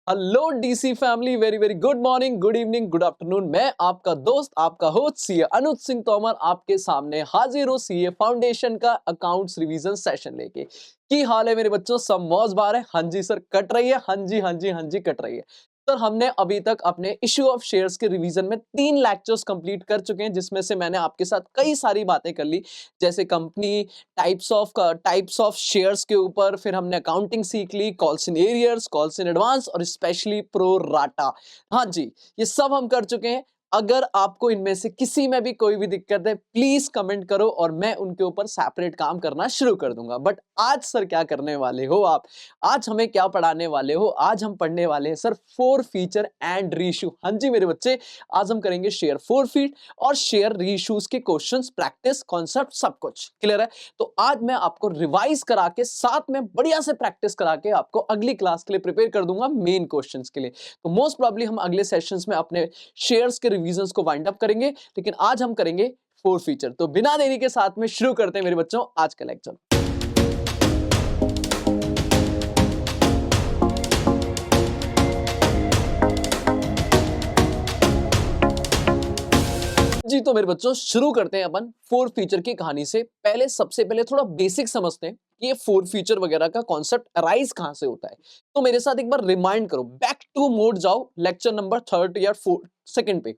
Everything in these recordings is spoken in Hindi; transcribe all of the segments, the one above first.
Hello DC family, very very good morning, good evening, good afternoon. मैं आपका दोस्त, आपका होस्ट सीए अनुज सिंह तोमर आपके सामने हाजिर हूँ सीए फाउंडेशन का अकाउंट्स रिवीजन सेशन लेके। की हाल है मेरे बच्चों? सब मौज बार है? हाँ जी सर, कट रही है। हाँ जी हाँ जी हाँ जी, कट रही है। सर हमने अभी तक अपने इश्यू ऑफ शेयर्स के रिवीजन में 3 लेक्चर्स कंप्लीट कर चुके हैं, जिसमें से मैंने आपके साथ कई सारी बातें कर ली, जैसे कंपनी, टाइप्स ऑफ शेयर्स के ऊपर। फिर हमने अकाउंटिंग सीख ली, calls in arrears, calls in advance और स्पेशली प्रो राटा। हाँ जी, ये सब हम कर चुके हैं। अगर आपको इनमें से किसी में भी कोई भी दिक्कत है, प्लीज कमेंट करो और मैं उनके ऊपर सेपरेट काम करना शुरू कर दूंगा। बट आज सर क्या करने वाले हो आप? आज हमें क्या पढ़ाने वाले हो? आज हम पढ़ने वाले हैं sir four feature and reissue. हाँ जी मेरे बच्चे, आज हम करेंगे शेयर फोरफीट और शेयर रीइश्यूज के क्वेश्चंस, प्रैक्टिस, कॉन्सेप्ट, सब कुछ क्लियर है। तो आज मैं आपको रिवाइज करा के साथ में बढ़िया से प्रैक्टिस करा के आपको अगली क्लास के लिए प्रिपेयर कर दूंगा, मेन क्वेश्चंस के लिए। तो मोस्ट प्रॉब्ली हम अगले सेशंस में अपने शेयर्स के रिवीजन्स को वाइंड अप करेंगे, लेकिन आज हम करेंगे फोर फीचर। तो बिना देरी के साथ में शुरू करते हैं मेरे बच्चों आज का लेक्चर। जी तो मेरे बच्चों शुरू करते हैं अपन फोर फीचर की कहानी से। सबसे पहले थोड़ा बेसिक समझते हैं कि ये फोर फीचर वगैरह का कॉन्सेप्ट अराइज कहां से होता है। तो मेरे साथ एक बार रिमाइंड करो, बैक टू मोड जाओ, लेक्चर नंबर 3 या 4 पे।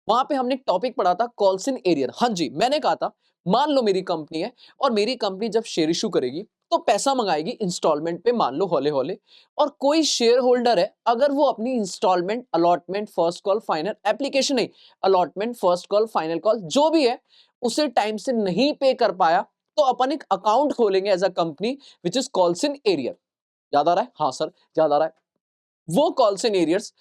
वहां पे हमने एक टॉपिक पढ़ा था, कॉल्स इन एरियर। हाँ जी, मैंने कहा था मान लो मेरी कंपनी है और मेरी कंपनी जब शेयर इशू करेगी तो पैसा मंगाएगी इंस्टॉलमेंट पे, मान लो हौले हौले। और कोई शेयर होल्डर है, अगर वो अपनी instalment, allotment, first call, final, application नहीं, allotment, first call, final call जो भी है, उसे टाइम से नहीं पे कर पाया, तो अपन एक अकाउंट खोलेंगे as a company which is calls in arrear. याद आ रहा है? हाँ सर याद आ रहा है। वो कॉल्स इन एरियर्स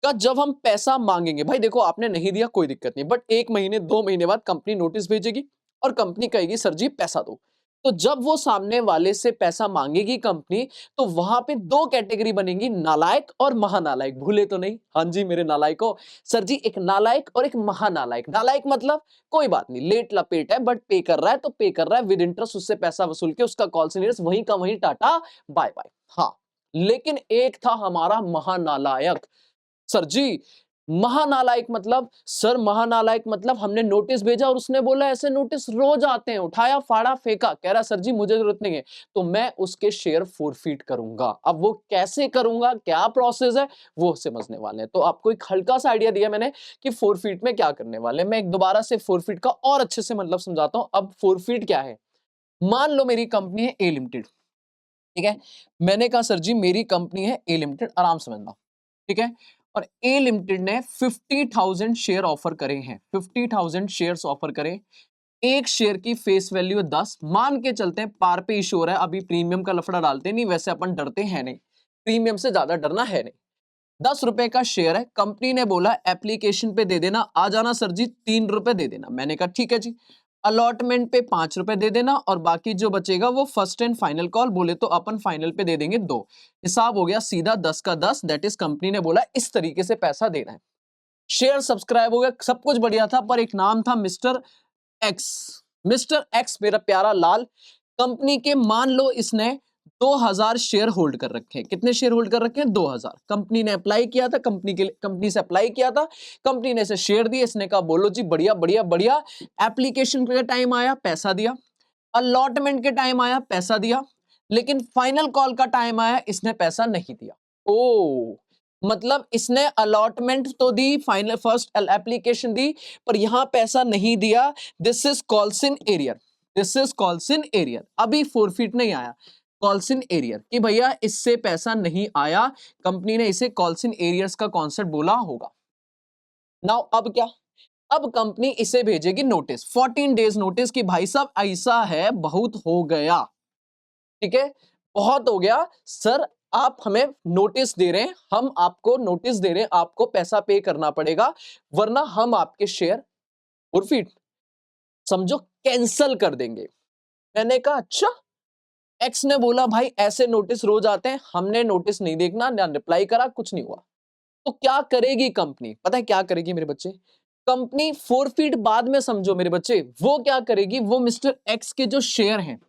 का जब हम पैसा मांगेंगे, भाई देखो आपने नहीं दिया कोई दिक्कत नहीं, बट 1 महीने 2 महीने बाद कंपनी नोटिस भेजेगी और कंपनी कहेगी सर जी पैसा दो। तो जब वो सामने वाले से पैसा मांगेगी कंपनी, तो वहां पे दो कैटेगरी बनेगी, नालायक और महानालायक। भूले तो नहीं? हाँ जी मेरे नालायकों, सर जी एक नालायक और एक महानालायक। नालायक मतलब कोई बात नहीं, लेट लपेट है बट पे कर रहा है, तो पे कर रहा है विद इंटरेस्ट, उससे पैसा वसूल के उसका कॉल सीनियर्स वहीं का वहीं, टाटा बाय बाय। हाँ, लेकिन एक था हमारा महानालायक। सर जी महानालायक मतलब? सर महानालायक मतलब हमने नोटिस भेजा और उसने बोला ऐसे नोटिस रोज आते हैं, उठाया फाड़ा फेंका, कह रहा सर जी मुझे जरूरत नहीं है, तो मैं उसके शेयर फोरफीट करूंगा। अब वो कैसे करूंगा, क्या प्रोसेस है, वो समझने वाले हैं। तो आपको एक हल्का सा आइडिया दिया मैंने कि फोरफीट में क्या करने वाले हैं। मैं एक दोबारा से फोरफीट का और अच्छे से मतलब समझाता हूं। अब फोरफीट क्या है? मान लो मेरी कंपनी है ए लिमिटेड, ठीक है। मैंने कहा सर जी मेरी कंपनी है ए लिमिटेड, आराम समझना, ठीक है। और ए लिमिटेड ने 50,000 शेयर ऑफर करे हैं, 50,000 शेयर्स ऑफर करे। एक शेयर की फेस वैल्यू 10, मान के चलते हैं पार पे इशू हो रहा है, अभी प्रीमियम का लफड़ा डालते नहीं, वैसे अपन डरते हैं नहीं, प्रीमियम से ज्यादा डरना है नहीं। 10 रुपए का शेयर है, कंपनी ने बोला एप्लीकेशन पे दे देना, आ जाना सर जी 3 रुपए दे देना। मैंने कहा ठीक है जी। अलॉटमेंट पे 5 रुपए दे देना और बाकी जो बचेगा वो फर्स्ट एंड फाइनल कॉल, बोले तो अपन फाइनल पे दे देंगे 2। हिसाब हो गया सीधा 10 का 10, दैट इज कंपनी ने बोला इस तरीके से पैसा देना है। शेयर सब्सक्राइब हो गया, सब कुछ बढ़िया था, पर एक नाम था मिस्टर एक्स। मिस्टर एक्स मेरा प्यारा लाल, कंपनी के मान लो इसने 2000 शेयर होल्ड कर रखे हैं। कितने शेयर होल्ड कर रखे हैं? 2000। कंपनी ने अप्लाई किया था, कंपनी से अप्लाई किया था, कंपनी ने इसे शेयर दिए, इसने कहा बोलो जी बढ़िया बढ़िया बढ़िया। एप्लीकेशन का टाइम आया, पैसा दिया। अलॉटमेंट के टाइम आया, पैसा दिया। लेकिन फाइनल कॉल का टाइम आया, इसने पैसा नहीं दिया। ओ मतलब इसने अलॉटमेंट तो दी, फाइनल फर्स्ट एप्लीकेशन दी, पर यहां पैसा नहीं दिया। This is calls in arrear, this is calls in arrear. अभी फोरफीट नहीं आया, कॉल्स इन एरियर कि भैया इससे पैसा नहीं आया, कंपनी ने इसे कॉल्स इन एरियर्स का कॉन्सेप्ट बोला होगा। नाउ अब क्या? अब कंपनी इसे भेजेगी नोटिस, 14 डेज नोटिस कि भाई साहब ऐसा है, बहुत हो गया, ठीक है, बहुत हो गया सर, आप हमें नोटिस दे रहे हैं, हम आपको नोटिस दे रहे हैं, आपको पैसा पे करना पड़ेगा वरना हम आपके शेयर फॉरफीट, समझो कैंसल कर देंगे। मैंने कहा अच्छा। एक्स ने बोला भाई ऐसे नोटिस रोज आते हैं, हमने नोटिस नहीं देखना, ना रिप्लाई करा, कुछ नहीं हुआ। तो क्या करेगी कंपनी? पता है क्या करेगी मेरे बच्चे? कंपनी फोरफीट बाद में समझो मेरे बच्चे, वो क्या करेगी, वो मिस्टर एक्स के जो शेयर हैं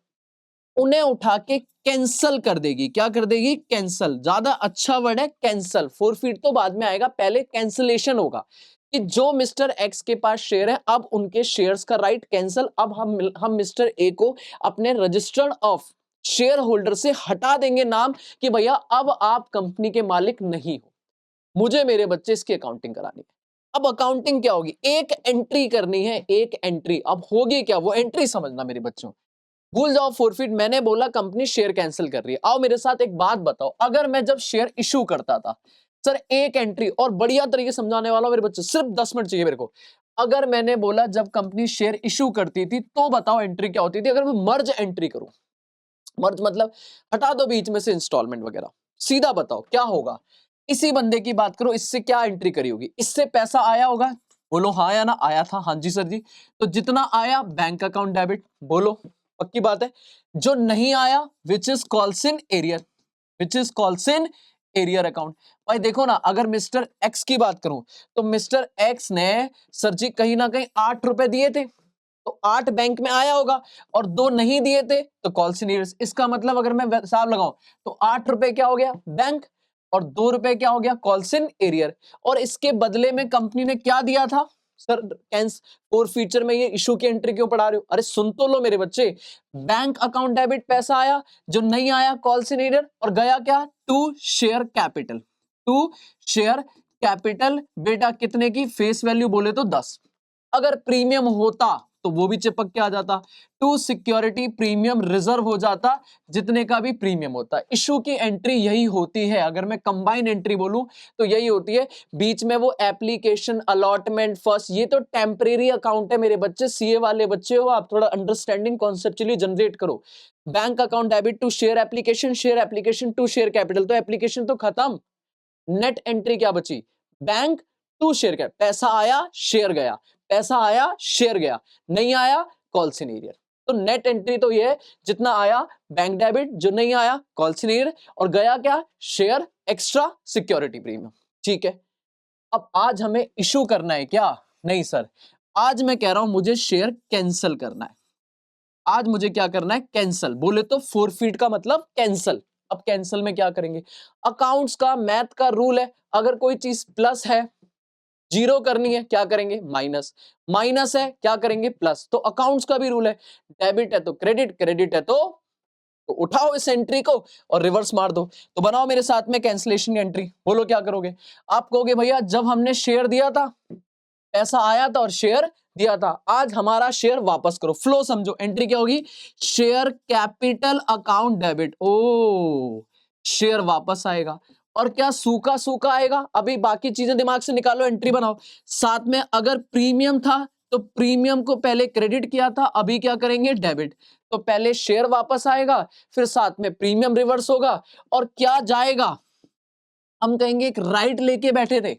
उन्हें उठा के कैंसल कर देगी। क्या कर देगी? कैंसल। ज्यादा अच्छा वर्ड है कैंसल। फोरफीट तो बाद में आएगा, पहले कैंसलेशन होगा कि जो मिस्टर एक्स के पास शेयर है अब उनके शेयर्स का राइट कैंसल। अब हम मिस्टर ए को अपने रजिस्टर्ड ऑफ शेयर होल्डर से हटा देंगे नाम कि भैया अब आप कंपनी के मालिक नहीं हो, मुझे मेरे बच्चे इसकी अकाउंटिंग करानी है। अब अकाउंटिंग क्या होगी? एक एंट्री करनी है, एक एंट्री। अब होगी क्या? वो एंट्री समझना मेरे बच्चों। भूल जाओ फोरफिट, मैंने बोला कंपनी शेयर कैंसिल कर रही है। आओ मेरे साथ एक बात बताओ, अगर मैं जब शेयर इशू करता था, सर एक एंट्री, और बढ़िया तरीके समझाने वाला मेरे बच्चे, सिर्फ 10 मिनट चाहिए मेरे को। अगर मैंने बोला जब कंपनी शेयर इशू करती थी तो बताओ एंट्री क्या होती थी। अगर मैं मर्ज एंट्री करूं, मर्ज मतलब हटा दो बीच में से इंस्टॉलमेंट वगैरह, सीधा बताओ क्या होगा। इसी बंदे की बात करो, इससे क्या एंट्री करी होगी? इससे पैसा आया होगा, बोलो हाँ या ना। आया था, हाँ जी सर जी। तो जितना आया बैंक अकाउंट डेबिट, बोलो पक्की बात है। जो नहीं आया विच is calls in arrear, which is calls in arrear account. भाई देखो ना, अगर मिस्टर एक्स की बात करूं तो मिस्टर एक्स ने सर जी कहीं ना कहीं 8 रुपए दिए थे, तो 8 बैंक में आया होगा, और 2 नहीं दिए थे तो कॉल्स इन एरियर्स। इसका मतलब अगर मैं हिसाब लगाऊं तो 8 रुपए क्या हो गया? बैंक, और 2 रुपए क्या हो गया? Calls in arrear. और इसके बदले में कंपनी ने क्या दिया था? सर कैंस फोर फीचर में ये इशू की एंट्री क्यों पढ़ा रहे हो? अरे सुन तो लो मेरे बच्चे। बैंक अकाउंट डेबिट पैसा आया, जो नहीं आया कॉल्स इन एरियर, और गया क्या? To share capital, to share capital. बेटा कितने की? फेस वैल्यू बोले तो 10। अगर प्रीमियम होता तो वो भी चिपक के आ जाता, टू सिक्योरिटी प्रीमियम रिजर्व हो जाता, जितने का भी प्रीमियम होता। इशू की एंट्री यही होती है। अगर मैं कंबाइन एंट्री बोलूं तो यही होती है। बीच में वो एप्लीकेशन, अलॉटमेंट, फर्स्ट, ये तो टेम्परेरी अकाउंट है मेरे बच्चे। सीए वाले बच्चे हो आप, थोड़ा अंडरस्टैंडिंग कॉन्सेप्चुअली जनरेट करो। Bank account debit to share application, share application to share capital, तो एप्लीकेशन तो खत्म। नेट एंट्री क्या बची? बैंक टू शेयर कैप, पैसा आया शेयर गया, पैसा आया शेयर गया, नहीं आया कॉल्स इन एरियर। तो नेट एंट्री तो ये है, जितना आया बैंक डेबिट, जो नहीं आया कॉल्स इन एरियर, और गया क्या? Share extra security premium. ठीक है, अब आज हमें इशू करना है क्या? नहीं सर, आज मैं कह रहा हूं मुझे शेयर कैंसिल करना है। आज मुझे क्या करना है? कैंसिल। बोले तो फोरफीट का मतलब कैंसिल। अब कैंसिल में क्या करेंगे? अकाउंट्स का मैथ का रूल है, अगर कोई चीज प्लस है जीरो करनी है क्या करेंगे? माइनस। माइनस है क्या करेंगे? प्लस। तो अकाउंट्स का भी रूल है, डेबिट है तो क्रेडिट, क्रेडिट है तो उठाओ इस एंट्री को और रिवर्स मार दो। तो बनाओ मेरे साथ में कैंसिलेशन की एंट्री। बोलो क्या करोगे? आप कहोगे भैया जब हमने शेयर दिया था पैसा आया था और शेयर दिया था, आज हमारा शेयर वापस करो। फ्लो समझो, एंट्री क्या होगी? Share capital account debit. ओ, शेयर वापस आएगा, और क्या सूखा सूखा आएगा? अभी बाकी चीजें दिमाग से निकालो, एंट्री बनाओ। साथ में अगर प्रीमियम था तो प्रीमियम को पहले क्रेडिट किया था, अभी क्या करेंगे? डेबिट। तो पहले शेयर वापस आएगा, फिर साथ में प्रीमियम रिवर्स होगा, और क्या जाएगा? हम कहेंगे एक राइट लेके बैठे थे,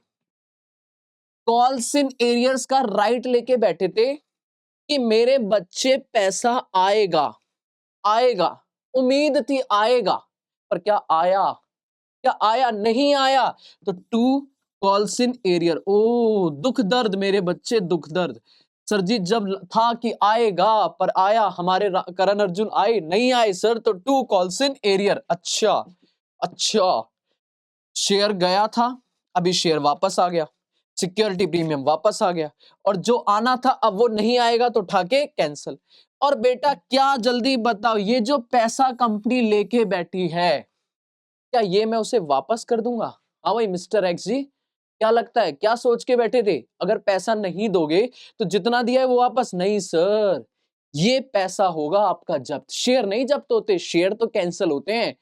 कॉल्स इन एरियर्स का राइट लेके बैठे थे कि मेरे बच्चे पैसा आएगा, आएगा, उम्मीद थी आएगा, पर क्या आया? क्या आया? नहीं आया। तो टू कॉल्स इन एरियर। ओ दुख दर्द मेरे बच्चे, दुख दर्द। सर जी जब था कि आएगा पर आया, हमारे करण अर्जुन आए नहीं आए सर, तो टू कॉल्स इन एरियर। अच्छा अच्छा, शेयर गया था, अभी शेयर वापस आ गया, सिक्योरिटी प्रीमियम वापस आ गया, और जो आना था अब वो नहीं आएगा तो उठा के कैंसिल। और बेटा क्या जल्दी बताओ, ये जो पैसा कंपनी लेके बैठी है, क्या ये मैं उसे वापस कर दूंगा? हाँ भाई मिस्टर एक्स जी, क्या लगता है, क्या सोच के बैठे थे? अगर पैसा नहीं दोगे तो जितना दिया है वो वापस? नहीं सर, ये पैसा होगा आपका जब्त। शेयर नहीं जब्त होते, शेयर तो कैंसिल होते हैं,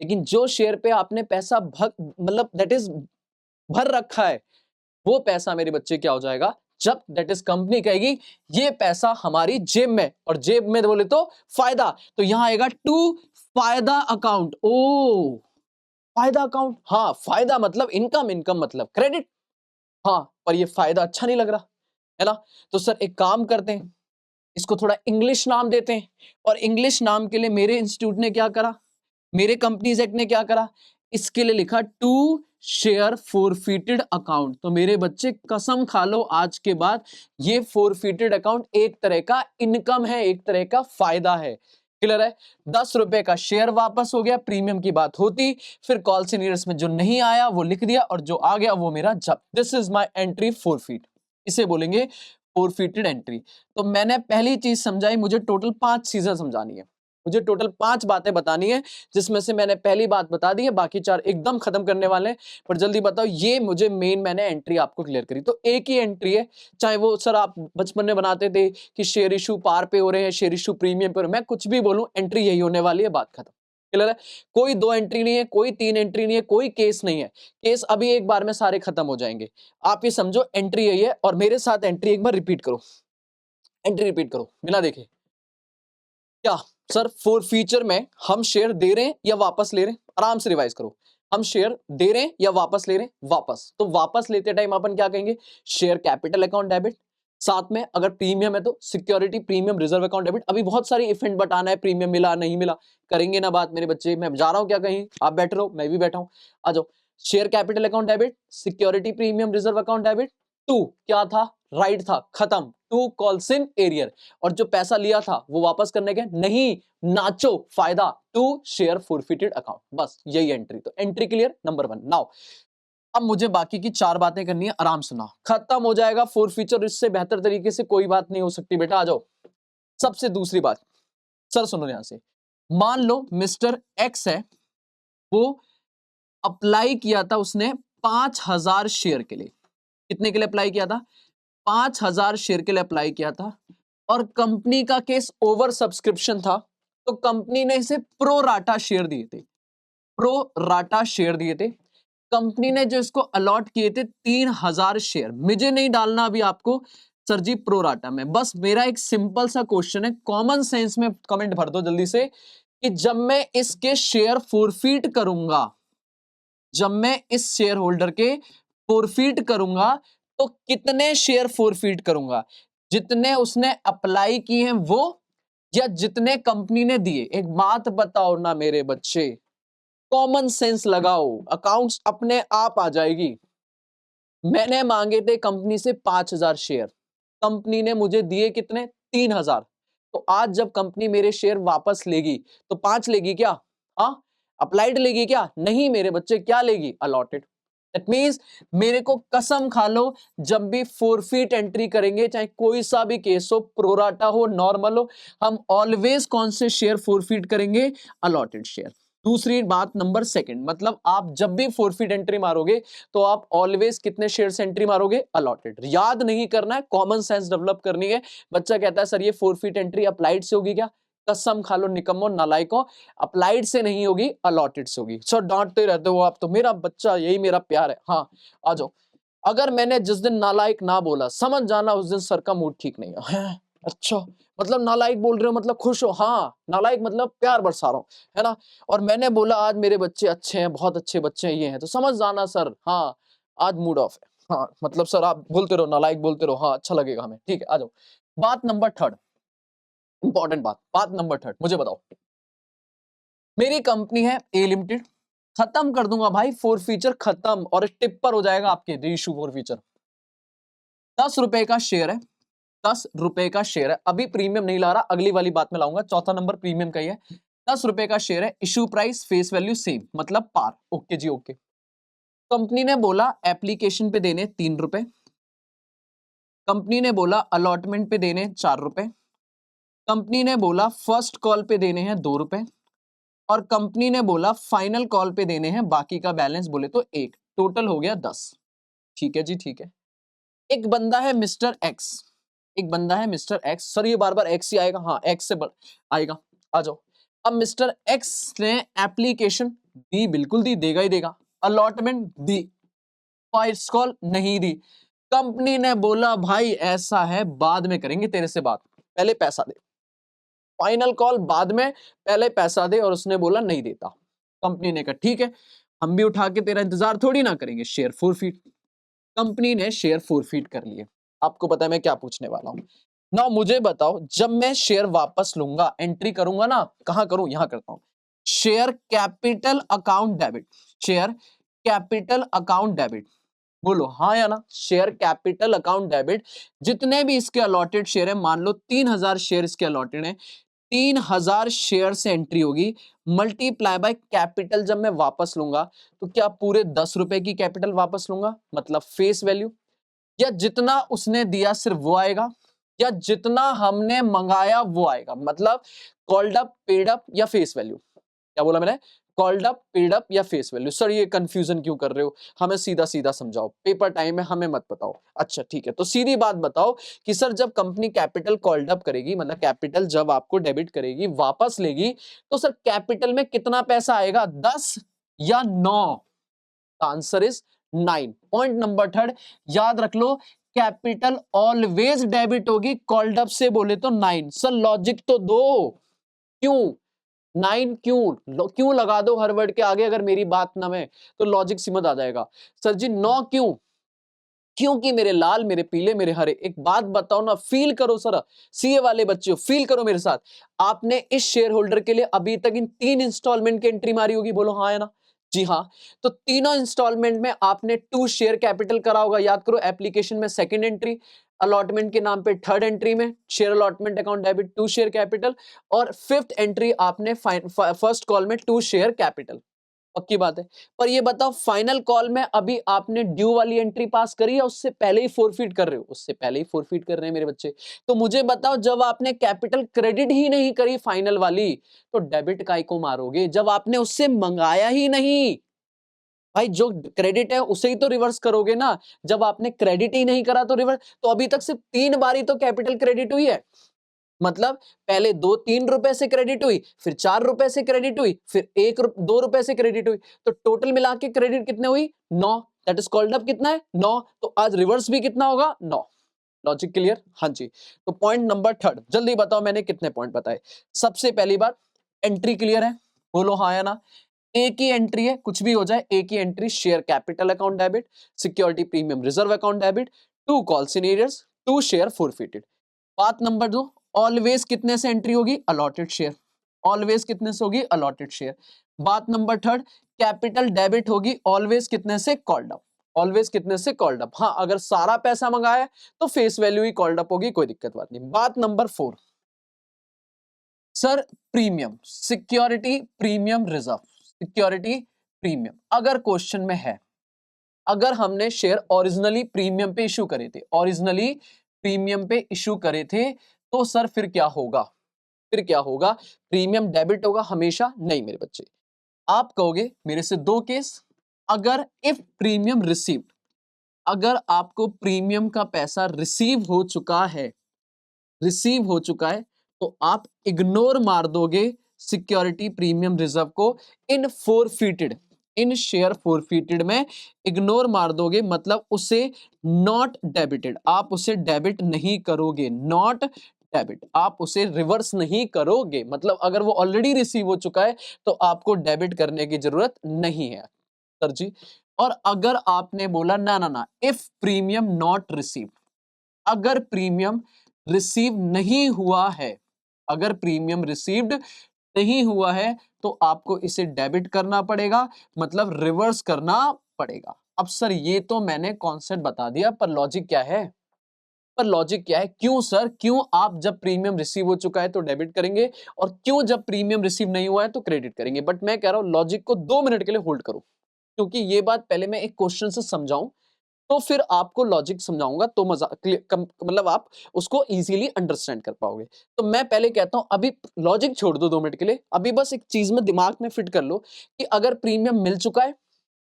लेकिन जो शेयर पे आपने पैसा मतलब दैट इज भर रखा है, वो पैसा मेरे बच्चे क्या हो जाएगा? जब दैट इज कंपनी कहेगी ये पैसा हमारी जेब में, और जेब में बोले तो फायदा, तो यहां आएगा टू फायदा अकाउंट। ओ फायदा अकाउंट, हाँ फायदा मतलब इनकम, इनकम मतलब क्रेडिट। हाँ पर ये फायदा अच्छा नहीं लग रहा है ना, तो सर एक काम करते हैं, इसको थोड़ा इंग्लिश नाम देते हैं। और इंग्लिश नाम के लिए मेरे इंस्टीट्यूट ने क्या करा, मेरे कंपनीज एक्ट ने क्या करा, इसके लिए लिखा टू शेयर फोरफिटेड अकाउंट। तो मेरे बच्चे कसम खा लो आज के बाद, ये फोरफिटेड अकाउंट एक तरह का इनकम है, एक तरह का फायदा है। क्लियर है? 10 रुपए का शेयर वापस हो गया, प्रीमियम की बात होती, फिर कॉल सीनियर्स में जो नहीं आया वो लिख दिया और जो आ गया वो मेरा जब। This is my entry forfeit, इसे बोलेंगे फोरफीटेड एंट्री। तो मैंने पहली चीज समझाई, मुझे टोटल 5 चीजें समझानी है, मुझे टोटल 5 बातें बतानी है, जिसमें से मैंने पहली बात बता दी है, बाकी 4 एकदम खत्म करने वाले हैं। पर जल्दी बताओ, ये मुझे मेन मैंने एंट्री आपको क्लियर करी, तो एक ही एंट्री है, चाहे वो सर आप बचपन में बनाते थे कि शेयर इशू पार पे हो रहे हैं, शेयर इशू प्रीमियम पे हो रहे हैं, मैं कुछ भी बोलूं एंट्री यही होने वाली है, बात खत्म। क्लियर है? कोई 2 एंट्री नहीं है, कोई 3 एंट्री नहीं है, कोई केस नहीं है, केस अभी एक बार में सारे खत्म हो जाएंगे। आप ये समझो एंट्री यही है, और मेरे साथ एंट्री एक बार रिपीट करो, एंट्री रिपीट करो बिना देखे। क्या सर फोर फीचर में हम शेयर दे रहे हैं या वापस ले रहे हैं? आराम से रिवाइज करो, हम शेयर दे रहे हैं या वापस ले रहे हैं? वापस। तो वापस लेते टाइम अपन क्या कहेंगे? शेयर कैपिटल अकाउंट डेबिट, साथ में अगर प्रीमियम है तो security premium reserve account debit. अभी बहुत सारी इफेंट बताना है, प्रीमियम मिला नहीं मिला, करेंगे ना बात मेरे बच्चे, मैं जा रहा हूं क्या कहीं, आप बैठ रहो मैं भी बैठा हूं, आ जाओ। Share capital account debit, security premium reserve account debit, to क्या था? राइट था, खत्म। टू कॉल्स इन एरियर, और जो पैसा लिया था वो वापस करने के नहीं, नाचो फायदा, टू शेयर फोरफिटेड अकाउंट, बस यही एंट्री। तो एंट्री क्लियर, नंबर 1। नाउ अब मुझे बाकी की 4 बातें करनी है, आराम से ना, खत्म हो जाएगा फोर फीचर, इससे बेहतर तरीके से कोई बात नहीं हो सकती बेटा, आ जाओ। सबसे दूसरी बात, सर सुनो ध्यान से, मान लो मिस्टर एक्स है, वो अप्लाई किया था उसने 5000 शेयर के लिए, कितने के लिए अप्लाई किया था? 5000 शेयर के लिए अप्लाई किया था, और कंपनी का केस ओवर सब्सक्रिप्शन था, तो कंपनी ने इसे प्रो राटा शेयर दिए थे, प्रो राटा शेयर दिए थे। कंपनी ने जो इसको अलॉट किए थे 3000 शेयर, मुझे नहीं डालना अभी आपको सर जी प्रो राटा में, बस मेरा एक सिंपल सा क्वेश्चन है, कॉमन सेंस में कमेंट भर दो जल्दी से, कि जब मैं इसके शेयर फोरफीट करूंगा, जब मैं इस शेयर होल्डर के फोरफीट करूंगा, तो कितने शेयर फोरफीट करूंगा? जितने उसने अप्लाई किए हैं वो, या जितने कंपनी ने दिए? एक बात बताओ ना मेरे बच्चे, कॉमन सेंस लगाओ, अकाउंट्स अपने आप आ जाएगी। मैंने मांगे थे कंपनी से 5000 शेयर, कंपनी ने मुझे दिए कितने? 3000। तो आज जब कंपनी मेरे शेयर वापस लेगी तो 5 लेगी क्या? हाँ, अप्लाइड लेगी क्या? नहीं मेरे बच्चे, क्या लेगी? अलॉटेड। दैट मींस मेरे को कसम खा लो, जब भी फोरफीट एंट्री करेंगे, चाहे कोई सा भी केस हो, प्रोराटा हो, नॉर्मल हो, हम ऑलवेज कौन से शेयर फोरफीट करेंगे? Allotted share. दूसरी बात नंबर सेकंड, मतलब आप जब भी फोरफीट एंट्री मारोगे तो आप ऑलवेज कितने शेयर से एंट्री मारोगे? अलॉटेड। याद नहीं करना है, कॉमन सेंस डेवलप करनी है। बच्चा कहता है सर ये फोरफीट एंट्री अप्लाइड से होगी क्या? कसम खा लो निकम्मो नालायको, अप्लाइड से नहीं होगी, अलॉटेड से होगी। सर डांटते रहते हो आप तो, मेरा बच्चा यही मेरा प्यार है। हाँ आ जाओ, अगर मैंने जिस दिन नालायक ना बोला, समझ जाना उस दिन सर का मूड ठीक नहीं है। अच्छा, मतलब नालायक बोल रहे हो मतलब खुश हो? हाँ, नालायक मतलब प्यार बरसा रहा हूं, है ना? और मैंने बोला आज मेरे बच्चे अच्छे हैं, बहुत अच्छे बच्चे हैं, ये हैं, तो समझ जाना सर हाँ आज मूड ऑफ है। हाँ मतलब सर आप बोलते रहो, नालायक बोलते रहो, हाँ अच्छा लगेगा हमें, ठीक है। आ जाओ, बात नंबर 3, इंपॉर्टेंट बात, बात नंबर 3, मुझे बताओ, मेरी कंपनी है ए लिमिटेड, खत्म कर दूंगा भाई फोर फीचर, खत्म, और टिप्पर हो जाएगा आपके रीइशू फोर फीचर। 10 रुपए का शेयर है, 10 रुपए का शेयर है, अभी प्रीमियम नहीं ला रहा, अगली वाली बात में लाऊंगा, चौथा नंबर प्रीमियम का ही है। 10 रुपए का शेयर है, issue price face value same, मतलब पार, ओके जी ओके। कंपनी ने बोला एप्लीकेशन पे देने 3 रुपए, कंपनी ने बोला अलॉटमेंट पे देने 4 रुपए, कंपनी ने बोला फर्स्ट कॉल पे देने हैं 2 रुपए, और कंपनी ने बोला फाइनल कॉल पे देने हैं बाकी का बैलेंस बोले तो 1, टोटल हो गया 10। ठीक है जी ठीक है। एक बंदा है मिस्टर एक्स, एक बंदा है मिस्टर एक्स, सर ये बार बार एक्स ही आएगा? हाँ एक्स से आएगा, आ जाओ। अब मिस्टर एक्स ने एप्लीकेशन दी, बिल्कुल दी, देगा ही देगा, अलॉटमेंट दी, फर्स्ट कॉल नहीं दी, कंपनी ने बोला भाई ऐसा है बाद में करेंगे तेरे से बात, पहले पैसा दे, फाइनल कॉल बाद में, पहले पैसा दे, और उसने बोला नहीं देता। कंपनी ने कहा ठीक है, हम भी उठा के तेरा इंतजार थोड़ी ना करेंगे, शेयर फोरफीट। कंपनी ने शेयर फोरफीट कर लिए। आपको पता है मैं क्या पूछने वाला हूं ना, मुझे बताओ जब मैं शेयर वापस लूंगा, एंट्री करूंगा ना, कहां करूं? यहां करता हूं, share capital account debit, share capital account debit, बोलो हाँ या ना? शेयर कैपिटल अकाउंट डेबिट, जितने भी इसके अलॉटेड शेयर है, मान लो 3000 शेयर इसके अलॉटेड है, 3000 शेयर से एंट्री होगी, मल्टीप्लाई बाय कैपिटल जब मैं वापस लूंगा तो क्या पूरे 10 रुपए की कैपिटल वापस लूंगा, मतलब फेस वैल्यू, या जितना उसने दिया सिर्फ वो आएगा, या जितना हमने मंगाया वो आएगा, मतलब कॉल्ड अप, पेड अप या फेस वैल्यू। क्या बोला मैंने, कॉल्ड अप, पेड अप या फेस वैल्यू। सर ये कंफ्यूजन क्यों कर रहे हो, हमें सीधा सीधा समझाओ, पेपर टाइम है, हमें मत बताओ। अच्छा ठीक है, तो सीधी बात बताओ कि सर जब कंपनी कैपिटल कॉल्ड अप करेगी, मतलब कैपिटल जब आपको डेबिट करेगी, वापस लेगी, तो सर कैपिटल में कितना पैसा आएगा, 10 या 9? Answer is 9। Point number third याद रख लो, कैपिटल ऑलवेज डेबिट होगी, कॉल्ड अप से बोले तो 9। सर लॉजिक तो दो, क्यों 9 क्यों लगा दो हर वर्ड के आगे, अगर मेरी बात ना में तो लॉजिक समझ आ जाएगा। सर जी 9 क्यों, क्योंकि मेरे लाल, मेरे पीले, मेरे हरे, एक बात बताओ ना, फील करो सर, सीए वाले बच्चों फील करो मेरे साथ, आपने इस शेयर होल्डर के लिए अभी तक इन 3 इंस्टॉलमेंट की एंट्री मारी होगी, बोलो हाँ या ना? जी हाँ। तो तीनों इंस्टॉलमेंट में आपने 2 शेयर कैपिटल करा होगा, याद करो, एप्लीकेशन में सेकंड एंट्री, अलॉटमेंट के नाम पे थर्ड एंट्री में share allotment account debit 2 share capital, और फिफ्थ एंट्री आपने फर्स्ट कॉल में 2 शेयर कैपिटल। पक्की बात है। पर ये बताओ फाइनल कॉल में अभी आपने ड्यू वाली एंट्री पास करी या उससे पहले ही फोरफीट कर रहे हो? उससे पहले ही फोरफीट कर रहे हैं मेरे बच्चे। तो मुझे बताओ जब आपने कैपिटल क्रेडिट ही नहीं करी फाइनल वाली, तो डेबिट काय को मारोगे, जब आपने उससे मंगाया ही नहीं? भाई जो क्रेडिट है उसे ही तो रिवर्स करोगे ना, जब आपने क्रेडिट ही नहीं करा तो रिवर्स। तो अभी तक सिर्फ 3 बार ही तो कैपिटल क्रेडिट हुई है, मतलब पहले 2-3 रुपए से क्रेडिट हुई, फिर 4 रुपए से क्रेडिट हुई, फिर 2 रुपए से क्रेडिट हुई, तो टोटल मिला के क्रेडिट कितने हुई, 9। दैट इज कॉल्ड अप कितना है, 9। तो आज रिवर्स भी कितना होगा, 9। Logic clear? हाँ जी। तो पॉइंट नंबर थर्ड, जल्दी बताओ मैंने कितने पॉइंट बताए। सबसे पहली बात, एंट्री क्लियर है, बोलो हाँ या ना? एक ही एंट्री है, कुछ भी हो जाए, एक ही entry, share capital account debit, security premium reserve account debit, 2 call in arrears, 2 share forfeited. बात नंबर 2, ऑलवेज कितने से एंट्री होगी, अलॉटेड शेयर, ऑलवेज कितने से होगी, अलॉटेड शेयर। बात नंबर थर्ड, कैपिटल डेबिट होगी ऑलवेज कितने से, कॉल्ड अप, ऑलवेज कितने से, कॉल्ड अप। हाँ अगर सारा पैसा मंगाया तो face value he called up होगी, कोई दिक्कत बात नहीं। बात number 4, sir premium, security premium reserve, security premium अगर क्वेश्चन में है, अगर हमने शेयर ओरिजिनली प्रीमियम पे इशू करे थे, ओरिजिनली प्रीमियम पे इशू करे थे, तो सर फिर क्या होगा, फिर क्या होगा, प्रीमियम डेबिट होगा हमेशा? नहीं मेरे बच्चे, आप कहोगे मेरे से 2 केस, अगर इफ प्रीमियम रिसीव्ड, अगर आपको प्रीमियम का पैसा रिसीव हो चुका है, रिसीव हो चुका है, तो आप इग्नोर मार दोगे सिक्योरिटी प्रीमियम रिजर्व को, इन फोरफीटेड, इन शेयर फोरफीटेड में इग्नोर मार दोगे, मतलब उसे नॉट डेबिटेड, आप उसे डेबिट नहीं करोगे, नॉट डेबिट, आप उसे रिवर्स नहीं करोगे, मतलब अगर वो ऑलरेडी रिसीव हो चुका है तो आपको डेबिट करने की जरूरत नहीं है सर जी। और अगर आपने बोला ना ना ना, इफ प्रीमियम नॉट रिसीव, अगर प्रीमियम रिसीव नहीं हुआ है, अगर प्रीमियम रिसीव्ड नहीं हुआ है, तो आपको इसे डेबिट करना पड़ेगा, मतलब रिवर्स करना पड़ेगा। अब सर ये तो मैंने कॉन्सेप्ट बता दिया, पर लॉजिक क्या है, पर लॉजिक क्या है, क्यों सर, क्यों आप जब प्रीमियम रिसीव हो चुका है तो डेबिट करेंगे, और क्यों जब प्रीमियम रिसीव नहीं हुआ है तो क्रेडिट करेंगे? बट मैं कह रहा हूं लॉजिक को 2 मिनट के लिए होल्ड करो, क्योंकि ये बात पहले मैं एक क्वेश्चन से समझाऊं, तो फिर आपको लॉजिक समझाऊंगा, तो मजा मतलब आप उसको इजीली अंडरस्टैंड कर पाओगे। तो मैं पहले कहता हूं अभी लॉजिक छोड़ दो 2 मिनट के लिए, अभी बस एक चीज में दिमाग में फिट कर लो कि अगर प्रीमियम मिल चुका है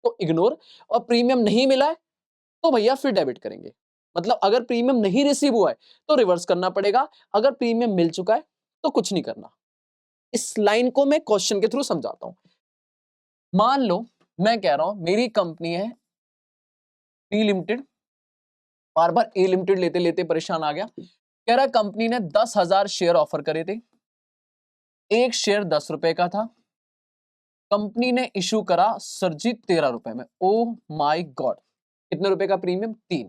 तो इग्नोर, और प्रीमियम नहीं मिला है तो भैया फिर डेबिट करेंगे। मतलब अगर प्रीमियम नहीं रिसीव हुआ है तो रिवर्स करना पड़ेगा, अगर प्रीमियम मिल चुका है तो कुछ नहीं करना। इस लाइन को मैं क्वेश्चन के थ्रू समझाता हूं। मान लो मैं कह रहा हूं मेरी कंपनी है पी लिमिटेड, बार बार ए लिमिटेड लेते लेते परेशान आ गया, कह रहा कंपनी ने 10,000 शेयर ऑफर करे थे, एक शेयर 10 रुपए का था, कंपनी ने इशू करा सर जी 13 रुपए में। ओ माय गॉड, कितने रुपए का प्रीमियम, 3।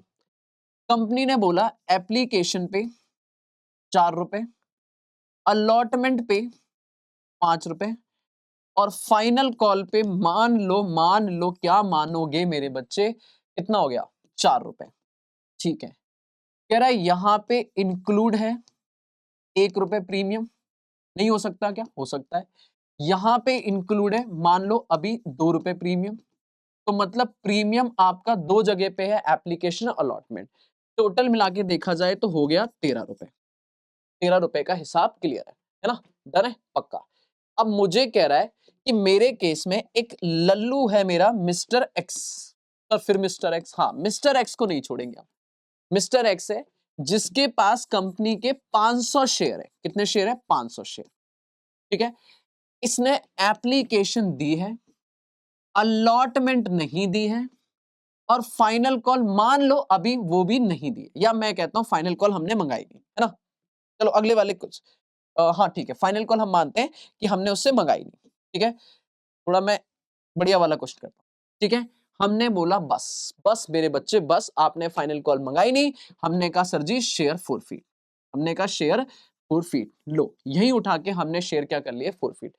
कंपनी ने बोला एप्लीकेशन पे 4 रुपए, अलॉटमेंट पे 5 रुपए, और फाइनल कॉल पे मान लो क्या मानोगे मेरे बच्चे, कितना हो गया, 4 रुपए। ठीक है, कह रहा है यहां पे इंक्लूड है 1 रुपए प्रीमियम, नहीं हो सकता क्या? हो सकता है। यहाँ पे इंक्लूड है, मान लो अभी 2 रुपए प्रीमियम, तो मतलब प्रीमियम आपका 2 जगह पे है, एप्लीकेशन अलॉटमेंट। टोटल मिला के देखा जाए तो हो गया 13 रुपए। 13 रुपए का हिसाब क्लियर है ना? डन है? पक्का। अब मुझे कह रहा है कि मेरे केस में एक लल्लू है मेरा मिस्टर एक्स, और फिर मिस्टर एक्स, हाँ मिस्टर एक्स को नहीं छोड़ेंगे हम। मिस्टर एक्स है जिसके पास कंपनी के 500 शेयर है। कितने शेयर है? 500 शेयर। ठीक है, इसने एप्लीकेशन दी है, अलॉटमेंट नहीं दी है, और फाइनल कॉल मान लो अभी वो भी नहीं दी, या मैं कहता हूं फाइनल कॉल हमने मंगाई नहीं, है ना? चलो अगले वाले कुछ हाँ ठीक है, फाइनल कॉल हम मानते हैं कि हमने उससे मंगाई नहीं। ठीक है, थोड़ा मैं बढ़िया वाला क्वेश्चन करता हूँ। ठीक है, हमने बोला बस बस मेरे बच्चे बस, आपने फाइनल कॉल मंगाई नहीं। हमने कहा सर जी शेयर फोरफीट, हमने कहा शेयर फोरफीट, लो यही उठा के हमने शेयर क्या कर लिए? फोरफीट।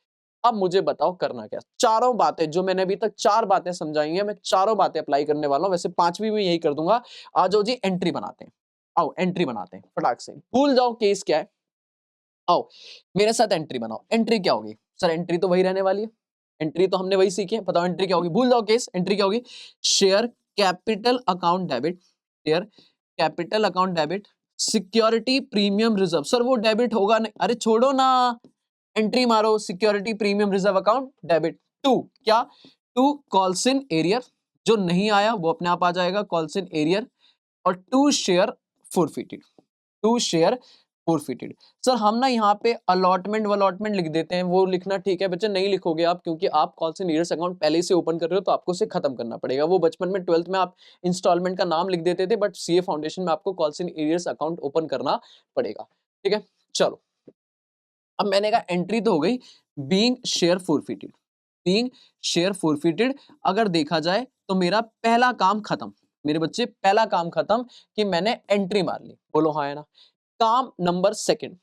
अब मुझे बताओ करना क्या? चारों बातें जो मैंने अभी तक 4 बातें समझाई हैं, मैं चारों बातें अप्लाई करने वाला हूं, वैसे 5वीं भी यही कर दूंगा। आ जाओ जी एंट्री बनाते हैं, आओ एंट्री बनाते हैं फटाक से, भूल जाओ केस क्या है, आओ मेरे साथ एंट्री बनाओ। एंट्री क्या होगी सर? एंट्री तो वही रहने वाली है, एंट्री तो हमने वही सीखी है, बताओ एंट्री क्या होगी? भूल जाओ केस, एंट्री क्या होगी? Share capital account debit, share capital account debit, security premium reserve. Sir वो डेबिट होगा नहीं, अरे छोड़ो ना, एंट्री मारो, security premium reserve account debit. To क्या? टू कॉल्स इन एरियर, जो नहीं आया वो अपने आप आ जाएगा, कॉल्स इन एरियर। और to share forfeited, to share forfeited. Sir हम ना यहाँ पे अलॉटमेंट वलॉटमेंट लिख देते हैं, वो लिखना ठीक है बच्चे नहीं लिखोगे आप, क्योंकि आप कॉल्स इन एरियर्स अकाउंट पहले से ओपन कर रहे हो, तो आपको उसे खत्म करना पड़ेगा। वो बचपन में 12th में आप इंस्टॉलमेंट का नाम लिख देते थे, बट सीए फाउंडेशन में आपको calls in arrears account open करना पड़ेगा। ठीक है, चलो अब मैंने कहा एंट्री तो हो गई, being share forfeited, being share forfeited. अगर देखा जाए तो मेरा पहला काम खत्म, मेरे बच्चे पहला काम खत्म कि मैंने एंट्री मार ली। बोलो हाँ है ना? काम नंबर सेकंड,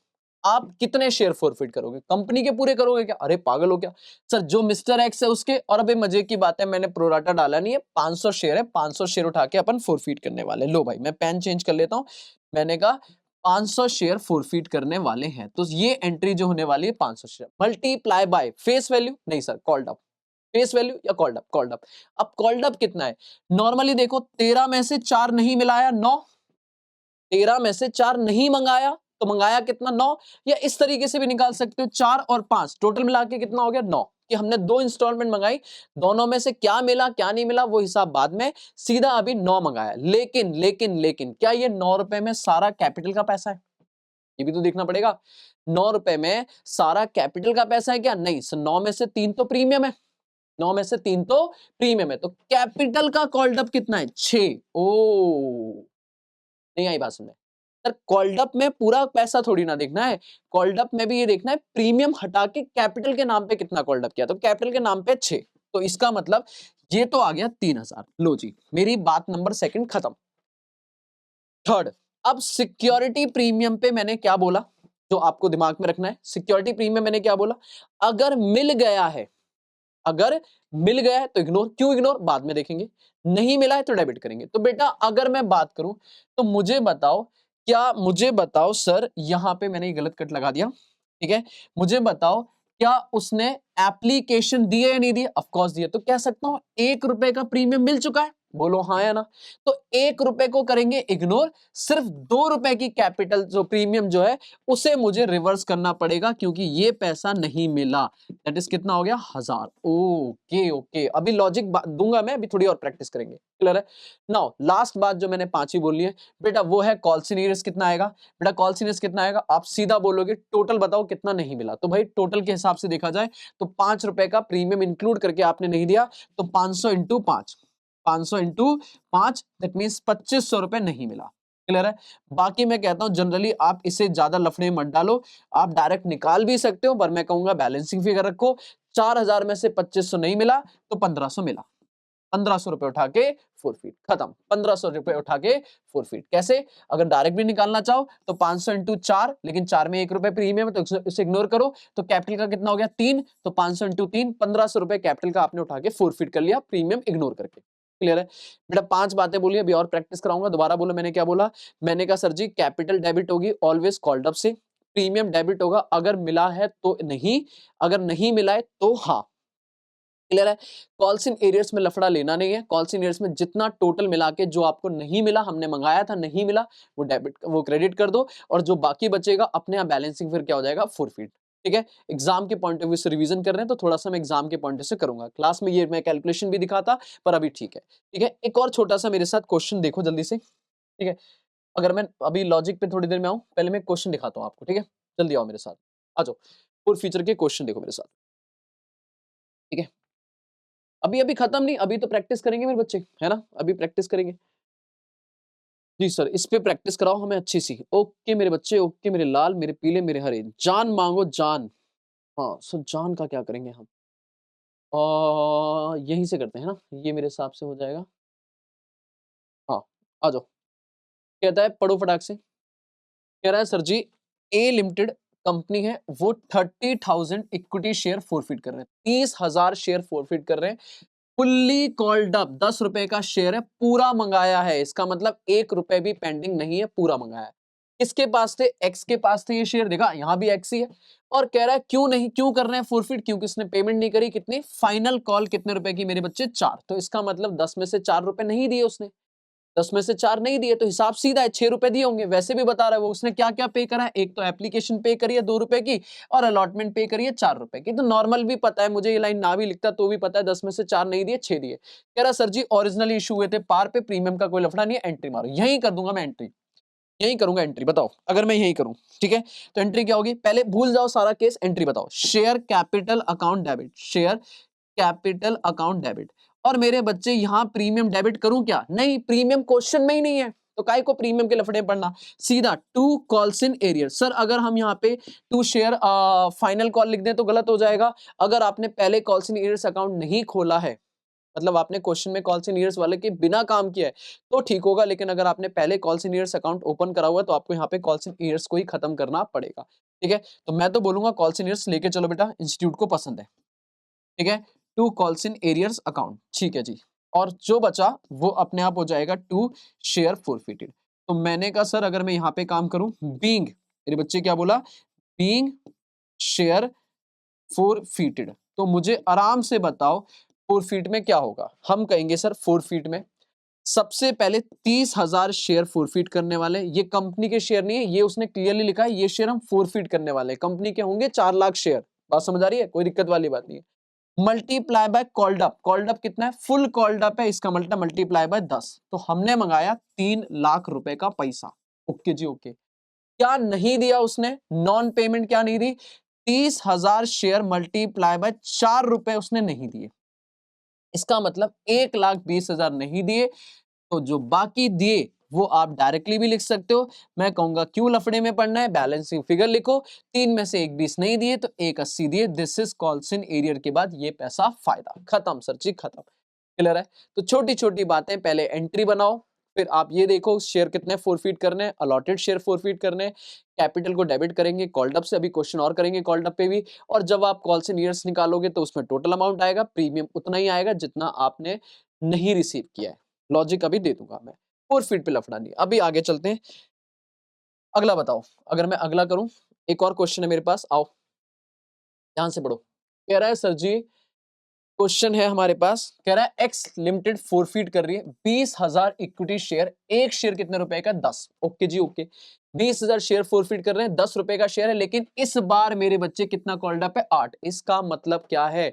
आप कितने शेयर फोरफिट करोगे? कंपनी के पूरे करोगे क्या? अरे पागल हो क्या सर, जो मिस्टर एक्स है उसके। और अबे मजे की बात है, मैंने प्रोराटा डाला नहीं है, 500 शेयर है, 500 शेयर उठा के अपन फोरफिट करने वाले। लो भाई मैं पेन चेंज कर लेता हूं, मैंने कहा 500 शेयर फोरफिट करने वाले हैं, तो ये एंट्री जो होने वाली है 500 share multiply by face value, नहीं sir called up, face value या कॉल्ड अप, कॉल्ड अप। अब कॉल्ड अप कितना है? नॉर्मली देखो 13 में से 4 नहीं मिलाया 9, 13 में से 4 नहीं मंगाया तो मंगाया कितना? 9। या इस तरीके से भी निकाल सकते हो, 4 और 5 टोटल मिला के कितना हो गया? 9। कि हमने 2 इंस्टॉलमेंट मंगाई, दोनों में से क्या मिला क्या नहीं मिला वो हिसाब बाद में, सीधा अभी 9 मंगाया। लेकिन लेकिन लेकिन क्या ये 9 रुपए में सारा कैपिटल का पैसा है? ये भी तो देखना पड़ेगा। 9 रुपए में सारा कैपिटल का पैसा है क्या? नहीं, 9 में से 3 तो प्रीमियम है, 9 में से 3 तो प्रीमियम है, तो कैपिटल का कॉल्ड अप कितना है? 6। ओ नहीं आई बात समझ? सर कॉल्ड अप में पूरा पैसा थोड़ी ना देखना है, कॉल्ड अप में भी ये देखना है प्रीमियम हटा के कैपिटल के नाम पे कितना कॉल्ड अप किया, तो कैपिटल के नाम पे 6, तो इसका मतलब ये तो आ गया 3000। लो जी मेरी बात नंबर सेकंड खत्म। थर्ड, अब सिक्योरिटी प्रीमियम पे मैंने क्या बोला जो आपको दिमाग में रखना है? सिक्योरिटी प्रीमियम मैंने क्या बोला? अगर मिल गया है, अगर मिल गया है तो इग्नोर, क्यों इग्नोर बाद में देखेंगे, नहीं मिला है तो डेबिट करेंगे। तो बेटा अगर मैं बात करूं तो मुझे बताओ, क्या मुझे बताओ सर, यहां पे मैंने गलत कट लगा दिया, ठीक है, मुझे बताओ क्या उसने एप्लीकेशन दी है या नहीं दी? ऑफ कोर्स दी है, तो कह सकता हूं 1 रुपए का प्रीमियम मिल चुका है। बोलो हाँ या ना? तो 1 रुपए को करेंगे इग्नोर, सिर्फ 2 रुपए की कैपिटल जो प्रीमियम जो है उसे मुझे रिवर्स करना पड़ेगा, क्योंकि ये पैसा नहीं मिला। दैट इज कितना हो गया? 1000। ओके ओके, अभी लॉजिक दूंगा मैं, अभी थोड़ी और प्रैक्टिस करेंगे। क्लियर है? नाउ लास्ट बात जो मैंने 5 ही बोली है बेटा, वो है कॉल सीनियर्स कितना आएगा। बेटा कॉल सीनियर्स कितना आएगा? आप सीधा बोलोगे टोटल बताओ कितना नहीं मिला, तो भाई टोटल के हिसाब से देखा जाए तो 5 रुपए का प्रीमियम इंक्लूड करके आपने नहीं दिया, तो 500 इंटू 5, 500 इंटू 5 दैट मीन्स 2500 रुपए नहीं मिला। क्लियर है? बाकी मैं कहता हूं जनरली आप इसे ज्यादा लफड़े मत डालो, आप डायरेक्ट निकाल भी सकते हो, पर मैं कहूंगा बैलेंसिंग फिगर रखो। 4000 में से 2500 नहीं मिला तो 1500 मिला, 1500 रुपए उठा के फोरफीट, खत्म। 1500 रुपए उठा के फोरफीट। कैसे? अगर डायरेक्ट भी निकालना चाहो तो 500 इंटू 4, लेकिन 4 में 1 रुपए प्रीमियम है तो इसे इग्नोर करो, तो कैपिटल का कितना हो गया? 3, तो 500 इंटू 3, 1500 रुपए कैपिटल का आपने उठा के फोरफीट कर लिया प्रीमियम इग्नोर करके। क्लियर है? बेटा 5 बातें बोली, अभी और प्रैक्टिस कराऊंगा। दोबारा बोलो मैंने क्या बोला? मैंने कहा सर जी कैपिटल डेबिट होगी ऑलवेज कॉल्ड अप से, प्रीमियम डेबिट होगा, अगर मिला है तो नहीं, अगर नहीं मिला है तो हाँ। क्लियर है? कॉल्स इन एरियर्स में लफड़ा लेना नहीं है। कॉल्स इन एरियर्स में जितना टोटल मिला के जो आपको नहीं मिला, हमने मंगाया था नहीं मिला, वो डेबिट वो क्रेडिट कर दो, और जो बाकी बचेगा अपने यहाँ बैलेंसिंग फिर क्या हो जाएगा, फोरफीट। ठीक है? एग्जाम के पॉइंट ऑफ व्यू से रिवीजन कर रहे हैं तो थोड़ा सा मैं एग्जाम के पॉइंट से करूंगा। क्लास में ये मैं कैलकुलेशन भी दिखाता, पर अभी ठीक है। ठीक है? एक और छोटा सा मेरे साथ क्वेश्चन देखो जल्दी से। ठीक है? अगर मैं अभी लॉजिक पे थोड़ी देर में आऊं, पहले मैं क्वेश्चन दिखाता हूं आपको। ठीक है? जल्दी आओ मेरे साथ, आ जाओ। फुल फीचर के क्वेश्चन देखो मेरे साथ। ठीक है? अभी अभी खत्म नहीं, अभी तो प्रैक्टिस करेंगे मेरे बच्चे, है ना? अभी प्रैक्टिस करेंगे। जी सर, इस पे प्रैक्टिस कराओ हमें अच्छी सी। ओके मेरे बच्चे, ओके मेरे लाल, मेरे पीले, मेरे हरे। जान मांगो जान। हाँ, सो जान का क्या करेंगे हम? यहीं से करते हैं ना, ये मेरे हिसाब से हो जाएगा। हाँ, आ जाओ। कहता है पढ़ो फटाक से। कह रहा है सर जी, ए लिमिटेड कंपनी है, वो 30,000 इक्विटी शेयर फोरफिट कर रहे हैं, 30,000 शेयर फोरफिट कर रहे हैं। फुल्ली कॉल्ड अप, 10 रुपए का शेयर है, पूरा मंगाया है, इसका मतलब 1 रुपए भी पेंडिंग नहीं है, पूरा मंगाया है। किसके पास थे? एक्स के पास थे ये शेयर, देखा यहां भी एक्स ही है। और कह रहा है क्यों नहीं, क्यों कर रहे हैं फोरफिट? क्योंकि इसने पेमेंट नहीं करी। कितनी? फाइनल कॉल कितने रुपए की मेरे बच्चे? 4। तो इसका मतलब 10 में से 4 रुपए नहीं दिए उसने, 10 में से 4 नहीं दिए, तो हिसाब सीधा है, 6 रुपए दिए होंगे। वैसे भी बता रहा है वो, उसने क्या क्या पे करा है, एक तो एप्लीकेशन पे करी है 2 रुपए की, और अलॉटमेंट पे करी है 4 रुपए की। तो नॉर्मल भी पता है मुझे, ये लाइन ना भी लिखता तो भी पता है, 10 में से 4 नहीं दिए, 6 दिए। कह रहा सर जी ओरिजिनल इशू हुए थे पार पे, प्रीमियम का कोई लफड़ा नहीं है, एंट्री मारो। यही कर दूंगा मैं एंट्री, यही करूंगा एंट्री। बताओ अगर मैं यही करूं, ठीक है, तो एंट्री क्या होगी? पहले भूल जाओ सारा केस, एंट्री बताओ। Share capital account debit, share capital account debit. और मेरे बच्चे यहां प्रीमियम डेबिट करूं क्या? नहीं, प्रीमियम क्वेश्चन में ही नहीं है, तो काय को प्रीमियम के लफड़े पढ़ना। सीधा to calls in arrear. Sir अगर हम यहाँ पे टू शेयर फाइनल कॉल लिख दें तो गलत हो जाएगा। अगर आपने पहले कॉल्स इन एरियर्स अकाउंट नहीं खोला है, मतलब आपने क्वेश्चन में कॉल्स इन ईयर्स वाले के बिना काम किया है, तो ठीक होगा। लेकिन अगर आपने पहले calls in years account open करा हुआ है तो आपको यहाँ पे कॉल्स इन ईयर्स को ही खत्म करना पड़ेगा। ठीक है, तो मैं तो बोलूंगा कॉल्स इन ईयर्स लेके चलो बेटा, इंस्टीट्यूट को पसंद है। ठीक है, to calls in arrears account, ठीक है जी। और जो बचा वो अपने आप हो जाएगा टू शेयर फोरफिटेड। तो मैंने कहा सर अगर मैं यहाँ पे काम करूं, बीइंग, मेरे बच्चे क्या बोला? Being share forfeited. तो मुझे आराम से बताओ फोरफीट में क्या होगा? हम कहेंगे सर फोरफीट में सबसे पहले 30,000 शेयर फोरफीट करने वाले। ये कंपनी के शेयर नहीं है, ये उसने क्लियरली लिखा है, ये शेयर हम फोरफीट करने वाले। कंपनी के होंगे 4 लाख शेयर। बात समझ आ रही है? कोई दिक्कत वाली बात नहीं है। Multiply by called up, called up कितना है? फुल कॉल्ड अप है, इसका मल्टीप्लाई बाय 10। तो हमने मंगाया 3 लाख रुपए का पैसा। ओके जी ओके। क्या नहीं दिया उसने? नॉन पेमेंट क्या नहीं दी? 30,000 शेयर मल्टीप्लाई बाय 4 रुपए उसने नहीं दिए। इसका मतलब 1,20,000 नहीं दिए। तो जो बाकी दिए वो आप डायरेक्टली भी लिख सकते हो। मैं कहूंगा क्यों लफड़े में पढ़ना है, बैलेंसिंग फिगर लिखो। 3 में से 1,20 नहीं दिए तो 1,80 दिए। This is calls in arrear के बाद ये पैसा फायदा। खत्म सर जी, खत्म। क्लियर है? तो छोटी छोटी बातें, पहले एंट्री बनाओ, फिर आप ये देखो शेयर कितने फोरफीट करने हैं, अलॉटेड शेयर फोरफीट करने हैं, कैपिटल को डेबिट करेंगे कॉल्ड अप से, अभी क्वेश्चन और करेंगे कॉल्ड अप पे भी। और जब आप कॉल्स इन ईयर्स निकालोगे तो उसमें टोटल अमाउंट आएगा, प्रीमियम उतना ही आएगा जितना आपने नहीं रिसीव किया है। लॉजिक अभी दे दूंगा मैं, फोरफीट पे लफड़ा नहीं। अभी आगे चलते हैं, अगला बताओ। अगर मैं अगला करूं, एक और क्वेश्चन है मेरे पास, आओ ध्यान से पढ़ो। कह रहा है सर जी, क्वेश्चन है हमारे पास, कह रहा है एक्स लिमिटेड फोरफीट कर रही है 20,000 इक्विटी शेयर। एक शेयर कितने रुपए का? 10। ओके जी ओके। 20,000 शेयर फोरफीट कर रहे हैं, 10 रुपए का शेयर है, लेकिन इस बार मेरे बच्चे कितना कॉल्ड अप है? 8। इसका मतलब क्या है?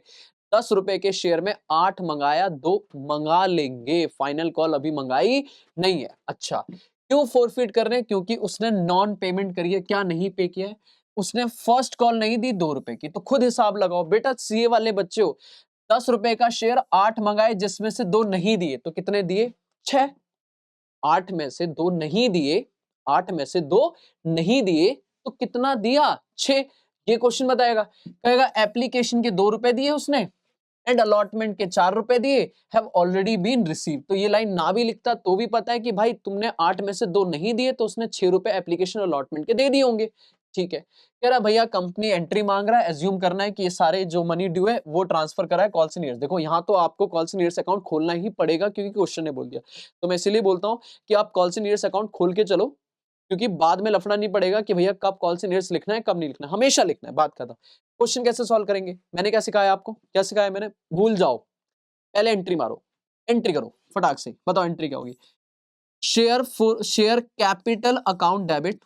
10 रुपए के शेयर में 8 मंगाया, 2 मंगा लेंगे। फाइनल कॉल अभी मंगाई नहीं है। अच्छा, क्यों फोरफीट कर रहे हैं? क्योंकि उसने नॉन पेमेंट करी है। क्या नहीं पे किया है? उसने फर्स्ट कॉल नहीं दी 2 रुपए की। तो खुद हिसाब लगाओ बेटा, सीए वाले बच्चे हो। 10 रुपए का शेयर 8 मंगाए, जिसमें से 2 नहीं दिए, तो कितने दिए? 6। 8 में से 2 नहीं दिए, 8 में से 2 नहीं दिए, तो कितना दिया? 6। ये क्वेश्चन बताएगा। कहेगा एप्लीकेशन के 2 रुपए दिए उसने एंड अलॉटमेंट के 4 रुपए दिए, हैव ऑलरेडी बीन रिसीव। तो ये लाइन ना भी लिखता तो भी पता है कि भाई तुमने 8 में से 2 नहीं दिए, तो उसने 6 रुपए एप्लीकेशन अलॉटमेंट के दे दिए होंगे। ठीक है, कह रहा भैया कंपनी एंट्री मांग रहा है, एज्यूम करना है कि ये सारे जो मनी ड्यू है वो ट्रांसफर करा है कॉल्स इन ईयर्स। देखो यहाँ तो आपको कॉल्स इन ईयर्स अकाउंट खोलना ही पड़ेगा, क्योंकि क्वेश्चन ने बोल दिया। तो मैं इसीलिए बोलता हूँ कि आप कॉल्स इन ईयर्स अकाउंट खोल के चलो, क्योंकि बाद में लफड़ा नहीं पड़ेगा कि भैया कब कॉल इन ईयर्स लिखना है कब नहीं लिखना, हमेशा लिखना है, बात खत्म। क्वेश्चन कैसे सॉल्व करेंगे, मैंने क्या सिखाया आपको, क्या सिखाया मैंने, भूल जाओ, पहले एंट्री मारो, एंट्री करो फटाक से, बताओ एंट्री क्या होगी। शेयर कैपिटल अकाउंट डेबिट,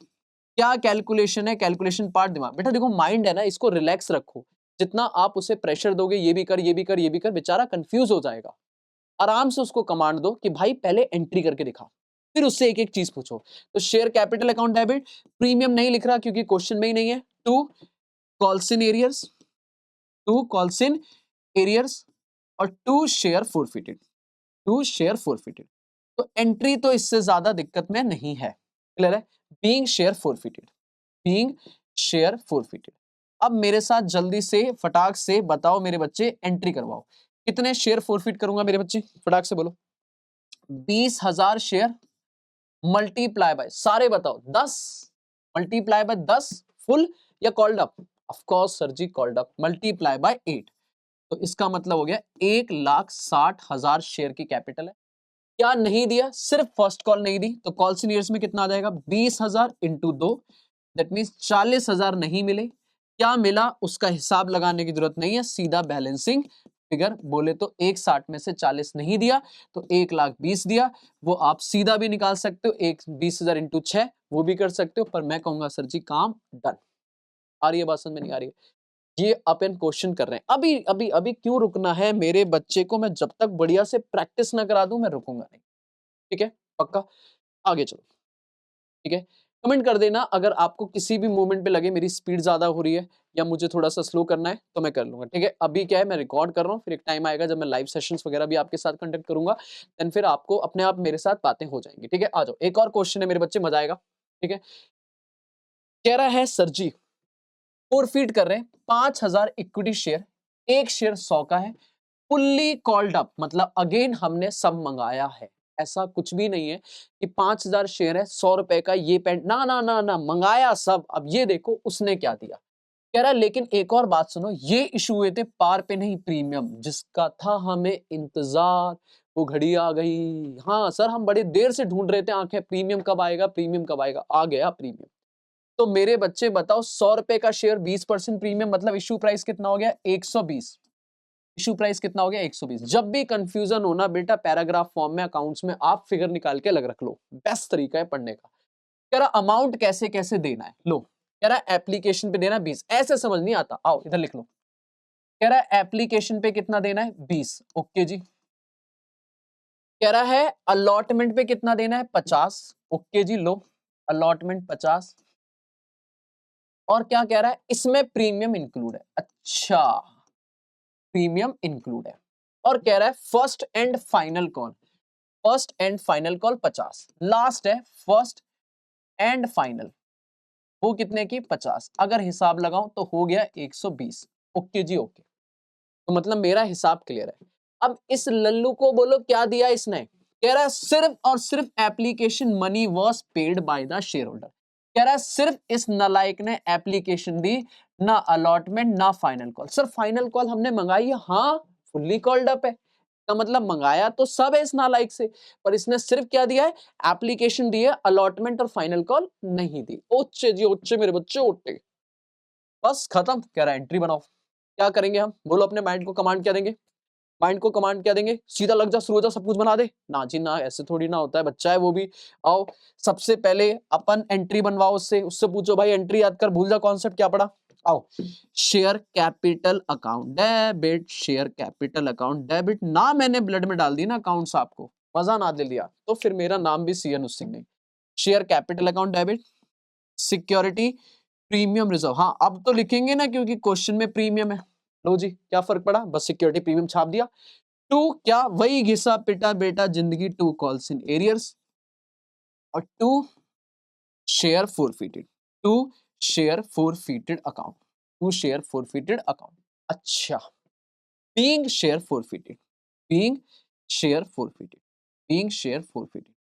क्या कैलकुलेशन है, कैलकुलेशन पार्ट दिमाग, बेटा देखो माइंड है ना, इसको रिलैक्स रखो, जितना आप उसे प्रेशर दोगे ये भी कर ये भी कर ये भी कर, बेचारा कंफ्यूज हो जाएगा। आराम से उसको कमांड दो कि भाई पहले एंट्री करके दिखा, फिर उससे एक एक चीज पूछो। तो share capital account debit, premium नहीं लिख रहा क्योंकि क्वेश्चन में ही नहीं है, to calls in arrears, to calls in arrears, और to share forfeited, to share forfeited. तो एंट्री तो इससे ज्यादा दिक्कत में नहीं है, क्लियर है, being share forfeited, being share forfeited. अब मेरे साथ जल्दी से फटाक से बताओ मेरे बच्चे, एंट्री करवाओ, कितने शेयर फोरफिट करूंगा मेरे बच्चे, फटाक से बोलो। 20,000 शेयर मल्टीप्लाई बाय, सारे बताओ 10, मल्टीप्लाई बाय 10 फुल या called up, of course sir जी कॉल्ड अप, मल्टीप्लाई बाय 8, तो इसका मतलब हो गया 1,60,000 शेयर की कैपिटल है। क्या नहीं दिया, सिर्फ फर्स्ट कॉल नहीं दी, तो कॉल्स इन ईयर्स में कितना आ जाएगा, 20,000 इंटू 2, दैट मीन्स 40,000 नहीं मिले। क्या मिला उसका हिसाब लगाने की जरूरत नहीं है, सीधा बैलेंसिंग फिगर, बोले तो 1,60 में से 40 नहीं दिया तो 1,20,000 दिया, वो आप सीधा भी निकाल सकते हो, 20,000 इंटू 6 वो भी कर सकते हो, पर मैं कहूंगा सर जी काम डन। आ रही है बात समझ में, नहीं आ रही है, ये अपन क्वेश्चन कर रहे हैं, अभी अभी अभी क्यों रुकना है मेरे बच्चे को, मैं जब तक बढ़िया से प्रैक्टिस ना करा दूं मैं रुकूंगा नहीं, ठीक है पक्का, आगे चलो, ठीक है। कमेंट कर देना अगर आपको किसी भी मोमेंट पे लगे मेरी स्पीड ज्यादा हो रही है या मुझे थोड़ा सा स्लो करना है तो मैं कर लूंगा, ठीक है। अभी क्या है, मैं रिकॉर्ड कर रहा हूँ, फिर एक टाइम आएगा जब मैं लाइव सेशंस वगैरह भी आपके साथ कंडक्ट करूंगा, देन फिर आपको अपने आप मेरे साथ बातें हो जाएंगी, ठीक है। आ जाओ, एक और क्वेश्चन है मेरे बच्चे, मजा आएगा, ठीक है। कह रहा है सर जी फोरफीट कर रहे हैं 5,000 इक्विटी शेयर, एक शेयर 100 का है, फुल्ली कॉल्ड अप, मतलब अगेन हमने सब मंगाया है, ऐसा कुछ भी नहीं है कि 5,000 शेयर है 100 रुपए का ये पेंट, ना ना ना ना, मंगाया सब। अब ये देखो उसने क्या दिया, कह रहा है लेकिन एक और बात सुनो, ये इशू हुए थे पार पे नहीं प्रीमियम, जिसका था हमें इंतजार, वो घड़ी आ गई। हाँ सर हम बड़े देर से ढूंढ रहे थे आंखें, प्रीमियम कब आएगा प्रीमियम कब आएगा, आ गया प्रीमियम। तो मेरे बच्चे बताओ 100 रुपए का शेयर 20% प्रीमियम, मतलब इशू प्राइस कितना हो गया 120, इशू प्राइस कितना हो गया 120। जब भी कंफ्यूजन होना बेटा पैराग्राफ फॉर्म में अकाउंट्स में आप फिगर निकाल के अलग रख लो, बेस्ट तरीका है पढ़ने का। कह रहा अमाउंट कैसे कैसे देना है, लो कह रहा एप्लीकेशन पे देना 20, ऐसे समझ नहीं आता, आओ इधर लिख लो। कह रहा है एप्लीकेशन पे कितना देना है 20, ओके जी। कह रहा है अलॉटमेंट पे कितना देना है 50, ओके जी, लो अलॉटमेंट 50। और क्या कह रहा है, इसमें प्रीमियम इंक्लूड है, अच्छा प्रीमियम इंक्लूड है। और कह रहा है first and final call, first and final call 50, last है फर्स्ट एंड फाइनल, वो कितने की 50, अगर हिसाब लगाऊं तो हो गया 120, ओके जी ओके। तो मतलब मेरा हिसाब क्लियर है। अब इस लल्लू को बोलो क्या दिया इसने, कह रहा है सिर्फ और सिर्फ application money was paid by the share holder, कह रहा है सिर्फ इस नालायक ने एप्लीकेशन दी, ना अलॉटमेंट ना final call. Sir final call हमने मंगाई है, हाँ फुल्ली कॉल्ड अप है, का मतलब मंगाया तो सब है इस नालायक से, पर इसने सिर्फ क्या दिया है, एप्लीकेशन दी है, अलॉटमेंट और फाइनल कॉल नहीं दी। ओचे जी ओचे मेरे बच्चे ओटे, बस खत्म। कह रहा है एंट्री बनाओ, क्या करेंगे हम, बोलो अपने माइंड को कमांड क्या देंगे, माइंड को कमांड क्या देंगे, सीधा लग जा शुरू हो जा सब कुछ बना दे, ना जी ना, ऐसे थोड़ी ना होता है, बच्चा है वो भी। आओ सबसे पहले अपन एंट्री बनवाओ उससे, उससे पूछो भाई एंट्री याद कर, भूल जा कॉन्सेप्ट क्या पढ़ा। आओ share capital account debit, share capital account debit, ना मैंने ब्लड में डाल दी ना अकाउंट्स आपको, मजा ना दे लिया तो फिर मेरा नाम भी सीएन सिंह नहीं। Share capital account debit, security premium reserve, हाँ अब तो लिखेंगे ना क्योंकि क्वेश्चन में प्रीमियम है, लो जी क्या फर्क पड़ा, बस सिक्योरिटी प्रीमियम छाप दिया। टू क्या, वही घिसा पिटा बेटा जिंदगी, टू कॉल्स इन एरियर्स, और to share forfeited, to share forfeited account, two share forfeited account. अच्छा being share forfeited, being share forfeited, being share forfeited,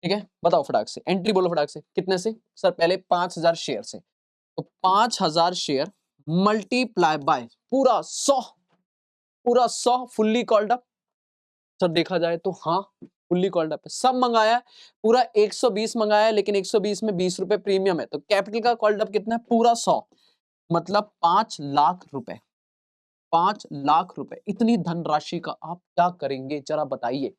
ठीक है। बताओ फटाक से एंट्री बोलो फटाक से, कितने से सर, पहले 5,000 शेयर से, तो 5,000 शेयर मल्टीप्लाई बाय पूरा 100, पूरा 100 फुल्ली कॉल्ड अप, सर देखा जाए तो हाँ फुल्ली कॉल्ड अप है, सब मंगाया है, पूरा 120 मंगाया है, लेकिन 120 में 20 रुपए प्रीमियम है, तो कैपिटल का कॉल्ड अप कितना है, पूरा 100, मतलब 5 लाख रुपए, 5 लाख रुपए। इतनी धनराशि का आप क्या करेंगे जरा बताइए?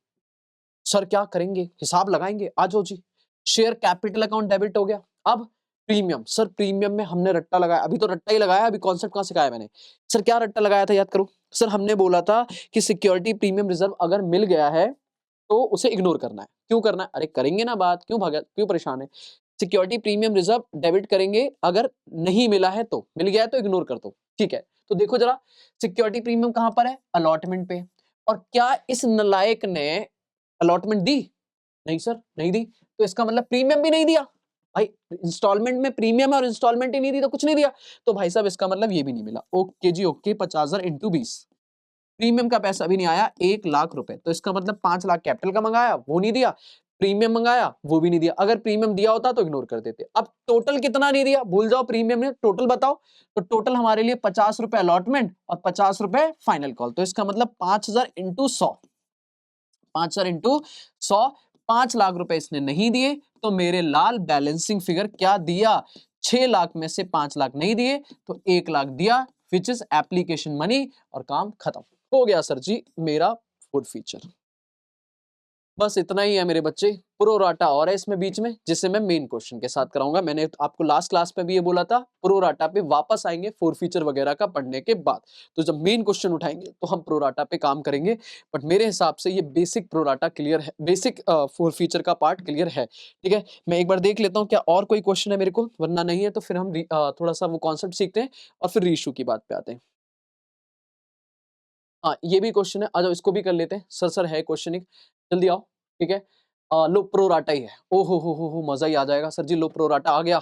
सर क्या करेंगे, हिसाब लगाएंगे, आ जाओ जी। शेयर कैपिटल अकाउंट डेबिट हो गया। अब प्रीमियम, सर प्रीमियम में हमने रट्टा लगाया, अभी तो रट्टा ही लगाया, अभी कॉन्सेप्ट कहां सिखाया मैंने? सर क्या रट्टा लगाया था, याद करो। सर हमने बोला था कि सिक्योरिटी प्रीमियम रिजर्व अगर मिल गया है तो उसे इग्नोर करना है। क्यों करना है? अरे करेंगे ना बात, क्यों भागा, क्यों परेशान है? सिक्योरिटी प्रीमियम रिजर्व डेबिट करेंगे, अगर नहीं मिला है तो, मिल गया है तो इग्नोर कर दो, ठीक है। तो देखो जरा, सिक्योरिटी प्रीमियम कहां पर है, अलॉटमेंट पे। और क्या इस नलायक ने अलॉटमेंट दी? नहीं सर, नहीं दी, तो इसका मतलब प्रीमियम भी नहीं दिया। भाई इंस्टॉलमेंट में प्रीमियम है और इंस्टॉलमेंट ही नहीं दी तो कुछ नहीं दिया, तो भाई साहब इसका मतलब ये भी नहीं मिला। ओके जी ओके, 50,000 इंटू 20, प्रीमियम का पैसा भी नहीं आया, 1 लाख रुपए, तो इसका मतलब 5 लाख कैपिटल का मंगाया, वो नहीं दिया, प्रीमियम मंगाया, वो भी नहीं दिया। अगर प्रीमियम दिया होता तो इग्नोर कर देते। अब टोटल कितना नहीं दिया, भूल जाओ, प्रीमियम ने टोटल बताओ, तो टोटल हमारे लिए 50 रुपए अलॉटमेंट और 50 रुपए फाइनल कॉल, तो इसका मतलब 5,000 इंटू 100, 5,000 इंटू 100, 5 लाख रुपए इसने नहीं दिए, तो मेरे लाल बैलेंसिंग फिगर क्या दिया, 6 लाख में से 5 लाख नहीं दिए तो 1 लाख दिया, विच इज एप्लीकेशन मनी, और काम खत्म हो गया सर जी मेरा फूड फीचर। बस इतना ही है मेरे बच्चे, प्रोराटा और है इसमें बीच में, जिसे मैं मेन क्वेश्चन के साथ कराऊंगा। मैंने आपको लास्ट क्लास में भी ये बोला था, प्रोराटा पे वापस आएंगे फोर फीचर वगैरह का पढ़ने के बाद, तो जब मेन क्वेश्चन उठाएंगे तो हम प्रोराटा पे काम करेंगे। बट मेरे हिसाब से ये बेसिक प्रोराटा क्लियर है, बेसिक फोर फीचर का पार्ट क्लियर है, ठीक है। मैं एक बार देख लेता हूँ क्या और कोई क्वेश्चन है मेरे को, वरना नहीं है तो फिर हम थोड़ा सा वो कॉन्सेप्ट सीखते हैं और फिर रीइश्यू की बात पे आते हैं। हाँ, ये भी क्वेश्चन है, आ जाओ इसको भी कर लेते हैं। सर है क्वेश्चन एक, जल्दी आओ, ठीक है। लो प्रोराटा ही है, ओ हो मजा ही आ जाएगा सर जी। लो प्रोराटा आ गया,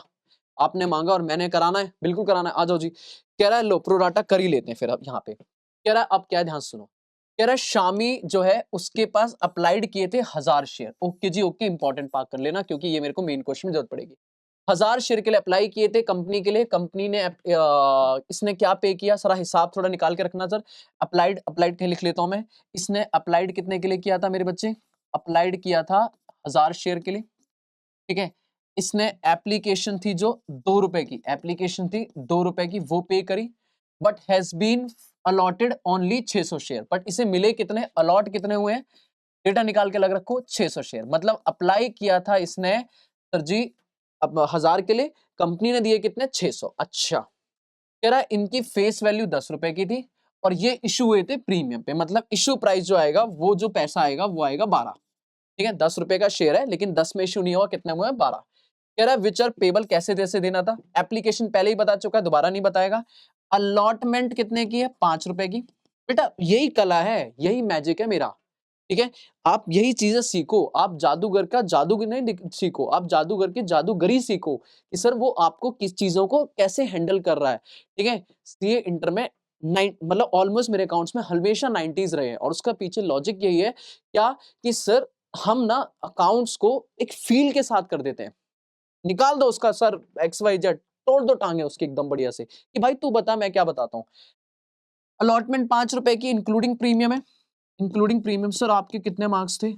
आपने मांगा और मैंने कराना है, बिल्कुल कराना है, आ जाओ जी। कह रहा है लो प्रोराटा कर ही लेते हैं फिर अब यहाँ पे। कह रहा है अब क्या है, ध्यान से सुनो। कह रहा है शामी जो है उसके पास अप्लाइड किए थे 1000 शेयर। ओके जी ओके, इंपॉर्टेंट पार्ट कर लेना क्योंकि ये मेरे को मेन क्वेश्चन में जरूरत पड़ेगी। 1000 शेयर के लिए अप्लाई किए थे कंपनी के लिए, कंपनी ने इसने क्या पे किया, सारा हिसाब थोड़ा निकाल के रखना सर। अप्लाइड, अप्लाइड लिख लेता हूं मैं। इसने अप्लाइड कितने के लिए किया था मेरे बच्चे, अप्लाइड किया था 1000 शेयर के लिए, ठीक है। इसने एप्लीकेशन थी जो 2 रुपए की, एप्लीकेशन थी 2 रुपए की, वो पे करी, but has been allotted only 600 share. But इसे मिले कितने, अलॉट कितने हुए हैं, डेटा निकाल के लग रखो 600 शेयर। मतलब अप्लाई किया था इसने सर जी अब 1000 के लिए, कंपनी ने दिए कितने, 600। अच्छा, कह रहा है इनकी फेस वैल्यू 10 रुपए की थी और ये इशू हुए थे प्रीमियम पे, मतलब इशू प्राइस जो आएगा, वो जो पैसा आएगा वो आएगा 12, ठीक है। 10 रुपए का शेयर है लेकिन 10 में इशू नहीं हुआ, कितने हुए, 12। कह रहा है विच आर पेबल, कैसे कैसे देना था, एप्लीकेशन पहले ही बता चुका है, दोबारा नहीं बताएगा। अलॉटमेंट कितने की है, 5 रुपए की। बेटा यही कला है, यही मैजिक है मेरा, ठीक है। आप यही चीजें सीखो, आप जादूगर का जादू नहीं सीखो, आप जादूगर की जादूगरी सीखो कि सर वो आपको किस चीजों को कैसे हैंडल कर रहा है, ठीक है। सीए इंटर में मतलब ऑलमोस्ट मेरे अकाउंट्स में हमेशा 90s रहे हैं, और उसका पीछे लॉजिक यही है क्या, कि सर हम ना अकाउंट्स को एक फील के साथ कर देते हैं। निकाल दो उसका सर एक्स वाई जेड, तोड़ दो टांगे उसकी एकदम बढ़िया से, कि भाई तू बता मैं क्या बताता हूँ। अलॉटमेंट 5 रुपए की इंक्लूडिंग प्रीमियम है, इंक्लूडिंग प्रीमियम। सर आपके कितने मार्क्स थे,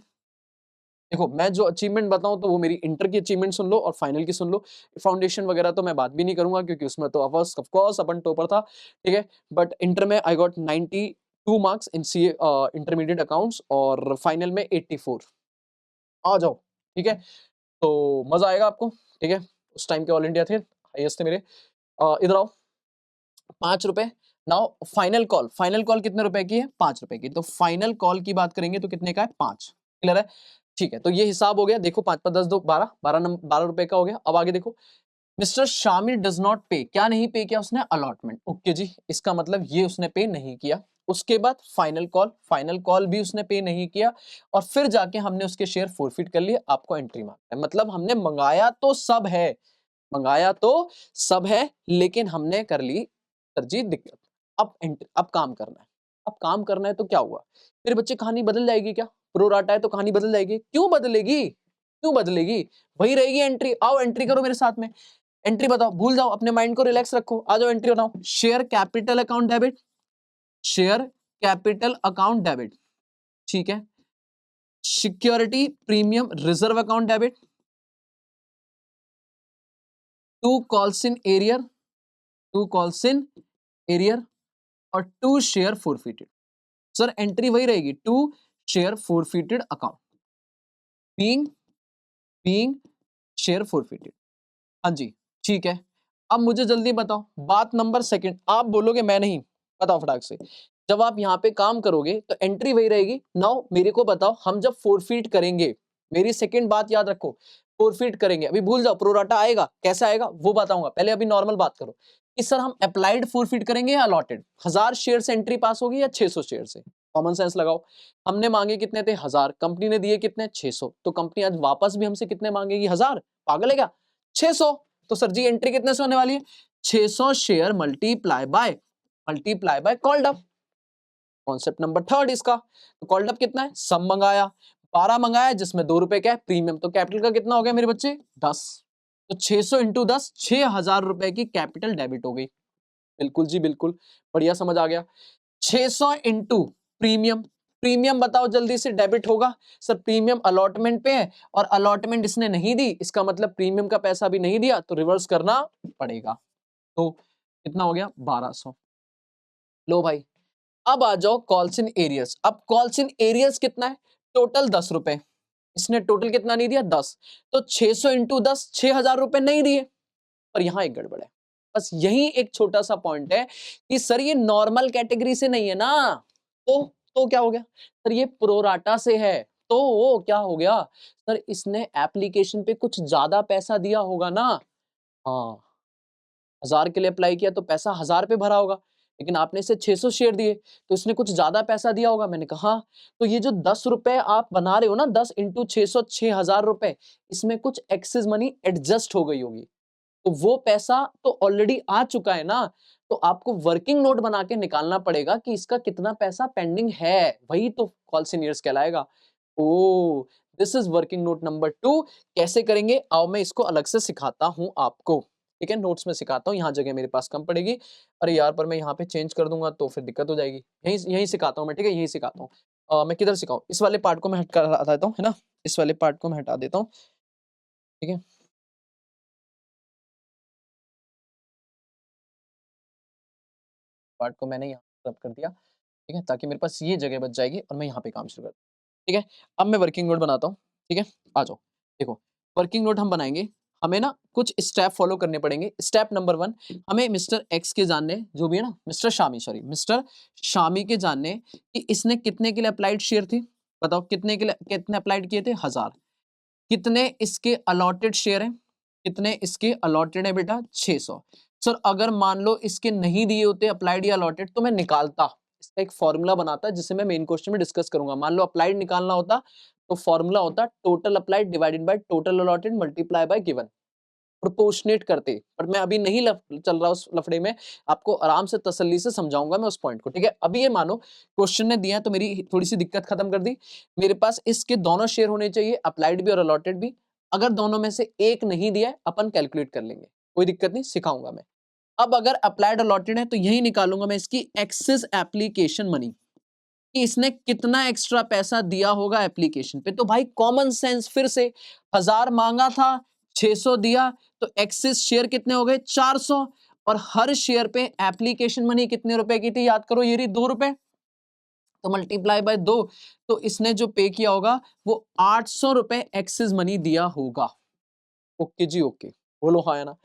देखो मैं जो अचीवमेंट बताऊं तो वो मेरी इंटर की अचीवमेंट सुन लो और फाइनल की सुन लो। फाउंडेशन वगैरह तो मैं बात भी नहीं करूंगा क्योंकि उसमें तो ऑफ कोर्स अपन टॉपर था, ठीक है। बट इंटर में I got 92 marks in C intermediate accounts, और फाइनल में 84। आ जाओ, ठीक है, तो मजा आएगा आपको, ठीक है। उस टाइम के ऑल इंडिया थे, हाईएस्ट थे मेरे। इधर आओ, 5 रुपए। Now final call, final call कितने रुपए की है, 5 रुपए की। तो फाइनल कॉल की बात करेंगे तो कितने का है, 5। क्लियर है, ठीक है। तो ये हिसाब हो गया, देखो 5 5 10 2 12, 12 रुपए का हो गया। अब आगे देखो, मिस्टर शामिर डज नॉट पे, क्या नहीं पे किया उसने, अलॉटमेंट। ओके जी, इसका मतलब ये उसने पे नहीं किया। उसके बाद फाइनल कॉल, फाइनल कॉल भी उसने पे नहीं किया, और फिर जाके हमने उसके शेयर फोरफिट कर लिए, आपको एंट्री मारना है। मतलब हमने मंगाया तो सब है, मंगाया तो सब है, लेकिन हमने कर ली तरजीह दिक्कत। अब काम करना है, अब काम करना है तो क्या हुआ मेरे बच्चे, कहानी बदल जाएगी क्या, प्रोराटा है तो कहानी बदल जाएगी, क्यों बदलेगी, क्यों बदलेगी, वही रहेगी एंट्री। आओ एंट्री करो मेरे साथ में, एंट्री बताओ, भूल जाओ, अपने माइंड को रिलैक्स रखो, आ जाओ एंट्री बनाओ। Share capital account debit, share capital account debit, ठीक है। Security premium reserve account debit, 2 calls in arrear, 2 calls in arrear और 2 शेयर फोरफिटेड। सर एंट्री वही रहेगी, 2 share forfeited account being being share forfeited. हाँ जी ठीक है। अब मुझे जल्दी बताओ बात नंबर सेकंड, आप बोलोगे मैं नहीं, बताओ फटाक से। जब आप यहाँ पे काम करोगे तो एंट्री वही रहेगी। नाउ मेरे को बताओ हम जब फोरफीट करेंगे, मेरी सेकंड बात याद रखो, फोरफीट करेंगे, अभी भूल जाओ प्रोराटा आएगा कैसे आएगा वो बताऊंगा, पहले अभी नॉर्मल बात करो कि सर हम अप्लाइड फोरफीट करेंगे या अलॉटेड। 1000 शेयर से एंट्री पास होगी या 600 शेयर से, कॉमन सेंस लगाओ। हमने मांगे कितने थे 1000, कंपनी ने दिए कितने 600, तो कंपनी आज वापस भी हमसे कितने मांगेगी 1000, पागल है क्या 600। तो सर जी एंट्री कितने से होने वाली है 600 share multiply bye called up. Concept number third इसका, तो कॉल्ड अप कितना है, सम मंगाया 12 मंगाया जिसमें 2 रुपए क्या है प्रीमियम, तो कैपिटल का कितना हो गया मेरे बच्चे 10। तो 600 इंटू 10 6000 रुपए की कैपिटल डेबिट हो गई। बिल्कुल जी बिल्कुल, बढ़िया समझ आ गया। 600 इंटू प्रीमियम, प्रीमियम बताओ जल्दी से डेबिट होगा। सर प्रीमियम अलॉटमेंट पे है और अलॉटमेंट इसने नहीं दी, इसका मतलब प्रीमियम का पैसा भी नहीं दिया तो रिवर्स करना पड़ेगा। तो कितना हो गया 1200। लो भाई अब आ जाओ कॉल्स इन एरियर्स। अब कॉल्स इन एरियर्स कितना है, टोटल 10 रुपए, इसने टोटल कितना नहीं दिया 10, तो 600 इंटू 10 6000 रुपए नहीं दिए। पर यहां एक गड़बड़ है, बस यही एक छोटा सा पॉइंट है कि सर ये नॉर्मल कैटेगरी से नहीं है ना, तो क्या हो गया सर ये प्रोराटा से है, तो वो क्या हो गया सर इसने एप्लीकेशन पे कुछ ज्यादा पैसा दिया होगा ना। हाँ 1000 के लिए अप्लाई किया तो पैसा 1000 पे भरा होगा, लेकिन आपने इसे 600 शेयर दिए तो इसने कुछ ज्यादा पैसा दिया होगा। मैंने कहा हाँ, तो ये जो 10 रुपए आप बना रहे हो ना 10 इंटू 600 6000 रुपए, इसमें कुछ एक्सेस मनी एडजस्ट हो गई होगी, तो वो पैसा तो ऑलरेडी आ चुका है ना, तो आपको वर्किंग नोट बना के निकालना पड़ेगा कि इसका कितना पैसा पेंडिंग है, वही तो कॉल सीनियर्स कहलाएगा। ओ this is working note number 2। कैसे करेंगे आओ मैं इसको अलग से सिखाता हूं आपको, ठीक है नोट्स में सिखाता हूँ, यहाँ जगह मेरे पास कम पड़ेगी। अरे यार पर मैं यहाँ पे चेंज कर दूंगा तो फिर दिक्कत हो जाएगी, यहीं यहीं सिखाता हूँ मैं, ठीक है यहीं सिखाता हूँ। मैं किधर सिखाऊं, इस वाले पार्ट को मैं हटा देता हूँ है ना, इस वाले पार्ट को मैं हटा देता हूँ, ठीक है। पार्ट को मैंने यहाँ रब कर दिया, ठीक है, ताकि मेरे पास ये जगह बच जाएगी और मैं यहाँ पे काम शुरू कर, ठीक है। अब मैं वर्किंग नोट बनाता हूँ, ठीक है, आ जाओ। देखो वर्किंग नोट हम बनाएंगे, हमें ना कुछ स्टेप फॉलो करने पड़ेंगे। स्टेप नंबर 1, हमें मिस्टर एक्स के जानने, जो भी है ना mister Shami, sorry mister Shami के जानने कि इसने कितने के लिए अप्लाइड शेयर थी, बताओ कितने के लिए, कितने अप्लाइड किए थे 1000, कितने इसके अलॉटेड शेयर हैं, कितने इसके अलॉटेड है बेटा 600। सर अगर मान लो इसके नहीं दिए होते अप्लाइड या अलॉटेड तो मैं निकालता, इसका एक फॉर्मूला बनाता जिसे मैं मेन क्वेश्चन में डिस्कस करूंगा। मान लो अप्लाइड निकालना होता तो फॉर्मूला होता total applied divided by total allotted multiply by given, proportionate करते। पर मैं अभी नहीं चल रहा उस लफड़े में, आपको आराम से तसल्ली से समझाऊंगा मैं उस पॉइंट को, ठीक है। अभी ये मानो क्वेश्चन ने दिया तो मेरी थोड़ी सी दिक्कत खत्म कर दी, मेरे पास इसके दोनों शेयर होने चाहिए अप्लाइड भी और अलॉटेड भी। अगर दोनों में से एक नहीं दिया अपन कैलकुलेट कर लेंगे, कोई दिक्कत नहीं, सिखाऊंगा मैं। अब अगर अप्लाइड अलॉटेड है तो यही निकालूंगा मैं इसकी एक्सेस एप्लीकेशन मनी, कि इसने कितना एक्स्ट्रा पैसा दिया होगा एप्लीकेशन पे। तो भाई कॉमन सेंस फिर से, 1000 मांगा था 600 दिया, तो एक्सिस शेयर कितने हो गए 400, और हर शेयर पे एप्लीकेशन मनी कितने रुपए की थी याद करो, ये रही 2 रुपए, तो मल्टीप्लाई बाय 2, तो इसने जो पे किया होगा वो 800 रुपए एक्सिस मनी दिया होगा। ओके जी ओके, बोलो हाँ या ना।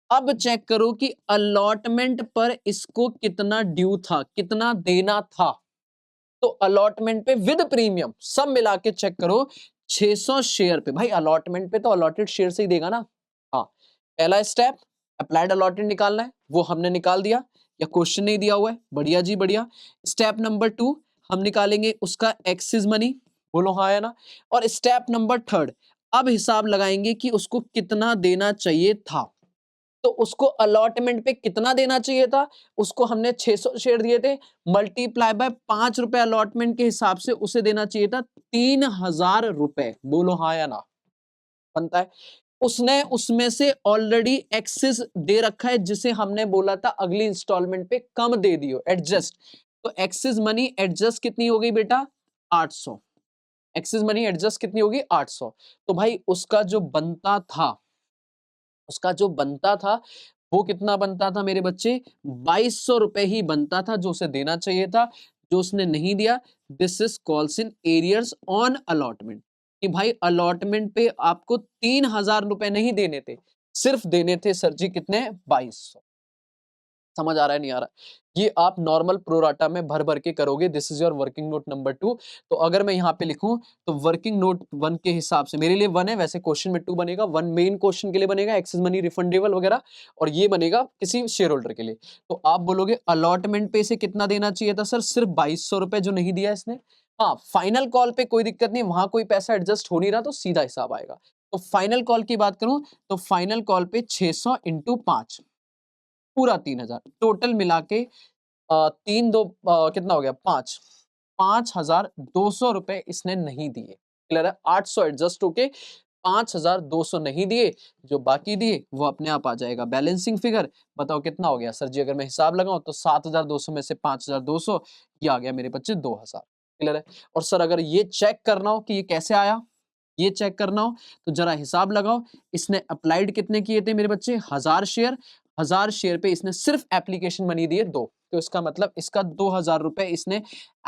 अब चेक करो कि अलॉटमेंट पर इसको कितना ड्यू था, कितना देना था। तो अलॉटमेंट पे विद प्रीमियम सब मिला के चेक करो 600 शेयर पे, भाई अलॉटमेंट पे तो अलॉटेड शेयर से ही देगा ना। हाँ पहला स्टेप अप्लाइड अलॉटेड निकालना है, वो हमने निकाल दिया, या क्वेश्चन नहीं दिया हुआ है, बढ़िया जी बढ़िया। स्टेप नंबर 2 हम निकालेंगे उसका एक्सिस मनी, बोलो हाँ है ना। और स्टेप नंबर 3 अब हिसाब लगाएंगे कि उसको कितना देना चाहिए था। तो उसको अलॉटमेंट पे कितना देना चाहिए था, उसको हमने 600 शेयर दिए थे, मल्टीप्लाई बाय 5 रुपए अलॉटमेंट के हिसाब से उसे देना चाहिए था 3000 रुपए, बोलो हाँ या ना, बनता है। उसने उसमें से ऑलरेडी एक्सेस दे रखा है जिसे हमने बोला था अगली इंस्टॉलमेंट पे कम दे दियो एडजस्ट, तो एक्सेस मनी एडजस्ट कितनी हो गई बेटा 800। एक्सिस मनी एडजस्ट कितनी होगी 800। तो भाई उसका जो बनता था वो कितना बनता था मेरे बच्चे, 2200 रुपए ही बनता था जो उसे देना चाहिए था, जो उसने नहीं दिया। This is calls in arrears on allotment, कि भाई अलॉटमेंट पे आपको 3000 रुपए नहीं देने थे, सिर्फ देने थे सर जी कितने, 2200। समझ आ रहा है नहीं आ रहा? ये आप नॉर्मल प्रोराटा में भर भर के करोगे। This is your working note number 2। तो अगर मैं यहाँ पे लिखूं तो वर्किंग नोट 1 के हिसाब से मेरे लिए 1 है, वैसे क्वेश्चन में 2 बनेगा। 1 मेन क्वेश्चन के लिए बनेगा, एक्सेस मनी रिफंडेबल वगैरह, और ये बनेगा किसी शेयर होल्डर के लिए। तो आप बोलोगे अलॉटमेंट पे से कितना देना चाहिए था सर, सिर्फ 2200 रुपए जो नहीं दिया इसने। हाँ, फाइनल कॉल पे कोई दिक्कत नहीं, वहां कोई पैसा एडजस्ट हो नहीं रहा तो सीधा हिसाब आएगा। तो फाइनल कॉल की बात करूं तो फाइनल कॉल पे 600 इंटू 5 पूरा 3000 टोटल मिला के, तीन दो कितना हो गया, 5, 5200 रुपए इसने नहीं दिए। क्लियर है? 800 एडजस्ट होके 5200 नहीं दिए, जो बाकी दिए वो अपने आप आ जाएगा बैलेंसिंग फिगर। बताओ कितना हो गया सर जी, अगर मैं हिसाब लगाऊं तो 7200 में से 5200, ये आ गया मेरे बच्चे 2000। क्लियर है? और सर अगर ये चेक करना हो कि ये कैसे आया, ये चेक करना हो तो जरा हिसाब लगाओ। इसने अप्लाइड कितने किए थे मेरे बच्चे, 1000 शेयर। 1000 शेयर पे इसने सिर्फ एप्लीकेशन मनी दिए 2, तो इसका मतलब इसका 2000 रुपए इसने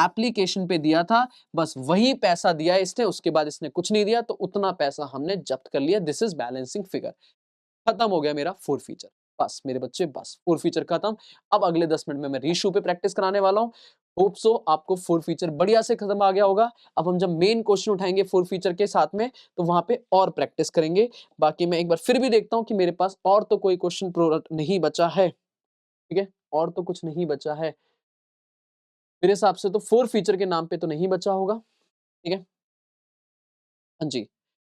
एप्लीकेशन पे दिया था, बस वही पैसा दिया इसने, उसके बाद इसने कुछ नहीं दिया, तो उतना पैसा हमने जब्त कर लिया। This is balancing figure. खत्म हो गया मेरा 4 फीचर। बस मेरे बच्चे, बस 4 फीचर खत्म। अब अगले 10 मिनट में मैं रीशू पे प्रैक्टिस कराने वाला हूं। होप सो आपको 4 फीचर बढ़िया से खत्म आ गया होगा। अब हम जब मेन क्वेश्चन उठाएंगे 4 फीचर के साथ में, तो वहां पे और प्रैक्टिस करेंगे। बाकी मैं एक बार फिर भी देखता हूं कि मेरे पास और तो कोई क्वेश्चन प्रोडक्ट नहीं बचा है। ठीक है, और तो कुछ नहीं बचा है मेरे हिसाब से, तो 4 फीचर के नाम पे तो नहीं बचा होगा। ठीक है, हाँ जी।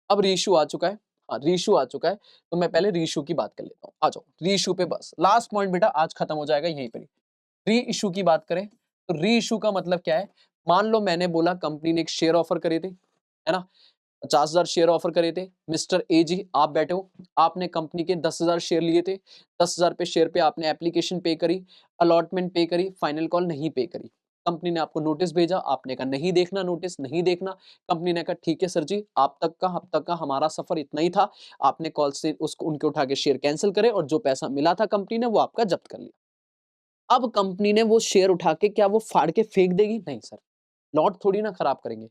अब रीशू आ चुका है। हाँ, रीशू आ चुका है, तो मैं पहले रीशू की बात कर लेता हूँ। आ जाओ रीशू पे, बस लास्ट पॉइंट बेटा आज खत्म हो जाएगा यहीं पे। री इशू की बात करें तो री इशू का मतलब क्या है, मान लो मैंने बोला कंपनी ने एक शेयर ऑफर करे थे, है ना, 50,000 शेयर ऑफर करे थे। मिस्टर ए जी आप बैठे हो, आपने कंपनी के 10,000 शेयर लिए थे। 10,000 पे शेयर पे आपने एप्लीकेशन पे करी, अलॉटमेंट पे करी, फाइनल कॉल नहीं पे करी। कंपनी ने आपको नोटिस भेजा, आपने कहा नहीं देखना नोटिस, नहीं देखना। कंपनी ने कहा ठीक है सर जी, आप तक का अब तक का हमारा सफर इतना ही था। आपने कॉल से उसको उनके उठा के शेयर कैंसिल करे, और जो पैसा मिला था कंपनी ने वो आपका जब्त कर लिया। अब कंपनी ने वो शेयर उठा के क्या वो फाड़ के फेंक देगी? नहीं सर, लॉट थोड़ी ना खराब करेंगे।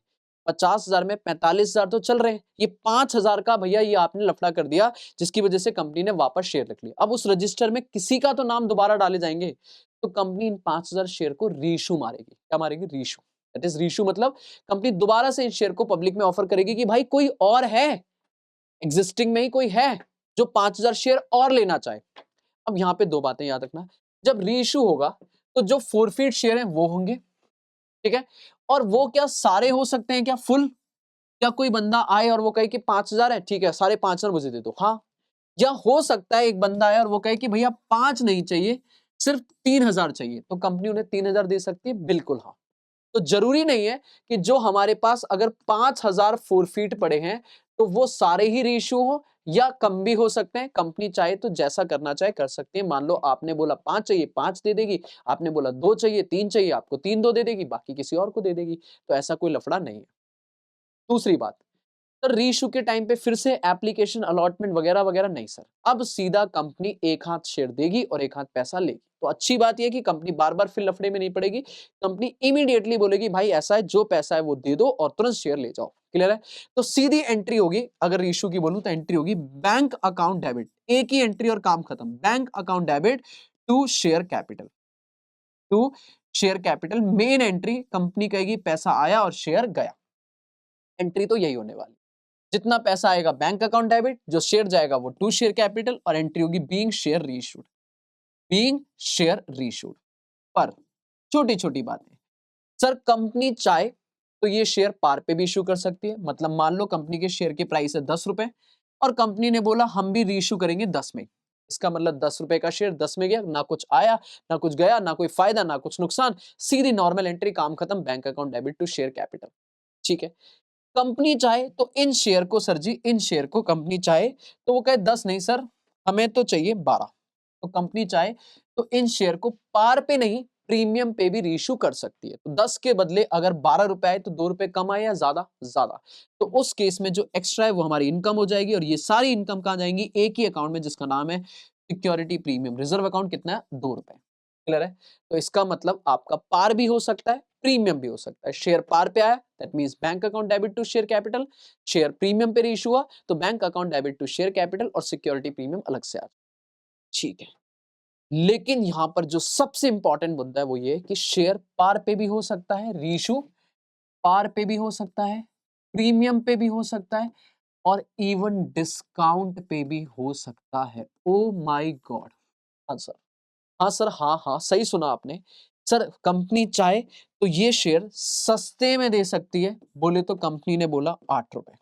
50,000 में 45,000 तो चल रहे हैं, ये 5,000 का भैया ये आपने लफड़ा कर दिया, जिसकी वजह से कंपनी ने वापस शेयर रख लिया। अब उस रजिस्टर में किसी का तो नाम दोबारा डाले जाएंगे, तो कंपनी इन 5,000 शेयर को रीशू मारेगी। क्या मारेगी? रीशू। दैट इज रीशू, मतलब कंपनी दोबारा से इन शेयर को पब्लिक में ऑफर करेगी कि भाई कोई और है, एग्जिस्टिंग में ही कोई है जो 5,000 शेयर और लेना चाहे। अब यहाँ पे दो बातें याद रखना, जब रीइश्यू होगा तो जो फोरफीट शेयर हैं वो होंगे, ठीक है, और वो क्या सारे हो सकते हैं क्या फुल? क्या कोई बंदा आए और वो कहे कि 5,000 है, ठीक है, सारे 5,000 मुझे दे दो, हाँ। या हो सकता है एक बंदा आए और वो कहे कि भैया 5 नहीं चाहिए, सिर्फ 3,000 चाहिए, तो कंपनी उन्हें 3,000 दे सकती है, बिल्कुल हाँ। तो जरूरी नहीं है कि जो हमारे पास अगर 5,000 फोरफीट पड़े हैं तो वो सारे ही रीइश्यू हो, या कम भी हो सकते हैं। कंपनी चाहे तो जैसा करना चाहे कर सकती है। मान लो आपने बोला 5 चाहिए, 5 दे देगी। आपने बोला 2 चाहिए, 3 चाहिए, आपको 3 2 दे देगी, बाकी किसी और को दे देगी। तो ऐसा कोई लफड़ा नहीं है। दूसरी बात, तो रीइश्यू के टाइम पे फिर से एप्लीकेशन अलॉटमेंट वगैरह वगैरह नहीं सर, अब सीधा कंपनी एक हाथ शेयर देगी और एक हाथ पैसा लेगी। तो अच्छी बात यह कि कंपनी बार बार फिर लफड़े में नहीं पड़ेगी। कंपनी इमीडिएटली बोलेगी भाई ऐसा है, जो पैसा है वो दे दो और तुरंत शेयर ले जाओ। क्लियर है? तो सीधी एंट्री होगी, अगर रीइश्यू की बोलूं तो एंट्री होगी बैंक अकाउंट डेबिट, एक ही एंट्री और काम खत्म। Bank account debit to share capital, to share capital main entry. Company कहेगी पैसा आया और शेयर गया, एंट्री तो यही होने वाली। जितना पैसा आएगा बैंक अकाउंट डेबिट, जो शेयर जाएगा वो टू शेयर कैपिटल, और एंट्री होगी being share reissued, being share reissued. पर छोटी छोटी बातें, सर कंपनी चाहे तो ये शेयर पार पे भी इशू कर सकती है। मतलब मान लो कंपनी के शेयर की प्राइस है 10 रुपए, और कंपनी ने बोला हम भी रीइश्यू करेंगे 10 में। इसका मतलब 10 रुपए का शेयर 10 में गया, ना कुछ आया ना कुछ गया, ना कोई फायदा ना कुछ नुकसान, सीधी नॉर्मल एंट्री, काम खत्म, bank account debit to share capital. ठीक है, कंपनी चाहे तो इन शेयर को, सर जी इन शेयर को कंपनी चाहे तो वो कहे 10 नहीं सर, हमें तो चाहिए 12। तो कंपनी चाहे तो इन शेयर को पार पे नहीं, प्रीमियम पे भी रीइश्यू कर सकती है। तो 10 के बदले अगर 12 रुपए आए तो 2 रुपए कम आए या ज्यादा? ज्यादा। तो उस केस में जो एक्स्ट्रा है वो हमारी इनकम हो जाएगी, और ये सारी इनकम कहाँ जाएंगी? एक ही अकाउंट में जिसका नाम है सिक्योरिटी प्रीमियम रिजर्व अकाउंट। कितना है? 2 रुपए। क्लियर है? तो इसका मतलब आपका पार भी हो सकता है, प्रीमियम भी हो सकता है। शेयर पार पे आया that means bank account debit to share capital, share premium पे रीइश्यू हुआ तो bank account debit to share capital और सिक्योरिटी प्रीमियम अलग से आ जाए। ठीक है, लेकिन यहां पर जो सबसे इंपॉर्टेंट मुद्दा है वो ये कि शेयर पार पे भी हो सकता है, रीइश्यू पार पे भी हो सकता है, प्रीमियम पे भी हो सकता है, और इवन डिस्काउंट पे भी हो सकता है। Oh my God! हाँ सर, हाँ सर, हाँ हाँ, सही सुना आपने। सर कंपनी चाहे तो ये शेयर सस्ते में दे सकती है, बोले तो कंपनी ने बोला 8 रुपए।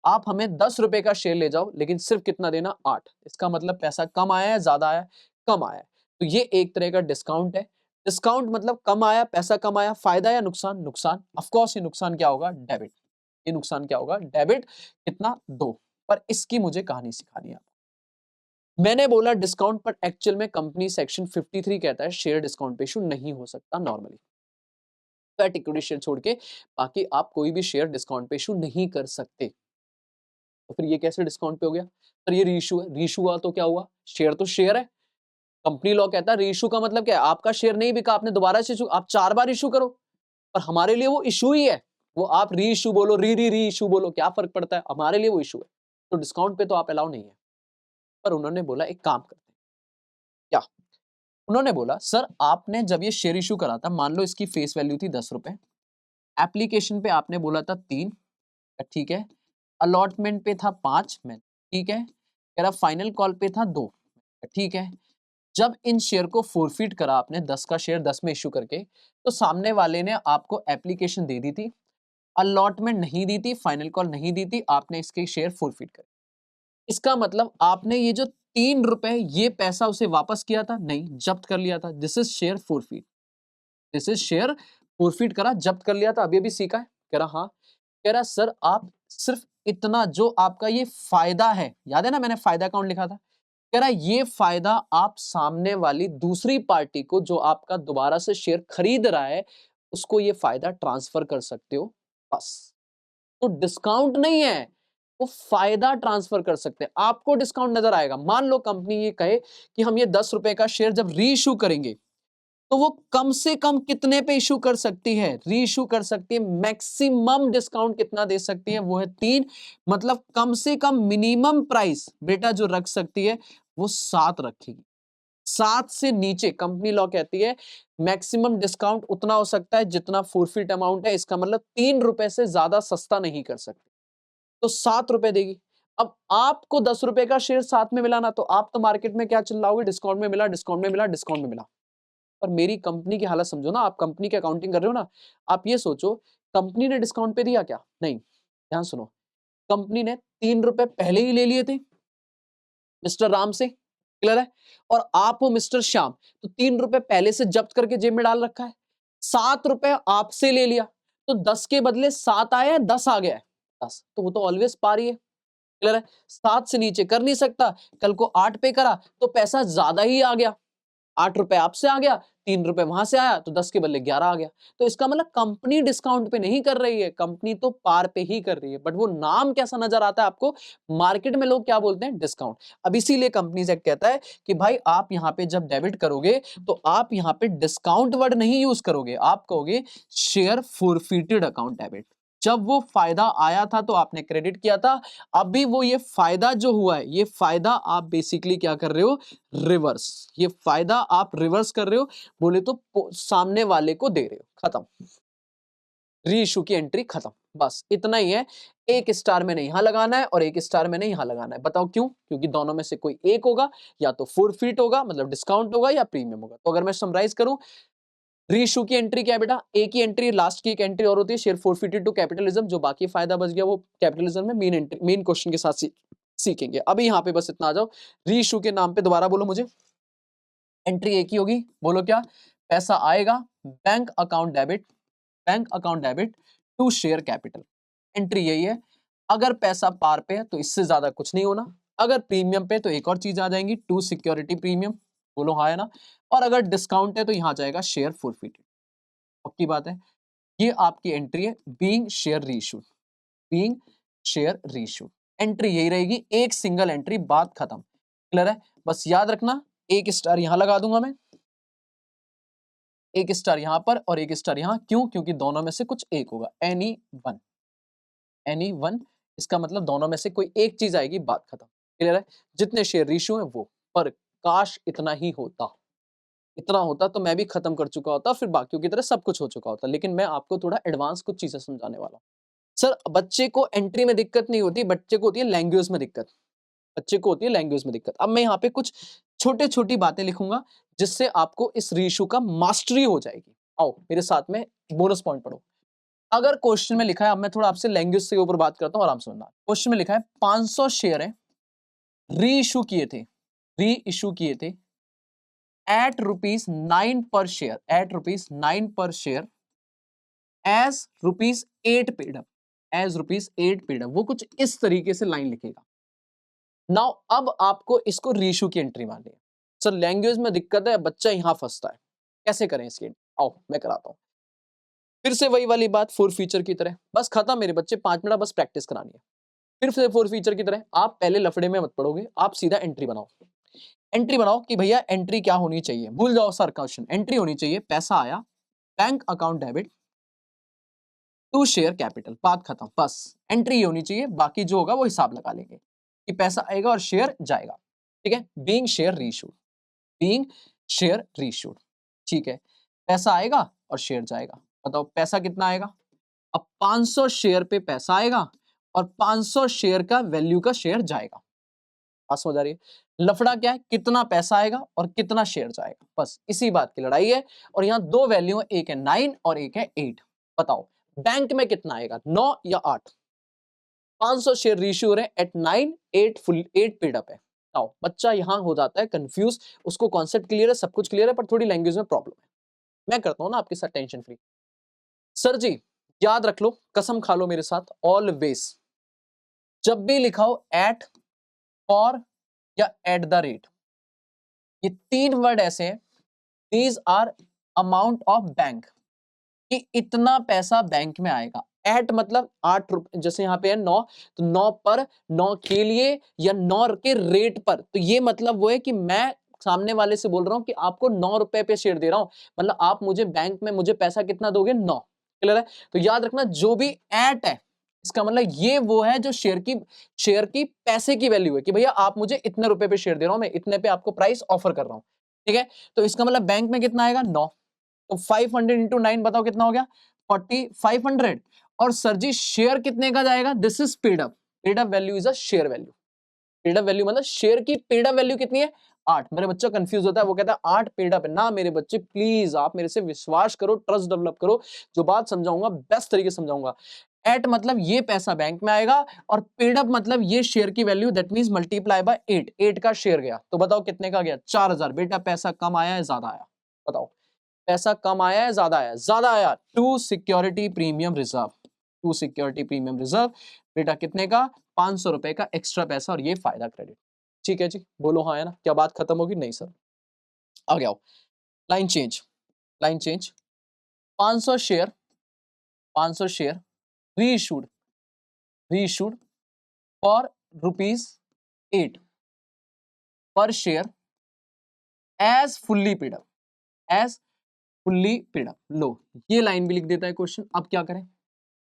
आप हमें 10 रुपए का शेयर ले जाओ, लेकिन सिर्फ कितना देना? 8। इसका मतलब पैसा कम आया है, ज्यादा आया? कम आया है। तो ये एक तरह का डिस्काउंट है। डिस्काउंट मतलब कम आया, पैसा कम आया, फायदा या नुकसान? नुकसान। ऑफ कोर्स ये नुकसान क्या होगा? डेबिट। ये नुकसान क्या होगा? डेबिट। कितना? 2। पर इसकी मुझे कहानी सिखानी है। मैंने बोला डिस्काउंट, पर एक्चुअल में कंपनी सेक्शन 53 कहता है शेयर डिस्काउंट पे इशू नहीं हो सकता नॉर्मली। फैट इक्विटी शेयर छोड़ के बाकी आप कोई भी शेयर डिस्काउंट पे इशू नहीं कर सकते। तो फिर ये कैसे डिस्काउंट पे हो गया? पर ये रीइश्यू है। रीइश्यू हुआ तो क्या हुआ? शेयर तो शेयर है। कंपनी लॉ कहता है रीइश्यू का मतलब क्या है? आपका शेयर नहीं बिका, आपने दोबारा से इशू, आप 4 बार इशू करो। पर हमारे लिए वो इशू ही है। वो आप री इशू बोलो, री इशू बोलो, क्या फर्क पड़ता है? हमारे लिए वो इशू है। तो डिस्काउंट पे तो आप अलाउ नहीं है। पर उन्होंने बोला एक काम करते हैं। क्या? उन्होंने बोला सर आपने जब ये शेयर इशू करा था, मान लो इसकी फेस वैल्यू थी 10 रुपए, एप्लीकेशन पे आपने बोला था 3, ठीक है, अलॉटमेंट पे था 5 में, ठीक है, कह रहा फाइनल कॉल पे था 2, ठीक है। जब इन शेयर को फोरफिट करा आपने, 10 का शेयर 10 में इश्यू करके, तो सामने वाले ने आपको एप्लीकेशन दे दी थी, अलॉटमेंट नहीं दी थी, फाइनल कॉल नहीं दी थी, आपने इसके शेयर फोरफिट करे। इसका मतलब आपने ये जो 3 रुपए ये पैसा उसे वापस किया था? नहीं, जब्त कर लिया था। This is share forfeit. This is share forfeit करा, जब्त कर लिया था। अभी अभी सीखा है? कह रहा हाँ। कह रहा सर आप सिर्फ इतना जो आपका ये फायदा है, याद है ना मैंने फायदा अकाउंट लिखा था, कह रहा ये फायदा आप सामने वाली दूसरी पार्टी को जो आपका दोबारा से शेयर खरीद रहा है उसको ये फायदा ट्रांसफर कर सकते हो, बस। तो डिस्काउंट नहीं है, वो फायदा ट्रांसफर कर सकते हैं। आपको डिस्काउंट नजर आएगा। मान लो कंपनी ये कहे कि हम ये 10 रुपए का शेयर जब री इशू करेंगे तो वो कम से कम कितने पे इशू कर सकती है? री इशू कर सकती है, मैक्सिमम डिस्काउंट कितना दे सकती है? वो है 3। मतलब कम से कम मिनिमम प्राइस बेटा जो रख सकती है वो 7 रखेगी। 7 से नीचे कंपनी लॉ कहती है मैक्सिमम डिस्काउंट उतना हो सकता है जितना फोरफिट अमाउंट है। इसका मतलब 3 रुपए से ज्यादा सस्ता नहीं कर सकती। तो 7 रुपए देगी। अब आपको 10 रुपए का शेयर 7 में मिला ना, तो आप तो मार्केट में क्या चिल्लाओगे? डिस्काउंट में मिला, डिस्काउंट में मिला, डिस्काउंट में मिला। पर मेरी कंपनी की हालत समझो ना, आप कंपनी की अकाउंटिंग कर रहे हो ना, आप ये सोचो कंपनी ने डिस्काउंट पे दिया क्या? नहीं। ध्यान सुनो, कंपनी ने 3 रुपए पहले ही ले लिए थे मिस्टर राम से, क्लियर है, और आप हो मिस्टर श्याम, तो 3 रुपए पहले से जब्त करके जेब में डाल रखा है। 7 रुपए आपसे ले लिया, तो 10 के बदले 7 आया है, 10 आ गया है, 10 तो वो तो ऑलवेज पारी है। क्लियर है? 7 से नीचे कर नहीं सकता। कल को 8 पे करा तो पैसा ज्यादा ही आ गया, 8 रुपए आपसे आ गया, 3 रुपए वहां से आया, तो 10 के बदले 11 आ गया। तो इसका मतलब कंपनी डिस्काउंट पे नहीं कर रही है, कंपनी तो पार पे ही कर रही है। बट वो नाम कैसा नजर आता है आपको? मार्केट में लोग क्या बोलते हैं? डिस्काउंट। अब इसीलिए कंपनीज एक्ट कहता है कि भाई आप यहां पे जब डेबिट करोगे तो आप यहां पे डिस्काउंट वर्ड नहीं यूज करोगे, आप कहोगे शेयर फोरफिटेड अकाउंट डेबिट। जब वो फायदा आया था तो आपने क्रेडिट किया था, अभी वो ये फायदा जो हुआ है, ये फायदा आप बेसिकली क्या कर रहे हो? रिवर्स। ये फायदा आप रिवर्स कर रहे हो, बोले तो सामने वाले को दे रहे हो। खत्म, री इशू की एंट्री खत्म। बस इतना ही है। एक स्टार मैंने यहां लगाना है और एक स्टार मैंने यहां लगाना है। बताओ क्यों? क्योंकि दोनों में से कोई एक होगा, या तो फोरफिट होगा मतलब डिस्काउंट होगा, या प्रीमियम होगा। तो अगर मैं समराइज करूं, री इशू की एंट्री क्या है बेटा? एक ही एंट्री, लास्ट की एक एंट्री और होती है शेयर फोरफिटेड टू कैपिटलिज्म। जो बाकी फायदा बच गया वो कैपिटलिज्म में मेन एंट्री, मेन क्वेश्चन के साथ सीखेंगे। अभी यहाँ पे बस इतना आ जाओ। री इशू के नाम पे दोबारा बोलो मुझे। एंट्री एक ही होगी, बोलो क्या? पैसा आएगा bank account debit, bank account debit to share capital. Entry यही है। अगर पैसा पार पे है तो इससे ज्यादा कुछ नहीं होना। अगर प्रीमियम पे तो एक और चीज आ जाएंगी, टू सिक्योरिटी प्रीमियम। बोलो हाँ है ना। और अगर डिस्काउंट है तो यहाँ जाएगा शेयर फॉरफिटेड। पक्की बात है। ये आपकी एंट्री है being share reissued, being share reissued. Entry यही रहेगी, एक सिंगल एंट्री, बात खत्म। क्लियर है। बस याद रखना, एक स्टार यहां लगा दूंगा मैं, एक स्टार यहां पर और एक स्टार यहां। क्यों? क्योंकि दोनों में से कुछ एक होगा, एनी वन, एनी वन। इसका मतलब दोनों में से कोई एक चीज आएगी, बात खत्म। क्लियर है। जितने शेयर रीइश्यू है वो, पर काश इतना ही होता, इतना होता तो मैं भी खत्म कर चुका होता, फिर बाकियों की तरह सब कुछ हो चुका होता। लेकिन मैं आपको थोड़ा एडवांस कुछ चीजें समझाने वाला हूं। सर बच्चे को एंट्री में दिक्कत नहीं होती, बच्चे को होती है लैंग्वेज में दिक्कत, बच्चे को होती है लैंग्वेज में दिक्कत। अब मैं यहाँ पे कुछ छोटे छोटी बातें लिखूंगा जिससे आपको इस रीइश्यू का मास्टरी हो जाएगी। आओ मेरे साथ में बोनस पॉइंट पढ़ो। अगर क्वेश्चन में लिखा है, अब मैं थोड़ा आपसे लैंग्वेज से ऊपर बात करता हूं, आराम से सुनना। क्वेश्चन में लिखा है 500 शेयर है, री इशू किए थे, री इशू किए थे eight ₹9 per share, at ₹9 per share, as ₹8 paid up, as ₹8 paid up. वो कुछ इस तरीके से लाइन लिखेगा। नाउ अब आपको इसको रीइश्यू की एंट्री माननी है। सर लैंग्वेज में दिक्कत है, बच्चा यहां फंसता है, कैसे करें इसकी? आओ मैं कराता हूं। फिर से वही वाली बात, फोर फीचर की तरह, बस खत्म मेरे बच्चे, 5 मिनट बस प्रैक्टिस करानी है। फिर से फोर फीचर की तरह, आप पहले लफड़े में मत पड़ोगे, आप सीधा एंट्री बनाओ। एंट्री बनाओ कि भैया एंट्री क्या होनी चाहिए, भूल जाओ सर क्वेश्चन। एंट्री होनी चाहिए पैसा आया, bank account debit to share capital, बात खत्म। बस एंट्री होनी चाहिए, बाकी जो होगा वो हिसाब लगा लेंगे कि पैसा आएगा और शेयर जाएगा। ठीक है। Being share reissued, being share reissued. ठीक है। पैसा आएगा और शेयर जाएगा। बताओ पैसा कितना आएगा? अब 500 शेयर पे पैसा आएगा और 500 शेयर का वैल्यू का शेयर जाएगा। बात समझ आ रही है? लफड़ा क्या है, कितना पैसा आएगा और कितना शेयर जाएगा, बस इसी बात की लड़ाई है। और यहाँ दो वैल्यू है, एक है 9 और एक है 8। बताओ बैंक में कितना आएगा, 9 या 8? 500 शेयर रीइश्यू है एट 9, 8 फुल 8 पेड अप है। बताओ बच्चा यहां हो जाता है कंफ्यूज, उसको कॉन्सेप्ट क्लियर है, सब कुछ क्लियर है, पर थोड़ी लैंग्वेज में प्रॉब्लम है। मैं करता हूं ना आपके साथ, टेंशन फ्री। सर जी याद रख लो, कसम खा लो मेरे साथ, ऑलवेज जब भी लिखा हो एट, फॉर या एट द रेट, ये तीन वर्ड ऐसे हैं, these are amount of bank, कि इतना पैसा बैंक में आएगा। एट मतलब 8 रुपए, जैसे यहाँ पे है 9, तो 9 पर, 9 के लिए या 9 के रेट पर। तो ये मतलब वो है कि मैं सामने वाले से बोल रहा हूं कि आपको 9 रुपए पे शेयर दे रहा हूं, मतलब आप मुझे बैंक में मुझे पैसा कितना दोगे, 9। क्लियर है। तो याद रखना जो भी एट है, इसका मतलब ये वो है जो शेयर की पैसे की वैल्यू है, कि भैया आप मुझे इतने रुपए पे शेयर दे रहा हूं, मैं इतने पे आपको प्राइस ऑफर कर रहा हूं। ठीक है। तो इसका मतलब बैंक में कितना आएगा, 9। तो 500 इंटू 9 बताओ कितना हो गया, 4500। और सर जी शेयर कितने का जाएगा, this is paid up, paid up value is a share value. Paid up value मतलब शेयर की पेड अप वैल्यू कितनी है, 8। मेरे बच्चा कंफ्यूज होता है, वो कहता है 8 पेड अप है ना। मेरे बच्चे प्लीज आप मेरे से विश्वास करो, ट्रस्ट डेवलप करो, जो बात समझाऊंगा बेस्ट तरीके से समझाऊंगा। एट मतलब ये पैसा बैंक में आएगा, और पेड अप मतलब ये शेयर की value, that means multiply by 8, 8 का शेयर गया, तो बताओ कितने का गया, 4000। बेटा पैसा कम आया है ज्यादा आया, बताओ पैसा कम आया है ज्यादा आया, ज्यादा आया। To security premium reserve, to security premium reserve, बेटा कितने का, 500 रुपए का एक्स्ट्रा पैसा, और ये फायदा क्रेडिट। ठीक है जी, बोलो हाँ है ना। क्या बात खत्म होगी? नहीं सर, आगे आओ। Line change, line change. 500 share, 500 share reissued, reissued for ₹8 per share, as fully paid up, as fully paid up. लो ये लाइन भी लिख देता है क्वेश्चन। अब क्या करें,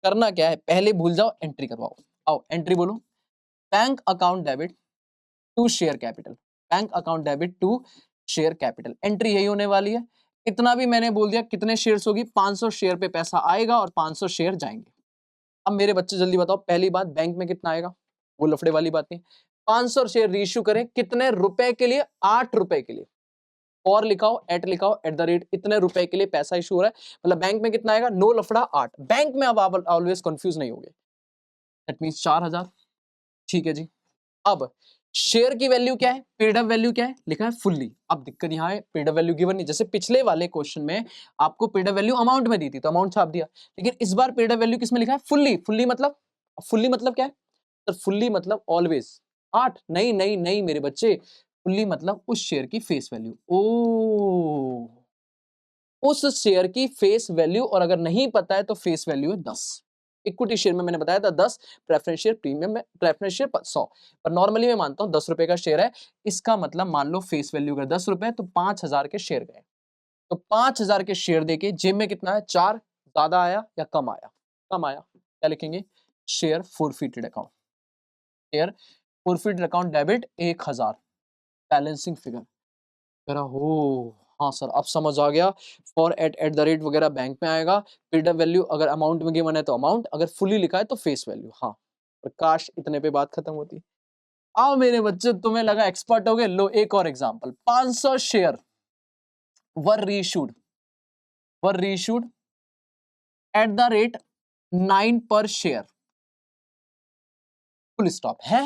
करना क्या है, पहले भूल जाओ, एंट्री करवाओ। आओ एंट्री बोलो, bank account debit to share capital, bank account debit to share capital. Entry यही होने वाली है। इतना भी मैंने बोल दिया, कितने शेयर्स होगी, 500 शेयर पे पैसा आएगा और 500 शेयर जाएंगे। अब मेरे बच्चे जल्दी बताओ, पहली बात बैंक में कितना आएगा, वो लफड़े वाली बात नहीं। 500 शेयर रीइश्यू करें कितने रुपए के लिए, 8 रुपए के लिए। और लिखाओ, एट लिखाओ, एट द रेट, इतने रुपए के लिए पैसा इशू हो रहा है, मतलब बैंक में कितना आएगा, नो लफड़ा 8। बैंक में अब आप ऑलवेज कंफ्यूज नहीं होगे, दैट मींस 4000। ठीक है जी। अब शेयर की वैल्यू क्या है, पेड अप वैल्यू क्या है, लिखा है फुल्ली। अब दिक्कत यहां है, पेड अप वैल्यू गिवन नहीं, जैसे पिछले वाले क्वेश्चन में आपको पेड अप वैल्यू अमाउंट में दी थी तो अमाउंट छाप दिया, लेकिन इस बार पेड अप वैल्यू किसमें लिखा है, फुल्ली। फुल्ली मतलब, फुल्ली मतलब क्या है, तो फुल्ली मतलब ऑलवेज 8। नहीं नहीं नहीं मेरे बच्चे, फुल्ली मतलब उस शेयर की फेस वैल्यू। ओ, उस शेयर की फेस वैल्यू, और अगर नहीं पता है तो फेस वैल्यू है 10। इक्विटी शेयर में मैंने बताया था 10, प्रेफरेंस शेयर प्रीमियम में प्रेफरेंस शेयर 100, पर नॉर्मली मैं मानता हूं 10 रुपए का शेयर है। इसका मतलब मान लो फेस वैल्यू अगर 10 रुपए तो 5000 के शेयर गए। तो 5000 के शेयर देके जेब में कितना है 4, ज्यादा आया या कम आया? कम आया। क्या लिखेंगे? Share forfeited account, share forfeited account debit 1000, balancing figure मेरा हो। हाँ सर अब समझ आ गया। फॉर एट द रेट वगैरह बैंक में आएगा। पेड वैल्यू अगर अमाउंट में गिवन है तो अमाउंट, अगर फुली लिखा है तो फेस वैल्यू। हाँ, प्रकाश इतने पे बात खत्म होती। आओ मेरे बच्चे, तुम्हें लगा एक्सपर्ट हो गए, लो एक और example. 500 share were reissued at the rate 9 per share, full stop है।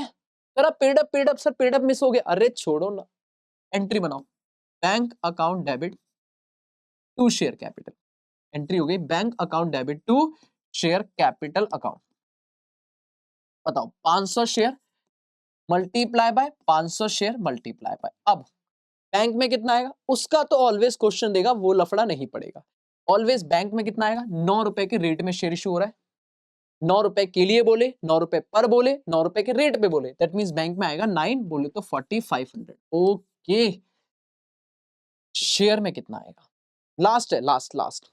जरा paid up sir, paid up miss हो गया। अरे छोड़ो ना, एंट्री बनाओ, bank account debit to share capital. Entry हो गई bank account debit to share capital account. बताओ 500 share multiply by 500 share multiply by, अब बैंक में कितना आएगा उसका तो ऑलवेज क्वेश्चन देगा, वो लफड़ा नहीं पड़ेगा। ऑलवेज बैंक में कितना आएगा, 9 रुपए के रेट में शेयर इशू हो रहा है। 9 रुपए के लिए बोले, 9 रुपए पर बोले, 9 रुपए के रेट पे बोले, दैट मींस बैंक में आएगा 9 बोले तो 4500। ओके, शेयर में कितना आएगा? लास्ट है, लास्ट।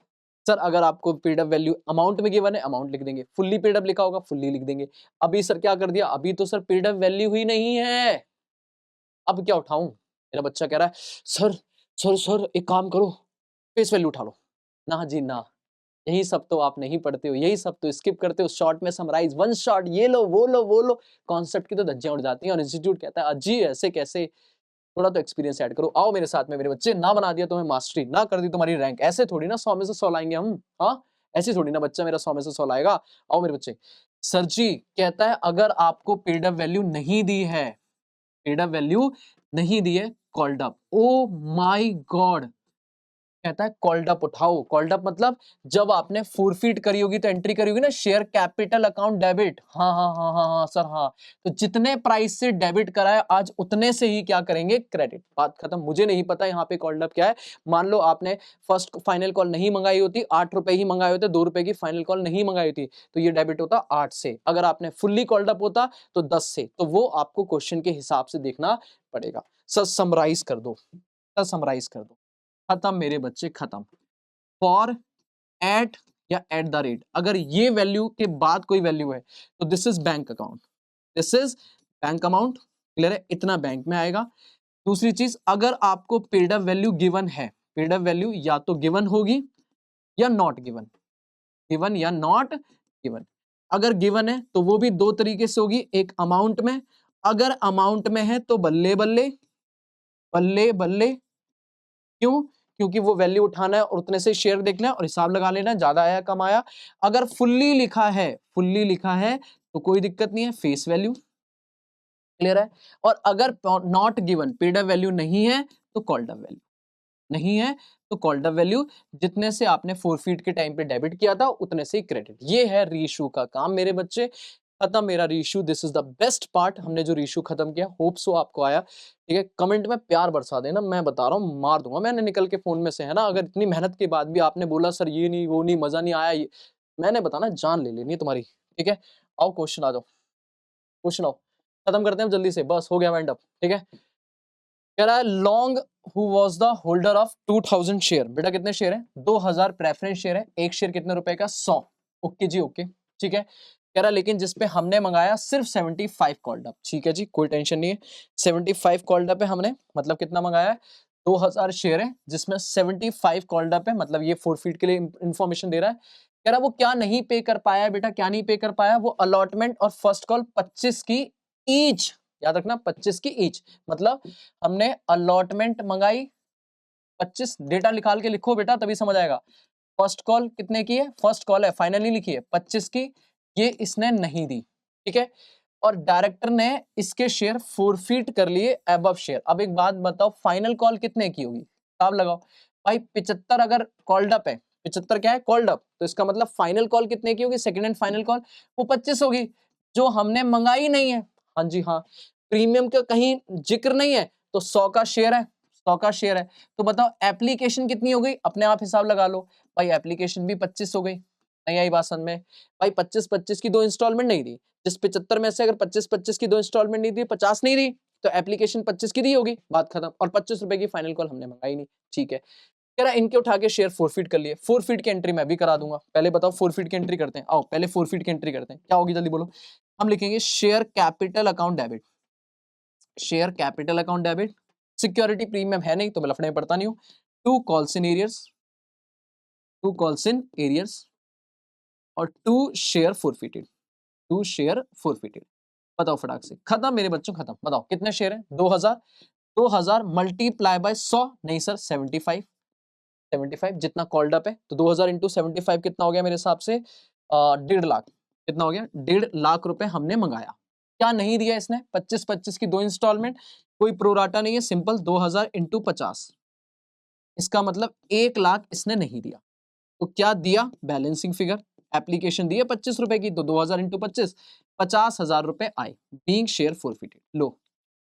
सर अगर आपको पेड अप वैल्यू अमाउंट में गिवन है अमाउंट लिख देंगे, फुल्ली पेड अप लिखा होगा फुल्ली लिख देंगे। अभी सर क्या कर दिया, अभी तो सर पेड अप वैल्यू ही नहीं है, अब क्या उठाऊं? मेरा बच्चा कह रहा है सर एक काम करो, फेस वैल्यू उठा लो। ना जी ना, यही सब तो आप नहीं पढ़ते हो, यही सब तो स्किप करते हो। शॉर्ट में समराइज, वन शॉट, ये लो वो लो, कॉन्सेप्ट की तो धज्जियां उड़ जाती हैं। और इंस्टीट्यूट कहता है अजी ऐसे कैसे, थोड़ा तो एक्सपीरियंस ऐड करो। आओ मेरे साथ में मेरे बच्चे, ना बना दिया तुम्हें मास्टरी, ना कर दी तुम्हारी रैंक, ऐसे थोड़ी ना 100 में से 100 लाएंगे हम। हाँ, ऐसे थोड़ी ना बच्चा मेरा 100 में से 100 लाएगा। आओ मेरे बच्चे। सर जी कहता है अगर आपको पेड अप वैल्यू नहीं दी है, पेड अप वैल्यू नहीं दी है, called up. Oh my God, कहता है कॉल्ड अप उठाओ। कॉल्ड अप मतलब जब आपने फोरफीट करी होगी तो एंट्री करी होगी ना, शेयर कैपिटल अकाउंट डेबिट। हाँ सर हाँ, तो जितने प्राइस से डेबिट कराए आज उतने से ही क्या करेंगे, क्रेडिट। बात खत्म। मुझे नहीं पता यहाँ पे कॉल्ड अप क्या है। मान लो आपने फर्स्ट फाइनल कॉल नहीं मंगाई होती, 8 रुपए ही मंगाए होते, 2 रुपए की फाइनल कॉल नहीं मंगाई होती, तो ये डेबिट होता 8 से। अगर आपने फुल्ली कॉल्ड अप होता तो 10 से, तो वो आपको क्वेश्चन के हिसाब से देखना पड़ेगा। सर समराइज कर दो, सर समराइज कर दो। खत्म मेरे बच्चे, खत्म। फॉर, एट या एट द रेट, अगर ये वैल्यू के बाद कोई वैल्यू है तो this is bank account, this is bank amount. Clear है, इतना बैंक में आएगा। दूसरी चीज, अगर आपको पेड अप वैल्यू गिवन है, पेड अप वैल्यू या तो गिवन होगी या नॉट गिवन, गिवन या नॉट गिवन। अगर गिवन है तो वो भी दो तरीके से होगी, एक अमाउंट में, अगर अमाउंट में है तो बल्ले बल्ले बल्ले बल्ले। क्यों? क्योंकि वो वैल्यू उठाना है और उतने से शेयर देखना है और हिसाब लगा लेना है, ज्यादा आया कम आया। अगर फुल्ली लिखा है, फुल्ली लिखा है तो कोई दिक्कत नहीं है, फेस वैल्यू। क्लियर है। और अगर not given, paid up value नहीं है तो कॉल्ड अप वैल्यू, नहीं है तो कॉल्ड अप वैल्यू। जितने से आपने फोरफीट के टाइम पे डेबिट किया था उतने से ही क्रेडिट। ये है रीइश्यू का काम मेरे बच्चे। खत्म मेरा reissue. This is the best part, हमने जो रीइश्यू खत्म किया। होप सो आपको आया। ठीक है, कमेंट में प्यार बरसा देना, मैं बता रहा हूँ मार दूंगा मैंने निकल के फोन में से, है ना। अगर इतनी मेहनत के बाद भी आपने बोला सर ये नहीं वो नहीं मजा नहीं आया, मैंने बताना जान ले लेनी है तुम्हारी। ठीक है, आओ क्वेश्चन आ जाओ, क्वेश्चन आओ, खत्म करते हैं जल्दी से, बस हो गया वाइंड अप। ठीक है, कह रहा है long who was the holder of 2000 share. बेटा कितने शेयर है, 2000 प्रेफरेंस शेयर है, एक शेयर कितने रुपए का, 100। ओके जी ओके, ठीक है। कह रहा लेकिन जिसपे हमने मंगाया सिर्फ 75 कॉल्ड अप। ठीक है जी, कोई टेंशन नहीं है। 75 कॉल्ड अप है हमने, मतलब कितना मंगाया है, 2000 शेयर है जिसमें 75 कॉल्ड अप है, मतलब ये फोरफीट के लिए इंफॉर्मेशन दे रहा है। कह रहा वो क्या नहीं पे कर पाया बेटा, क्या नहीं पे कर पाया, वो अलॉटमेंट और फर्स्ट कॉल 25 की ईच, याद रखना 25 की ईच। मतलब हमने अलॉटमेंट मंगाई 25, डेटा निकाल के लिखो बेटा तभी समझ आएगा। फर्स्ट कॉल कितने की है, फर्स्ट कॉल है फाइनली लिखी है 25 की, ये इसने नहीं दी। ठीक है, और डायरेक्टर ने इसके शेयर फोरफीट कर लिए अबव शेयर। अब एक बात बताओ, फाइनल कॉल कितने की होगी, हिसाब लगाओ भाई। 75 अगर कॉल्ड अप है, 75 क्या है कॉल्ड अप, तो इसका मतलब फाइनल कॉल कितने की होगी, सेकंड एंड फाइनल कॉल वो 25 होगी, जो हमने मंगाई नहीं है। हाँ जी हाँ, प्रीमियम का कहीं जिक्र नहीं है, तो 100 का शेयर है, 100 का शेयर है, तो बताओ एप्लीकेशन कितनी हो गई, अपने आप हिसाब लगा लो भाई, एप्लीकेशन भी 25 हो गई। नहीं आई बात समझ में भाई, 25-25 की 2 इंस्टॉलमेंट नहीं दी, जिस 75 में से अगर 25-25 की 2 इंस्टॉलमेंट नहीं दी, 50 नहीं दी, तो एप्लीकेशन 25 की दी होगी, बात खत्म। और 25 रुपए की फाइनल कॉल हमने मंगाई नहीं, ठीक है। कह रहा है इनके उठा के शेयर फोरफीट कर लिए, फोरफीट की एंट्री मैं भी करा दूंगा। पहले बताओ फोरफीट की एंट्री करते हैं, आओ पहले फोरफीट की एंट्री करते हैं, क्या होगी जल्दी बोलो। हम लिखेंगे share capital account debit, share capital account debit, security premium है नहीं तो मैं लफड़े में पड़ता नहीं हूं, to calls in arrears, to calls in arrears, और to share forfeited, to share forfeited. बताओ फटाक से, खत्म मेरे बच्चों खत्म। बताओ कितने शेयर हैं, 2000, 2000 मल्टीप्लाई बाय 100, नहीं सर 75, 75 जितना कॉल्ड अप है, तो 2000 इंटू 75 कितना हो गया मेरे हिसाब से 1.5 लाख, कितना हो गया 1.5 लाख रुपए हमने मंगाया। क्या नहीं दिया इसने, 25-25 की 2 इंस्टॉलमेंट, कोई प्रोराटा नहीं है, सिंपल 2000 इंटू 50, इसका मतलब 1 लाख इसने नहीं दिया। तो क्या दिया, बैलेंसिंग फिगर, एप्लीकेशन दी है 25 रुपए की, तो 2000 इंटू 25, 50,000 रुपए आए, बीइंग शेयर फोरफिटेड। लो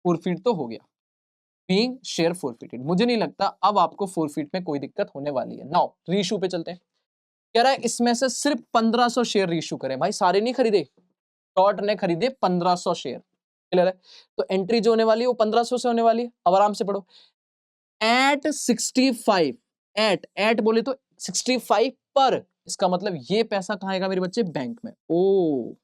फोरफिट तो हो गया, बीइंग शेयर फोरफिटेड। मुझे नहीं लगता अब आपको फोरफिट में कोई दिक्कत होने वाली है। नाउ रीइशू पे चलते हैं। कह रहा है इसमें से सिर्फ 1500 शेयर रीइशू करें, भाई सारे नहीं खरीदे, शॉर्ट ने खरीदे 1500 शेयर, क्लियर है। तो एंट्री जो होने वाली है वो 1500 से होने वाली है। अब आराम से पढ़ो, एट 65, एट बोले तो 65 पर, इसका मतलब ये पैसा कहाँ आएगा मेरे बच्चे, बैंक में। ओ,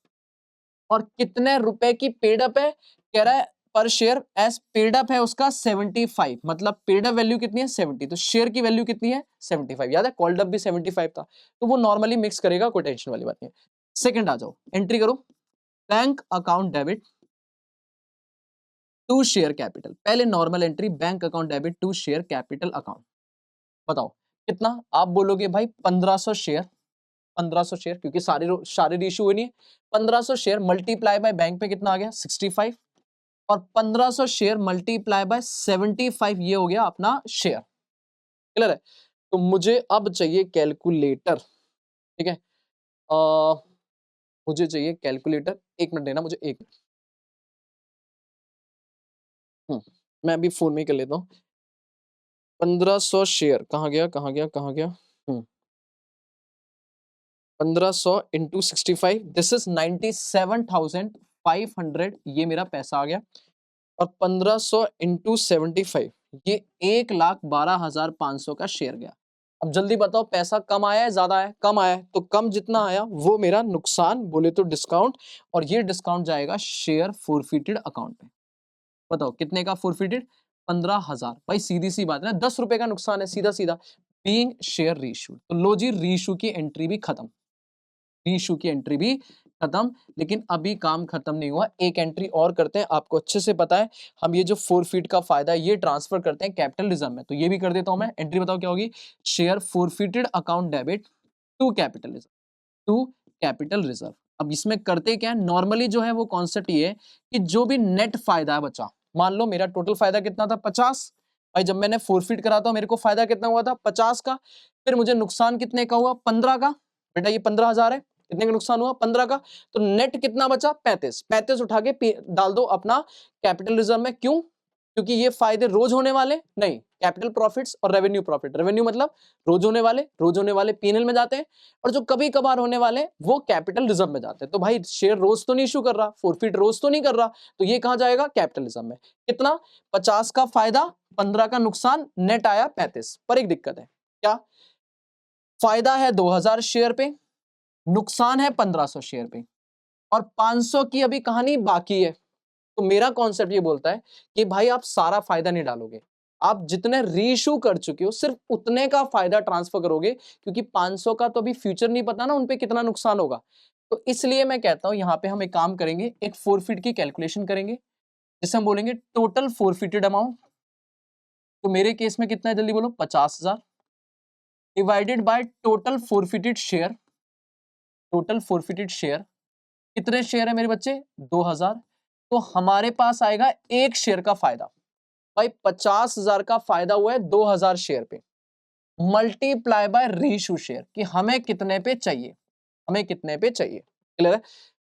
और कितने रुपए की पेड अप है, कह रहा है पर शेयर एज पेड अप है उसका 75, मतलब पेड अप वैल्यू कितनी है 70, तो शेयर की वैल्यू कितनी है 75। याद है कॉल्ड अप भी 75 था, तो वो नॉर्मली मिक्स करेगा, कोई टेंशन वाली बात नहीं है। सेकंड आ जाओ, एंट्री करो, bank account debit to share capital. पहले normal entry, bank account debit to share capital account. बताओ कितना, आप बोलोगे भाई 1500 शेयर, 1500 शेयर क्योंकि सारे इशू हुए नहीं है, 1500 शेयर मल्टीप्लाई बाय बैंक पे कितना आ गया 65, और 1500 शेयर मल्टीप्लाई बाय 75, ये हो गया अपना शेयर, क्लियर है। तो मुझे अब चाहिए कैलकुलेटर, ठीक है, मुझे चाहिए कैलकुलेटर, 1 मिनट देना मुझे, 1 मिनट। मैं अभी फोन में ही कर लेता हूँ। 1500 शेयर कहाँ गया कहाँ गया कहाँ गया, 1500 इंटू 65, दिस इज 97,500, ये मेरा पैसा आ गया। और 1500 इंटू 75, ये 1,12,500 का शेयर गया। अब जल्दी बताओ पैसा कम आया है ज्यादा आया है, कम आया है, तो कम जितना आया वो मेरा नुकसान बोले तो डिस्काउंट, और ये डिस्काउंट जाएगा शेयर फोरफिटेड अकाउंट पे। बताओ कितने का फोरफिटेड, 15,000। भाई सीधी सी बात है ना, 10 रुपए का नुकसान है, सीधा सीधा, बीइंग शेयर रीइशू। तो लो जी, रीइशू की एंट्री भी खत्म, रीइशू की एंट्री भी खत्म। लेकिन अभी काम खत्म नहीं हुआ, एक एंट्री और करते हैं, आपको अच्छे से पता है हम ये जो फोरफिट का फायदा है ये ट्रांसफर करते हैं कैपिटल रिजर्व में, तो ये भी कर देता हूं मैं। एंट्री बताओ क्या होगी, share forfeited account debit to capital reserve, to capital reserve. अब इसमें करते क्या है, नॉर्मली जो है वो कॉन्सेप्ट ये है कि जो भी नेट फायदा है बचा, मान लो मेरा टोटल फायदा कितना था 50, भाई जब मैंने फोरफिट करा था मेरे को फायदा कितना हुआ था 50 का, फिर मुझे नुकसान कितने का हुआ 15 का, बेटा ये 15,000 है, कितने का नुकसान हुआ 15 का, तो नेट कितना बचा 35, 35 उठा के डाल दो अपना कैपिटल रिजर्व में। क्यों, क्योंकि ये फायदे रोज होने वाले नहीं, कैपिटल प्रॉफिट्स और रेवेन्यू प्रॉफिट, रेवेन्यू मतलब रोज होने वाले पीएनएल में जाते हैं, और जो कभी कभार होने वाले वो कैपिटल रिजर्व में जाते हैं। तो भाई शेयर रोज तो नहीं इशू कर रहा, फोरफिट रोज तो नहीं कर रहा, तो ये कहां जाएगा कैपिटल रिजर्व में। कितना, 50 का फायदा 15 का नुकसान, नेट आया 35। पर एक दिक्कत है, क्या, फायदा है 2000 शेयर पे, नुकसान है 1500 शेयर पे, और 500 की अभी कहानी बाकी है। तो मेरा कॉन्सेप्ट ये बोलता है कि भाई आप सारा फायदा नहीं डालोगे, आप जितने रीइशू कर चुके हो सिर्फ उतने का फायदा ट्रांसफर करोगे, क्योंकि 500 का तो अभी फ्यूचर नहीं पता ना उनपे कितना नुकसान होगा। तो इसलिए मैं कहता हूं यहां पे हम एक काम करेंगे, एक फोरफिट की कैलकुलेशन करेंगे, जिसे हम बोलेंगे टोटल फोरफिटेड अमाउंट। तो मेरे केस में कितना है जल्दी बोलो, 50,000 divided by total forfeited share, total forfeited share कितने शेयर है मेरे बच्चे 2000, तो हमारे पास आएगा एक शेयर का फायदा। भाई 50,000 का फायदा हुआ है 2000 शेयर पे, मल्टीप्लाई बाय रीइशू शेयर कि हमें कितने पे चाहिए, हमें कितने पे चाहिए, क्लियर है।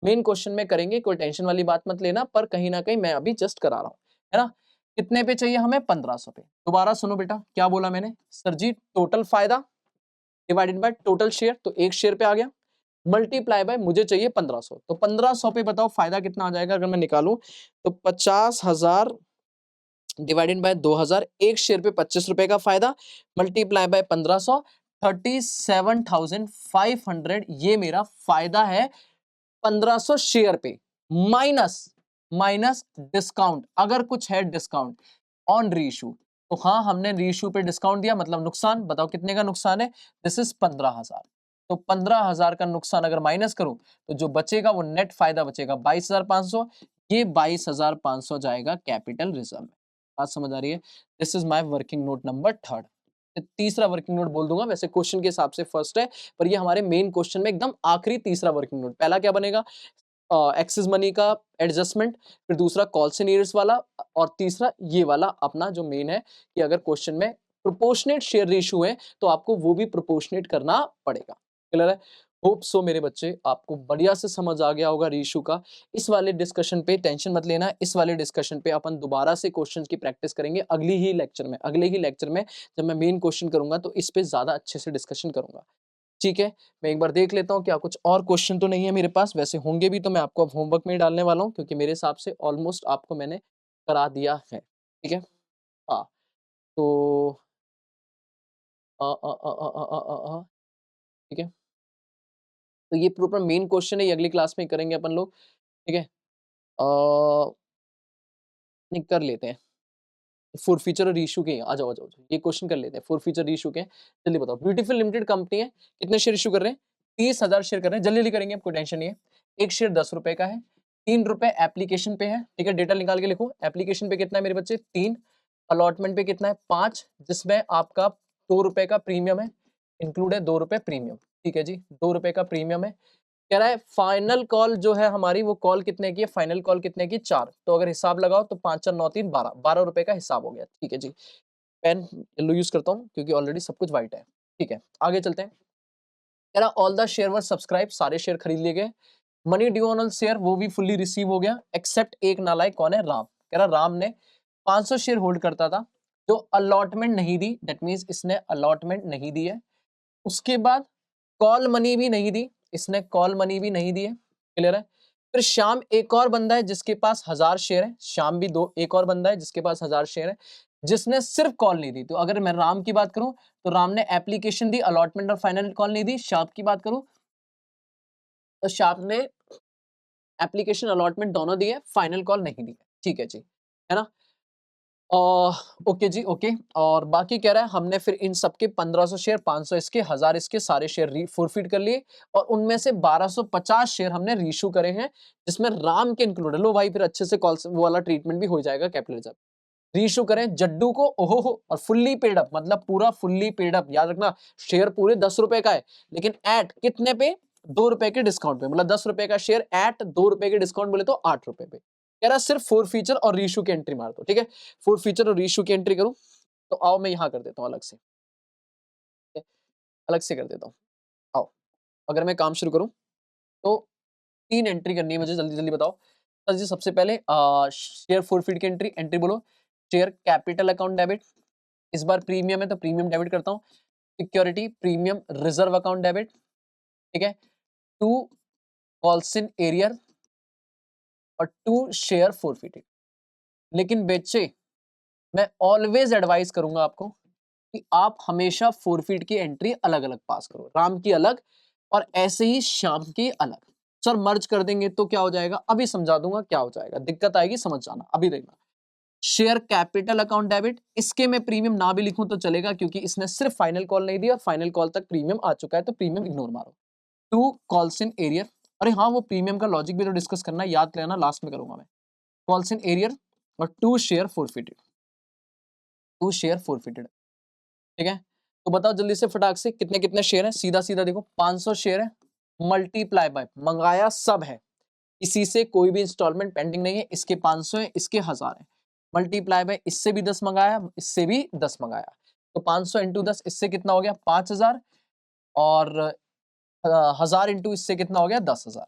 मेन क्वेश्चन में करेंगे, कोई टेंशन वाली बात मत लेना, पर कहीं ना कहीं मैं अभी जस्ट करा रहा हूं, है ना। कितने पे चाहिए हमें? 1500 पे। दोबारा सुनो बेटा, क्या बोला मैंने? सर जी टोटल फायदा डिवाइडेड बाय टोटल शेयर, तो एक शेयर पे आ गया, मल्टीप्लाई बाय मुझे चाहिए 1500, तो 1500 पे बताओ फायदा कितना आ जाएगा अगर मैं निकालूं, तो 50,000 डिवाइडेड बाय 2000, एक शेयर पे 25 रुपए का फायदा, मल्टीप्लाई बाय 1500, 37,500 ये मेरा फायदा है 1500 शेयर पे, माइनस माइनस डिस्काउंट, अगर कुछ है डिस्काउंट ऑन रीइशू, तो हाँ हमने रीइशू पे डिस्काउंट दिया, मतलब नुकसान, बताओ कितने का नुकसान है? दिस इज 15,000, तो 15,000 का नुकसान अगर माइनस करूं तो जो बचेगा वो नेट फायदा बचेगा 22,500, ये 22,500 जाएगा कैपिटल रिजर्व में। बात समझ आ रही है? This is my working note number third. तीसरा वर्किंग नोट बोल दूंगा, वैसे क्वेश्चन के हिसाब से फर्स्ट है, पर ये हमारे मेन क्वेश्चन में एकदम आखिरी तीसरा वर्किंग नोट। पहला क्या बनेगा? एक्सिस मनी का एडजस्टमेंट, फिर दूसरा कॉल सीनियर्स वाला, और तीसरा ये वाला अपना जो मेन है कि अगर क्वेश्चन में प्रोपोर्शनेट शेयर रेशियो है तो आपको वो भी प्रोपोर्शनेट करना पड़ेगा। क्लियर है? होप सो मेरे बच्चे आपको बढ़िया से समझ आ गया होगा रेशियो का। इस वाले डिस्कशन पे टेंशन मत लेना, इस वाले डिस्कशन पे अपन दोबारा से क्वेश्चंस की प्रैक्टिस करेंगे अगले ही लेक्चर में जब मैं मेन क्वेश्चन करूंगा तो इस पे ज्यादा अच्छे से डिस्कशन करूंगा। ठीक है, मैं एक बार देख लेता हूँ क्या कुछ और क्वेश्चन तो नहीं है मेरे पास, वैसे होंगे भी तो मैं आपको अब होमवर्क में ही डालने वाला हूँ क्योंकि मेरे हिसाब से ऑलमोस्ट आपको मैंने करा दिया है। ठीक है, हाँ, तो ठीक है, तो ये प्रॉपर मेन क्वेश्चन है, ये अगली क्लास में करेंगे अपन लोग। ठीक है, नहीं कर लेते हैं फोर फीचर और इशू के, आ जाओ आ जाओ, ये क्वेश्चन कर लेते हैं फोर फीचर इशू के। जल्दी बताओ, ब्यूटीफुल लिमिटेड कंपनी है, कितने शेयर इशू कर रहे हैं? 30,000 शेयर कर रहे हैं, जल्दी जल्दी करेंगे, कोई टेंशन नहीं है। एक शेयर 10 रुपए का है, 3 रुपए एप्लीकेशन पे है। ठीक है, डेटा निकाल के लिखो, एप्लीकेशन पे कितना है मेरे बच्चे? 3, अलॉटमेंट पे कितना है? 5, जिसमें आपका 2 रुपए का प्रीमियम है, इंक्लूड है 2 रुपए प्रीमियम। ठीक है जी, 2 रुपए का प्रीमियम है। कह रहा है फाइनल कॉल जो है हमारी, वो कॉल कितने की है? फाइनल कॉल कितने की? 4, तो अगर हिसाब लगाओ तो 5 4 9 3 12, 12 रुपए का हिसाब हो गया। ठीक है जी, पेन येलो यूज करता हूँ क्योंकि ऑलरेडी सब कुछ व्हाइट है। ठीक है, आगे चलते हैं। कह रहा all the share were subscribe, सारे शेयर खरीद लिए गए। मनी ड्यू ऑन शेयर वो भी फुल्ली रिसीव हो गया, एक्सेप्ट एक नालायक, कौन है? राम। कह रहा राम ने 500 शेयर होल्ड करता था जो अलॉटमेंट नहीं दी, दैट मींस इसने अलॉटमेंट नहीं दी है। उसके बाद कॉल मनी भी नहीं दी, इसने कॉल मनी भी नहीं दी है। क्लियर है? फिर श्याम एक और बंदा है जिसके पास 1000 शेयर है, श्याम भी दो, एक और बंदा है जिसके पास 1000 शेयर है जिसने सिर्फ कॉल नहीं दी। तो अगर मैं राम की बात करूं तो राम ने एप्लीकेशन दी, अलॉटमेंट और फाइनल कॉल नहीं दी। श्याम की बात करूं तो श्याम ने एप्लीकेशन अलॉटमेंट दोनों दिए, फाइनल कॉल नहीं दी। ठीक है जी, है ना? ओके जी, ओके। और बाकी कह रहा है हमने फिर इन सबके 1500 शेयर, 500 इसके, 1000 इसके सारे शेयर फोरफिट कर लिए और उनमें से 1250 शेयर हमने रीशू करे हैं जिसमें राम के इंक्लूड है। लो भाई, फिर अच्छे से कॉल वो वाला ट्रीटमेंट भी हो जाएगा कैपिटल रिजर्व। रीशू करें जड्डू को, ओहो, और फुल्ली पेड अप, मतलब पूरा फुल्ली पेड अप। याद रखना, शेयर पूरे 10 रुपए का है लेकिन एट कितने पे? 2 रुपए के डिस्काउंट पे, मतलब 10 रुपए का शेयर एट 2 रुपए के डिस्काउंट बोले तो 8 रुपए पे। कह रहा सिर्फ फोर फीचर और रीशू की एंट्री मार दो। ठीक है, फोर फीचर और रीशू की एंट्री करूं तो आओ मैं यहां कर देता हूं अलग से, ठीक है? अलग से कर देता हूं, आओ। अगर मैं काम शुरू करूं तो 3 एंट्री करनी है मुझे, जल्दी जल्दी बताओ। सर जी सबसे पहले शेयर फोरफिट की एंट्री, एंट्री बोलो। शेयर कैपिटल अकाउंट डेबिट, इस बार प्रीमियम है तो प्रीमियम डेबिट करता हूं। Security premium reserve account debit. ठीक है, 2 कॉल्स इन एरियर और 2 शेयर फोरफिटेड। लेकिन बच्चे मैं ऑलवेज एडवाइस करूंगा आपको कि आप हमेशा फोरफिट की एंट्री अलग अलग पास करो, राम की अलग और ऐसे ही श्याम की अलग। सर मर्ज कर देंगे तो क्या हो जाएगा? अभी समझा दूंगा क्या हो जाएगा, दिक्कत आएगी समझ जाना, अभी देखना। शेयर कैपिटल अकाउंट डेबिट, इसके में प्रीमियम ना भी लिखूं तो चलेगा क्योंकि इसने सिर्फ फाइनल कॉल नहीं दी और फाइनल कॉल तक प्रीमियम आ चुका है तो प्रीमियम इग्नोर मारो। 2 कॉल्स इन एरियर, अरे हाँ वो प्रीमियम का लॉजिक भी तो डिस्कस करना है, याद रहना, लास्ट में करूंगा मैं। कॉल्स इन एरियर और 2 शेयर फोरफिटेड, 2 शेयर फोरफिटेड। ठीक है, तो बताओ जल्दी से फटाक से कितने कितने शेयर हैं? सीधा सीधा देखो, 500 शेयर है, मल्टीप्लाई बाय मंगाया सब है, इसी से कोई भी इंस्टॉलमेंट पेंडिंग नहीं है। इसके 500 है, इसके 1000 है, मल्टीप्लाई बाय इससे भी 10 मंगाया, इससे भी 10 मंगाया, तो 500 इंटू 10 इससे कितना हो गया? 5000, और 1000 इंटू इससे कितना हो गया? 10,000।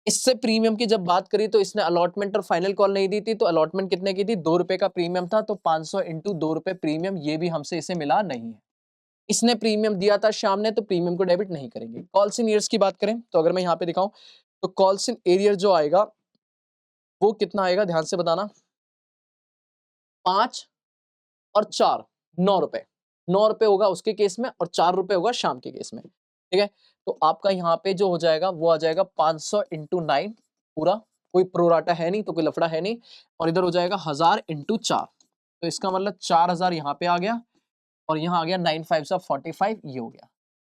इससे प्रीमियम की जब बात करी तो इसने अलॉटमेंट और फाइनल कॉल नहीं दी थी, तो अलॉटमेंट कितने की थी, 2 रुपए का प्रीमियम था, तो 500 इंटू 2 रुपए प्रीमियम, ये भी हमसे इसे मिला नहीं है। इसने प्रीमियम दिया था शाम ने, तो प्रीमियम को डेबिट नहीं करेंगे। कॉल्स इन ईयर्स की बात करें तो अगर मैं यहाँ पे दिखाऊं तो कॉल्स इन एरियर जो आएगा वो कितना आएगा, ध्यान से बताना, 5 और 4, 9 रुपए। 9 रुपए होगा उसके केस में और 4 रुपए होगा शाम के केस में, ठीक है। तो आपका यहाँ पे जो हो जाएगा वो आ जाएगा 500 इंटू 9 पूरा, कोई प्रोराटा है नहीं तो कोई लफड़ा है नहीं, और इधर हो जाएगा 1000 इंटू 4, तो इसका मतलब 4000 यहाँ पे आ गया, और यहाँ आ गया 9 5 सा 45, ये हो गया।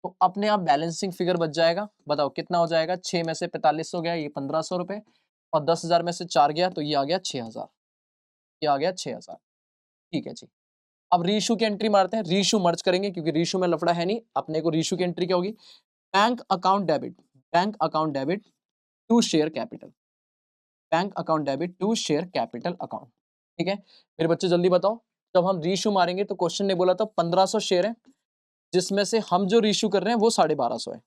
तो अपने आप बैलेंसिंग फिगर बच जाएगा। बताओ कितना हो जाएगा, 6 में से 45 हो गया, ये 1500 रुपए, और 10,000 में से 4 गया तो ये आ गया 6000, ये आ गया 6000, ठीक है जी। अब रीइश्यू की एंट्री मारते हैं, रीइश्यू मर्ज करेंगे क्योंकि रीइश्यू में लफड़ा है नहीं। अपने को रीइश्यू की एंट्री क्या होगी, bank account debit, bank account debit to share capital, bank account debit to share capital account, ठीक है। मेरे बच्चे जल्दी बताओ, जब हम रीइश्यू मारेंगे तो क्वेश्चन ने बोला था 1500 शेयर है, जिसमें से हम जो रीइश्यू कर रहे हैं वो 1250 है,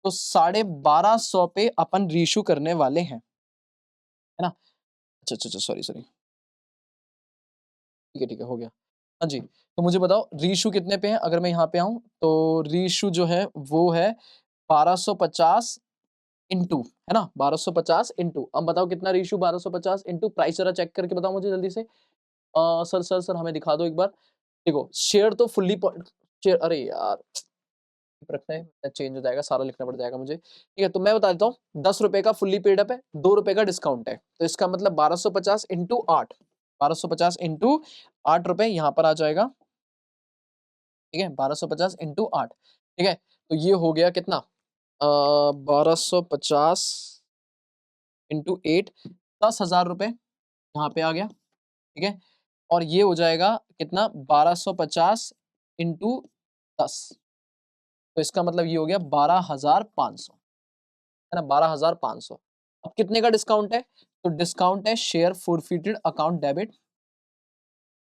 तो 1250 पे अपन रीइश्यू करने वाले हैं, है ना। अच्छा अच्छा अच्छा, सॉरी सॉरी, ठीक है हो गया। हाँ जी, तो मुझे बताओ रीइश्यू कितने पे है, अगर मैं यहाँ पे आऊँ तो रीइश्यू जो है वो है 1250 इंटू, है ना, 1250 इंटू, अब बताओ कितना रीइश्यू, 1250 इंटू प्राइस जरा चेक करके बताओ मुझे जल्दी से। सर सर सर हमें दिखा दो एक बार। देखो शेयर तो फुल्ली शेयर, अरे यार रखना है, चेंज हो जाएगा, सारा लिखना पड़ जाएगा मुझे, ठीक है। तो मैं बता देता हूँ, 10 रुपए का फुल्ली पेड अप है, 2 रुपए का डिस्काउंट है, तो इसका मतलब 1250 इंटू 8, 1250 इंटू 8 रुपए यहाँ पर आ जाएगा, ठीक है, 1250 इंटू 8, ठीक है। तो ये हो गया कितना, 1250 इंटू 8, 10,000 रुपए यहाँ पे आ गया, ठीक है। और ये हो जाएगा कितना, 1250 इंटू 10, तो इसका मतलब ये हो गया 12,500, है ना, 12,500। अब कितने का डिस्काउंट है, तो डिस्काउंट है शेयर फोरफिटेड अकाउंट डेबिट,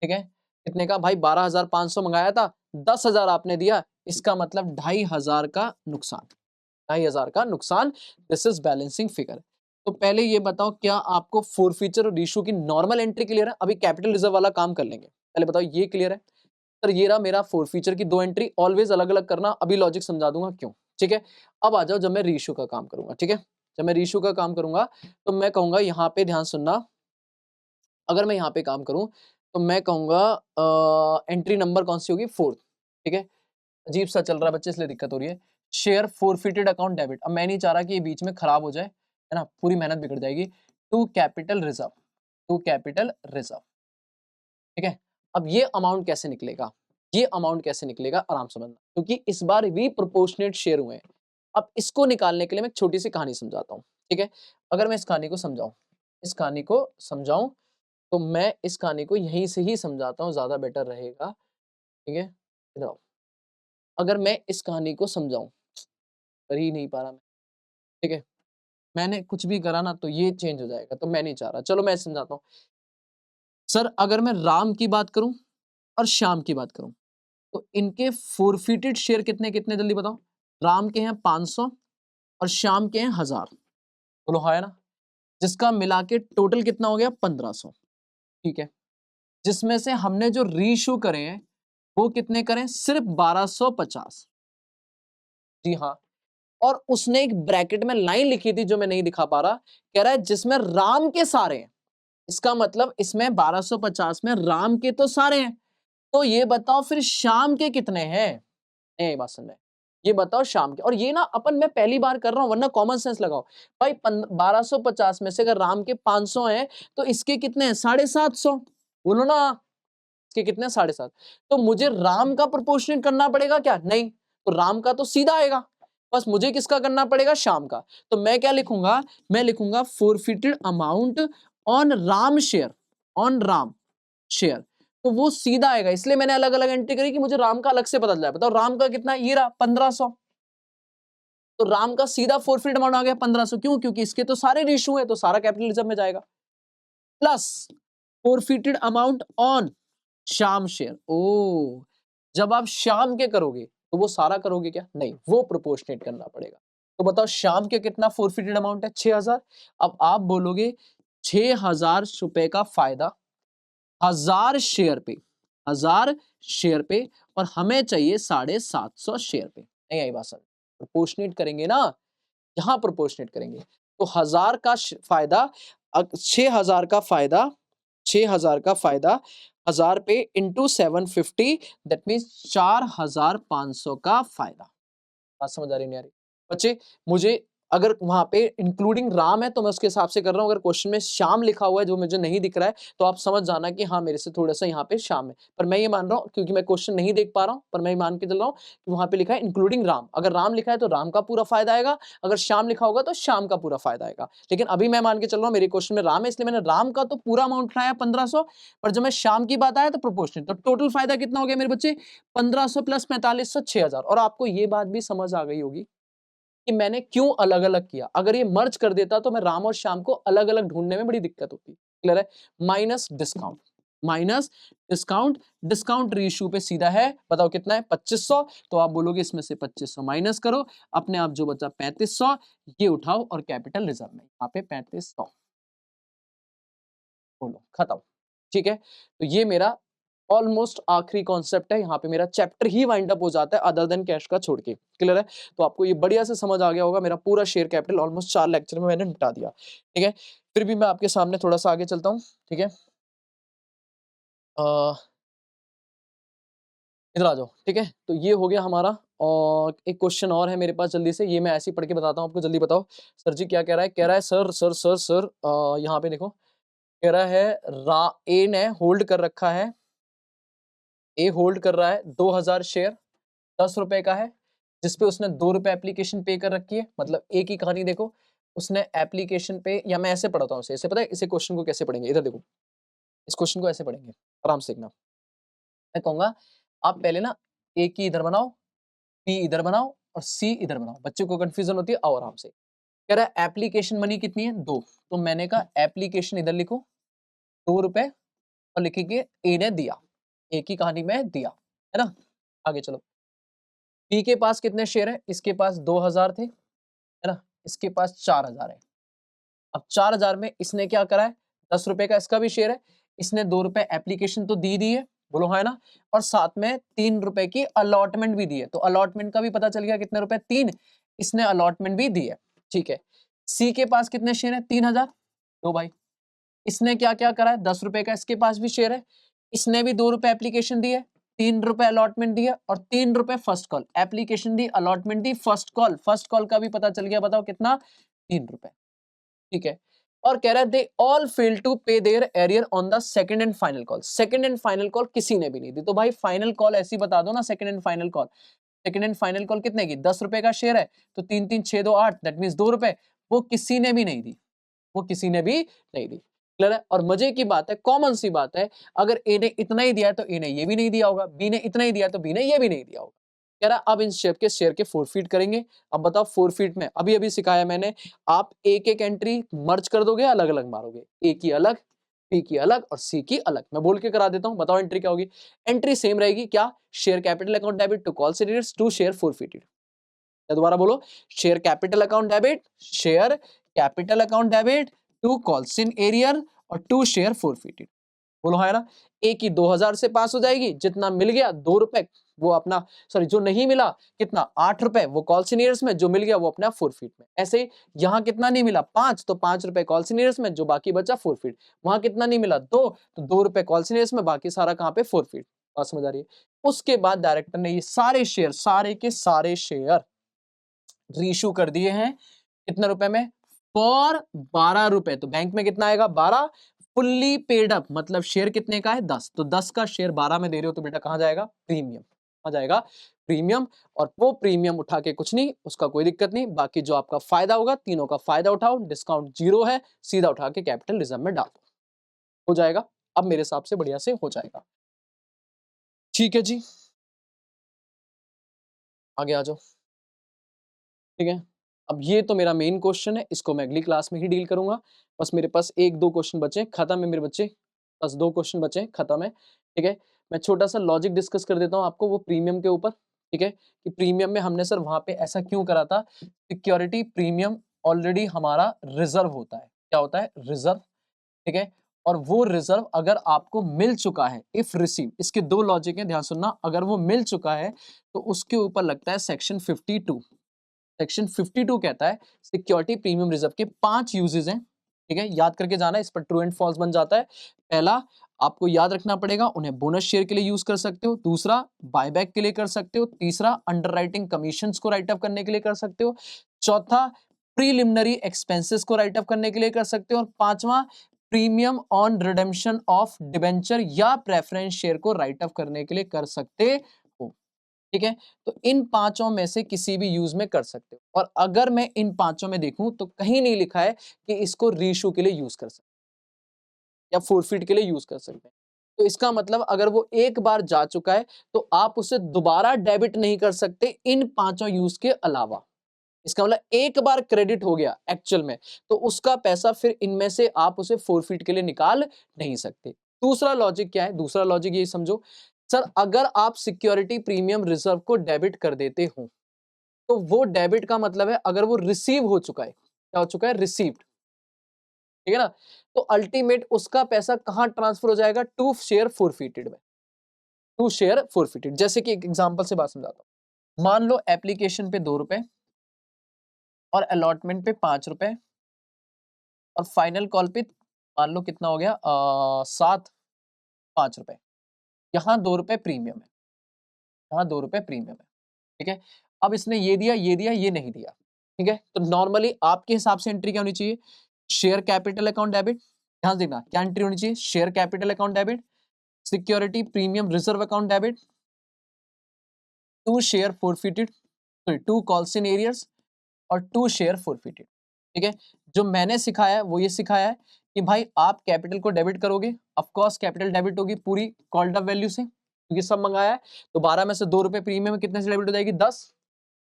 ठीक है। कितने का भाई, 12,500 मंगाया था, 10,000 आपने दिया, इसका मतलब 2,500 का नुकसान, 2,500 का नुकसान, दिस इज बैलेंसिंग फिगर। तो पहले ये बताओ क्या आपको फोरफीचर और इशू की नॉर्मल एंट्री क्लियर है, अभी कैपिटल रिजर्व वाला काम कर लेंगे, पहले बताओ ये क्लियर है। सर ये रहा मेरा फोरफीचर की 2 एंट्री, ऑलवेज अलग अलग करना, अभी लॉजिक समझा दूंगा क्यों, ठीक है। अब आ जाओ जब मैं रीइश्यू का काम करूंगा, ठीक है, जब मैं रीइश्यू का काम करूंगा तो मैं कहूंगा यहाँ पे ध्यान सुनना, अगर मैं यहाँ पे काम करूं तो मैं कहूंगा एंट्री नंबर कौन सी होगी, 4th, ठीक है। अजीब सा चल रहा है बच्चे इसलिए दिक्कत हो रही है। शेयर फोरफिटेड अकाउंट डेबिट, अब मैं नहीं चाह रहा कि ये बीच में खराब हो जाए, है ना, पूरी मेहनत बिगड़ जाएगी। To capital reserve, to capital reserve, ठीक है। अब ये अमाउंट कैसे निकलेगा, ये अमाउंट कैसे निकलेगा आराम समझना, क्योंकि इस बार भी प्रोपोर्शनेट शेयर हुए हैं। अब इसको निकालने के लिए मैं एक छोटी सी कहानी समझाता हूँ, ठीक है। अगर मैं इस कहानी को समझाऊं, इस कहानी को समझाऊं तो मैं इस कहानी को यहीं से ही समझाता हूँ, ज्यादा बेटर रहेगा, ठीक है। इधर आओ। अगर मैं इस कहानी को समझाऊं, कर ही नहीं पा रहा मैं, ठीक है, मैंने कुछ भी करा ना तो ये चेंज हो जाएगा, तो मैं नहीं चाह रहा, चलो मैं समझाता हूँ। सर अगर मैं राम की बात करूं और श्याम की बात करूं तो इनके फोरफिटेड शेयर कितने कितने, जल्दी बताओ। राम के हैं 500 और श्याम के हैं 1000, बोलो हाँ है ना, जिसका मिला के टोटल कितना हो गया 1500, ठीक है। जिसमें से हमने जो रीइश्यू करे हैं वो कितने करें, सिर्फ 1250, जी हाँ। और उसने एक ब्रैकेट में लाइन लिखी थी जो मैं नहीं दिखा पा रहा, कह रहा है जिसमें राम के सारे हैं, इसका मतलब इसमें 1250 में राम के तो सारे हैं, तो ये बताओ फिर शाम के कितने हैं, नहीं बात समझ में, ये बताओ शाम के। और ये ना अपन मैं पहली बार कर रहा हूं, वरना कॉमन सेंस लगाओ भाई, 1250 में से अगर राम के 500 हैं तो इसके कितने हैं, 750, बोलो ना, इसके कितने हैं, 750, तो मुझे राम का प्रोपोर्शनेट करना पड़ेगा क्या, नहीं, तो राम का तो सीधा आएगा, बस मुझे किसका करना पड़ेगा, शाम का। तो मैं क्या लिखूंगा, मैं लिखूंगा forfeited amount on Ram share, on Ram share, तो वो सीधा आएगा, इसलिए मैंने अलग अलग एंट्री करी कि मुझे राम का अलग से पता चल जाए। बताओ राम का कितना, ये रहा 1500, तो राम का सीधा फोरफिट अमाउंट आ गया 1500, क्यों, क्योंकि इसके तो सारे रेशू है, तो सारा कैपिटल रिजर्व में जाएगा, प्लस फोरफिटेड अमाउंट ऑन शाम शेयर। ओ, जब आप शाम के करोगे तो वो सारा करोगे क्या, नहीं, वो प्रोपोर्शनेट करना पड़ेगा। तो बताओ शाम के कितना फोरफिटेड अमाउंट है? 6,000। अब आप बोलोगे 6,000 रुपए का फायदा 1,000 शेयर पे और हमें चाहिए 750 शेयर पे। नहीं आई बात समझ? प्रोपोर्शनेट करेंगे ना, यहाँ प्रोपोर्शनेट करेंगे तो 6,000 का फायदा 1,000 पे इंटू 750 दैट मीन्स 4,500 का फायदा। बात समझ आ रही नहीं आ रही? बच्चे मुझे अगर वहाँ पे इंक्लूडिंग राम है तो मैं उसके हिसाब से कर रहा हूँ, अगर क्वेश्चन में श्याम लिखा हुआ है जो मुझे नहीं दिख रहा है तो आप समझ जाना कि हाँ मेरे से थोड़ा-सा यहाँ पे श्याम है। पर मैं ये मान रहा हूँ क्योंकि मैं क्वेश्चन नहीं देख पा रहा हूँ, पर मैं ये मान के चल रहा हूँ कि वहाँ पे लिखा है इंक्लूडिंग राम। अगर राम लिखा है तो राम का पूरा फायदा आएगा, अगर श्याम लिखा होगा तो श्याम का पूरा फायदा आएगा। लेकिन अभी मैं मान के चल रहा हूँ मेरे क्वेश्चन में राम है इसलिए मैंने राम का तो पूरा अमाउंट उठाया 1500, पर जब मैं श्याम की बात आया तो प्रोपोर्शनेट। तो टोटल फायदा कितना हो गया मेरे बच्चे? 1500 प्लस 4500 6,000। और आपको ये बात भी समझ आ गई होगी कि मैंने क्यों अलग-अलग किया। अगर ये मर्ज कर देता तो मैं राम और श्याम को अलग-अलग ढूँढने में बड़ी दिक्कत होती। क्लियर है? माइनस डिस्काउंट, डिस्काउंट रीइश्यू पे सीधा है, बताओ कितना है? 2500। तो आप बोलोगे इसमें से 2500 माइनस करो, अपने आप जो बचा 3500 ये उठाओ और कैपिटल रिजर्व में यहाँ पे 3500 बोलो खत्म। ठीक है? तो ये मेरा ऑलमोस्ट आखिरी कॉन्सेप्ट है, यहाँ पे मेरा चैप्टर ही वाइंड अप हो जाता है अदर देन कैश का छोड़ के। क्लियर है? तो आपको ये बढ़िया से समझ आ गया होगा, मेरा पूरा शेयर कैपिटल ऑलमोस्ट 4 लेक्चर में मैंने निपटा दिया। ठीक है? फिर भी मैं आपके सामने थोड़ा-सा आगे चलता हूँ। ठीक है? अ, इधर आ जाओ। ठीक है? तो ये हो गया हमारा और एक क्वेश्चन और है मेरे पास जल्दी से, ये मैं ऐसे ही पढ़ के बताता हूँ आपको, जल्दी बताओ। सर जी क्या कह रहा है? कह रहा है सर यहाँ पे देखो, कह रहा है रा ए ने होल्ड कर रखा है, ए होल्ड कर रहा है 2,000 शेयर, 10 रुपए का है, जिसपे उसने 2 रुपए एप्लीकेशन पे कर रखी है। मतलब एक ही कहानी देखो, उसने एप्लीकेशन पे, या मैं ऐसे पढ़ाता हूँ इसे, इसे पता है इसे क्वेश्चन को कैसे पढ़ेंगे? इधर देखो, इस क्वेश्चन को ऐसे पढ़ेंगे, आराम से देखना। मैं कहूँगा आप पहले ना ए की इधर बनाओ, बी इधर बनाओ और सी इधर बनाओ। बच्चे को कंफ्यूजन होती है, आओ आराम से। कह रहा है एप्लीकेशन मनी कितनी है? 2। तो मैंने कहा एप्लीकेशन इधर लिखो, 2 रुपए और लिखेंगे ए ने दिया, ए की कहानी में दिया, है ना? आगे चलो। बी के पास कितने शेयर है? इसके पास 2,000 थे, है ना? इसके पास 4,000 है। अब 4,000 में इसने क्या करा है? 10 रुपए का इसका भी शेयर है। इसने 2 रुपए एप्लीकेशन तो दी है, बोलो हाँ है ना? और साथ में 3 रुपए की अलॉटमेंट भी दी है। तो अलॉटमेंट का भी पता चल गया कितने रुपए? 3। इसने अलॉटमेंट भी दी है, ठीक है। सी के पास कितने शेयर है? 3,000। लो भाई, इसने क्या-क्या करा है? 10 रुपए का इसके पास भी शेयर है। इसने भी 2 रुपए एप्लीकेशन दी है, 3 रुपए अलॉटमेंट दी है और 3 रुपए फर्स्ट कॉल। एप्लीकेशन दी, अलॉटमेंट दी, फर्स्ट कॉल। फर्स्ट कॉल का भी पता चल गया, बताओ कितना? 3 रुपए। ठीक है। और कह रहा है they all fail to pay their arrear on the second and final call. Second and final call किसी ने भी नहीं दी। तो भाई फाइनल कॉल ऐसी बता दो ना, second and final call. Second and final call कितने की? 10 रुपए का शेयर है तो 3 3 6 2 8 दैट मींस 2 रुपए। वो किसी ने भी नहीं दी, वो किसी ने भी नहीं दी। क्लियर है? और मजे की बात है, कॉमन सी बात है, अगर ए ने इतना ही दिया है तो ए ने ये भी नहीं दिया होगा, बी ने इतना ही दिया तो बी ने ये भी नहीं दिया होगा। कह रहा अब इन शेयर के फोरफीट करेंगे। अब बताओ फोरफीट में अभी अभी सिखाया मैंने, आप एक एक एंट्री मर्ज कर दोगे, अलग अलग मारोगे, ए की अलग, बी की अलग और सी की अलग। मैं बोल के करा देता हूं, बताओ एंट्री क्या होगी? एंट्री सेम रहेगी, क्या? Share capital account debit to call seniors to share forfeited. या दोबारा बोलो, share capital account debit, share capital account debit to calls in arrear और टू शेयर फोरफीटेड। बोलो हाँ है ना? ए की 2,000 से पास हो जाएगी, जितना मिल गया 2 रुपए वो अपना, सॉरी जो नहीं मिला कितना? 8 रुपए वो कॉल सीनियर्स में, जो मिल गया वो अपना फोरफीट में। ऐसे ही यहाँ कितना नहीं मिला? 5, तो 5 रुपए कॉल सीनियर्स में, जो बाकी बचा फोरफीट। वहां कितना नहीं मिला? 2, तो 2 रुपए कॉल सीनियर्स में, बाकी सारा कहाँ पे? फोरफीट। बात समझ आ रही है? उसके बाद डायरेक्टर ने ये सारे शेयर, सारे के सारे शेयर रीइश्यू कर दिए हैं कितने रुपए में? फॉर 12 रुपए। तो बैंक में कितना आएगा? 12। फुल्ली पेड अप मतलब शेयर कितने का है? 10। तो 10 का शेयर 12 में दे रहे हो तो बेटा कहां जाएगा? प्रीमियम। कहां जाएगा? प्रीमियम। और वो प्रीमियम उठा के कुछ नहीं, उसका कोई दिक्कत नहीं, बाकी जो आपका फायदा होगा तीनों का फायदा उठाओ, डिस्काउंट 0 है, सीधा उठा के कैपिटल रिजर्व में डाल दो, हो जाएगा। अब मेरे हिसाब से बढ़िया से हो जाएगा। ठीक है जी, आगे आ जाओ। ठीक है, अब ये तो मेरा मेन क्वेश्चन है, इसको मैं अगली क्लास में ही डील करूंगा। बस मेरे पास 1-2 क्वेश्चन बचे हैं, खत्म है मेरे बच्चे। बस 2 क्वेश्चन बचे हैं, खत्म है। ठीक है, मैं छोटा सा लॉजिक डिस्कस कर देता हूँ आपको वो प्रीमियम के ऊपर। ठीक है, कि प्रीमियम में हमने सर वहां पे ऐसा क्यों करा था, सिक्योरिटी प्रीमियम ऑलरेडी हमारा रिजर्व होता है, क्या होता है, रिजर्व, ठीक है, और वो रिजर्व अगर आपको मिल चुका है, इफ रिसीव, इसके दो लॉजिक हैं, ध्यान सुनना, अगर वो मिल चुका है तो उसके ऊपर लगता है सेक्शन 52। सेक्शन 52 कहता है सिक्योरिटी प्रीमियम रिजर्व के 5 यूजेस हैं, ठीक है, याद करके जाना, इस पर ट्रू एंड फॉल्स बन जाता है। पहला, आपको याद रखना पड़ेगा, उन्हें बोनस शेयर के लिए यूज कर सकते हो। दूसरा, बायबैक के लिए कर सकते हो। तीसरा, अंडरराइटिंग कमीशंस को राइट अप करने के लिए कर सकते हो। चौथा, प्रीलिमिनरी एक्सपेंसेस को राइट अप करने के लिए कर सकते हो। और पांचवा, premium on redemption of debenture या प्रेफरेंस शेयर को राइट अप करने के लिए कर सकते हो, ठीक है। तो इन पांचों में से किसी भी यूज में कर सकते हो। और अगर मैं इन पांचों में देखूं तो कहीं नहीं लिखा है कि इसको रीइश्यू के लिए यूज कर सकते या फोरफिट के लिए यूज कर सकते हैं। तो इसका मतलब अगर वो एक बार जा चुका है तो आप उसे दोबारा डेबिट नहीं कर सकते इन पांचों यूज के अलावा। इसका मतलब एक बार क्रेडिट हो गया एक्चुअल में तो उसका पैसा फिर इनमें से आप उसे फोरफिट के लिए निकाल नहीं सकते। दूसरा लॉजिक क्या है, दूसरा लॉजिक ये समझो, सर अगर आप सिक्योरिटी प्रीमियम रिजर्व को डेबिट कर देते हो तो वो डेबिट का मतलब है अगर वो रिसीव हो चुका है, क्या हो चुका है, रिसीव्ड, ठीक है ना, तो अल्टीमेट उसका पैसा कहां ट्रांसफर हो जाएगा, टू शेयर फोरफिटेड में, टू शेयर फोरफिटेड। जैसे कि एक एग्जांपल से बात समझाता हूं, मान लो एप्लीकेशन पे 2 रुपए और अलॉटमेंट पे 5 रुपए और फाइनल कॉल पे मान लो कितना हो गया, 7, 5 रुपए। यहाँ 2 रुपए प्रीमियम है, यहाँ 2 रुपए प्रीमियम है, ठीक है। अब इसने ये दिया, ये दिया, ये नहीं दिया, ठीक है। तो नॉर्मली आपके हिसाब से एंट्री क्या होनी चाहिए, शेयर कैपिटल अकाउंट डेबिट, ध्यान देना क्या एंट्री होनी चाहिए, share capital account debit, security premium reserve account debit, to share forfeited, sorry to calls in arrears और टू शेयर फोरफिटेड, ठीक है। जो मैंने सिखाया है वो ये सिखाया है कि भाई आप कैपिटल को डेबिट करोगे, ऑफ कोर्स कैपिटल डेबिट होगी पूरी कॉल्ड अप वैल्यू से क्योंकि सब मंगाया है, तो 12 में से 2 रुपए प्रीमियम में कितने से डेबिट हो जाएगी, 10।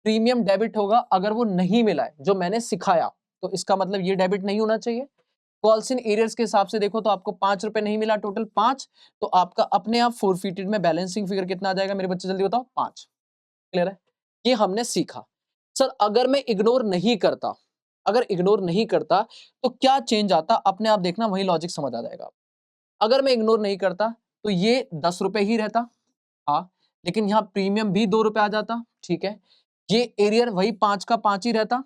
प्रीमियम डेबिट होगा अगर वो नहीं मिला है जो मैंने सिखाया, तो इसका मतलब ये डेबिट नहीं होना चाहिए। कॉल्स इन एरियर्स के हिसाब से देखो तो आपको 5 रुपए नहीं मिला, टोटल 5, तो आपका अपने आप फोरफिटेड में बैलेंसिंग फिगर कितना आ जाएगा मेरे बच्चे, जल्दी बताओ, 5। क्लियर है, ये हमने सीखा। सर अगर मैं इग्नोर नहीं करता, अगर इग्नोर नहीं करता तो क्या चेंज आता, अपने आप देखना, वही लॉजिक समझ आ जाएगा। अगर मैं इग्नोर नहीं करता तो ये 10 रुपए ही रहता, हाँ, लेकिन यहाँ प्रीमियम भी 2 रुपए आ जाता, ठीक है। ये एरियर वही 5 का 5 ही रहता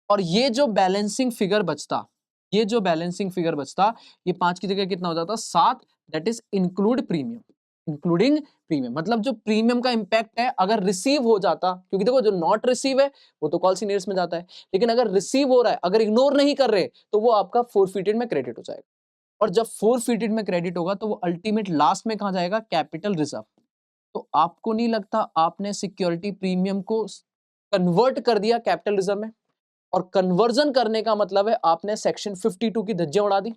और ये जो बैलेंसिंग फिगर बचता, ये जो बैलेंसिंग फिगर बचता, ये 5 की जगह कितना हो जाता, 7, that is include premium, including premium. मतलब जो प्रीमियम का इंपैक्ट है अगर रिसीव हो जाता, क्योंकि देखो जो नॉट रिसीव है वो तो कॉल सीनियर्स में जाता है, लेकिन अगर रिसीव हो रहा है, अगर इग्नोर नहीं कर रहे तो वो आपका फोरफिटेड में क्रेडिट हो जाएगा। और जब फोरफिटेड में क्रेडिट होगा तो वो अल्टीमेट लास्ट में कहां जाएगा, कैपिटल रिजर्व। तो आपको नहीं लगता आपने सिक्योरिटी प्रीमियम को कन्वर्ट कर दिया कैपिटल रिजर्व में, और कन्वर्जन करने का मतलब है आपने सेक्शन 52 की धज्जियां उड़ा दी,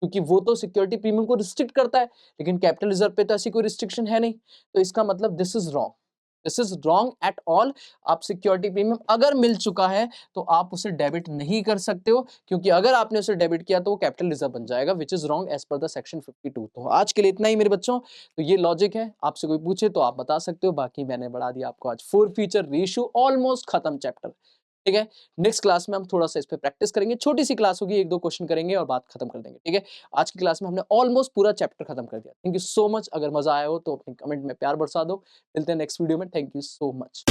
क्योंकि वो तो सिक्योरिटी प्रीमियम को रिस्ट्रिक्ट करता है लेकिन कैपिटल रिजर्व पे तो ऐसी कोई रिस्ट्रिक्शन है नहीं। तो इसका मतलब this is wrong, this is wrong at all. आप सिक्योरिटी प्रीमियम अगर मिल चुका है तो आप उसे डेबिट नहीं कर सकते हो, क्योंकि अगर आपने उसे डेबिट किया तो वो कैपिटल रिजर्व बन जाएगा, which is wrong as per the section 52। तो आज के लिए इतना ही मेरे बच्चों, तो ये लॉजिक है, आपसे कोई पूछे तो आप बता सकते हो, बाकी मैंने बढ़ा दिया आपको आज 4 फीचर रेशियो, ऑलमोस्ट खत्म चैप्टर, ठीक है। नेक्स्ट क्लास में हम थोड़ा सा इस पे प्रैक्टिस करेंगे, छोटी सी क्लास होगी, 1-2 क्वेश्चन करेंगे और बात खत्म कर देंगे, ठीक है। आज की क्लास में हमने ऑलमोस्ट पूरा चैप्टर खत्म कर दिया। थैंक यू सो मच, अगर मजा आया हो तो अपने कमेंट में प्यार बरसा दो। मिलते हैं नेक्स्ट वीडियो में, थैंक यू सो मच।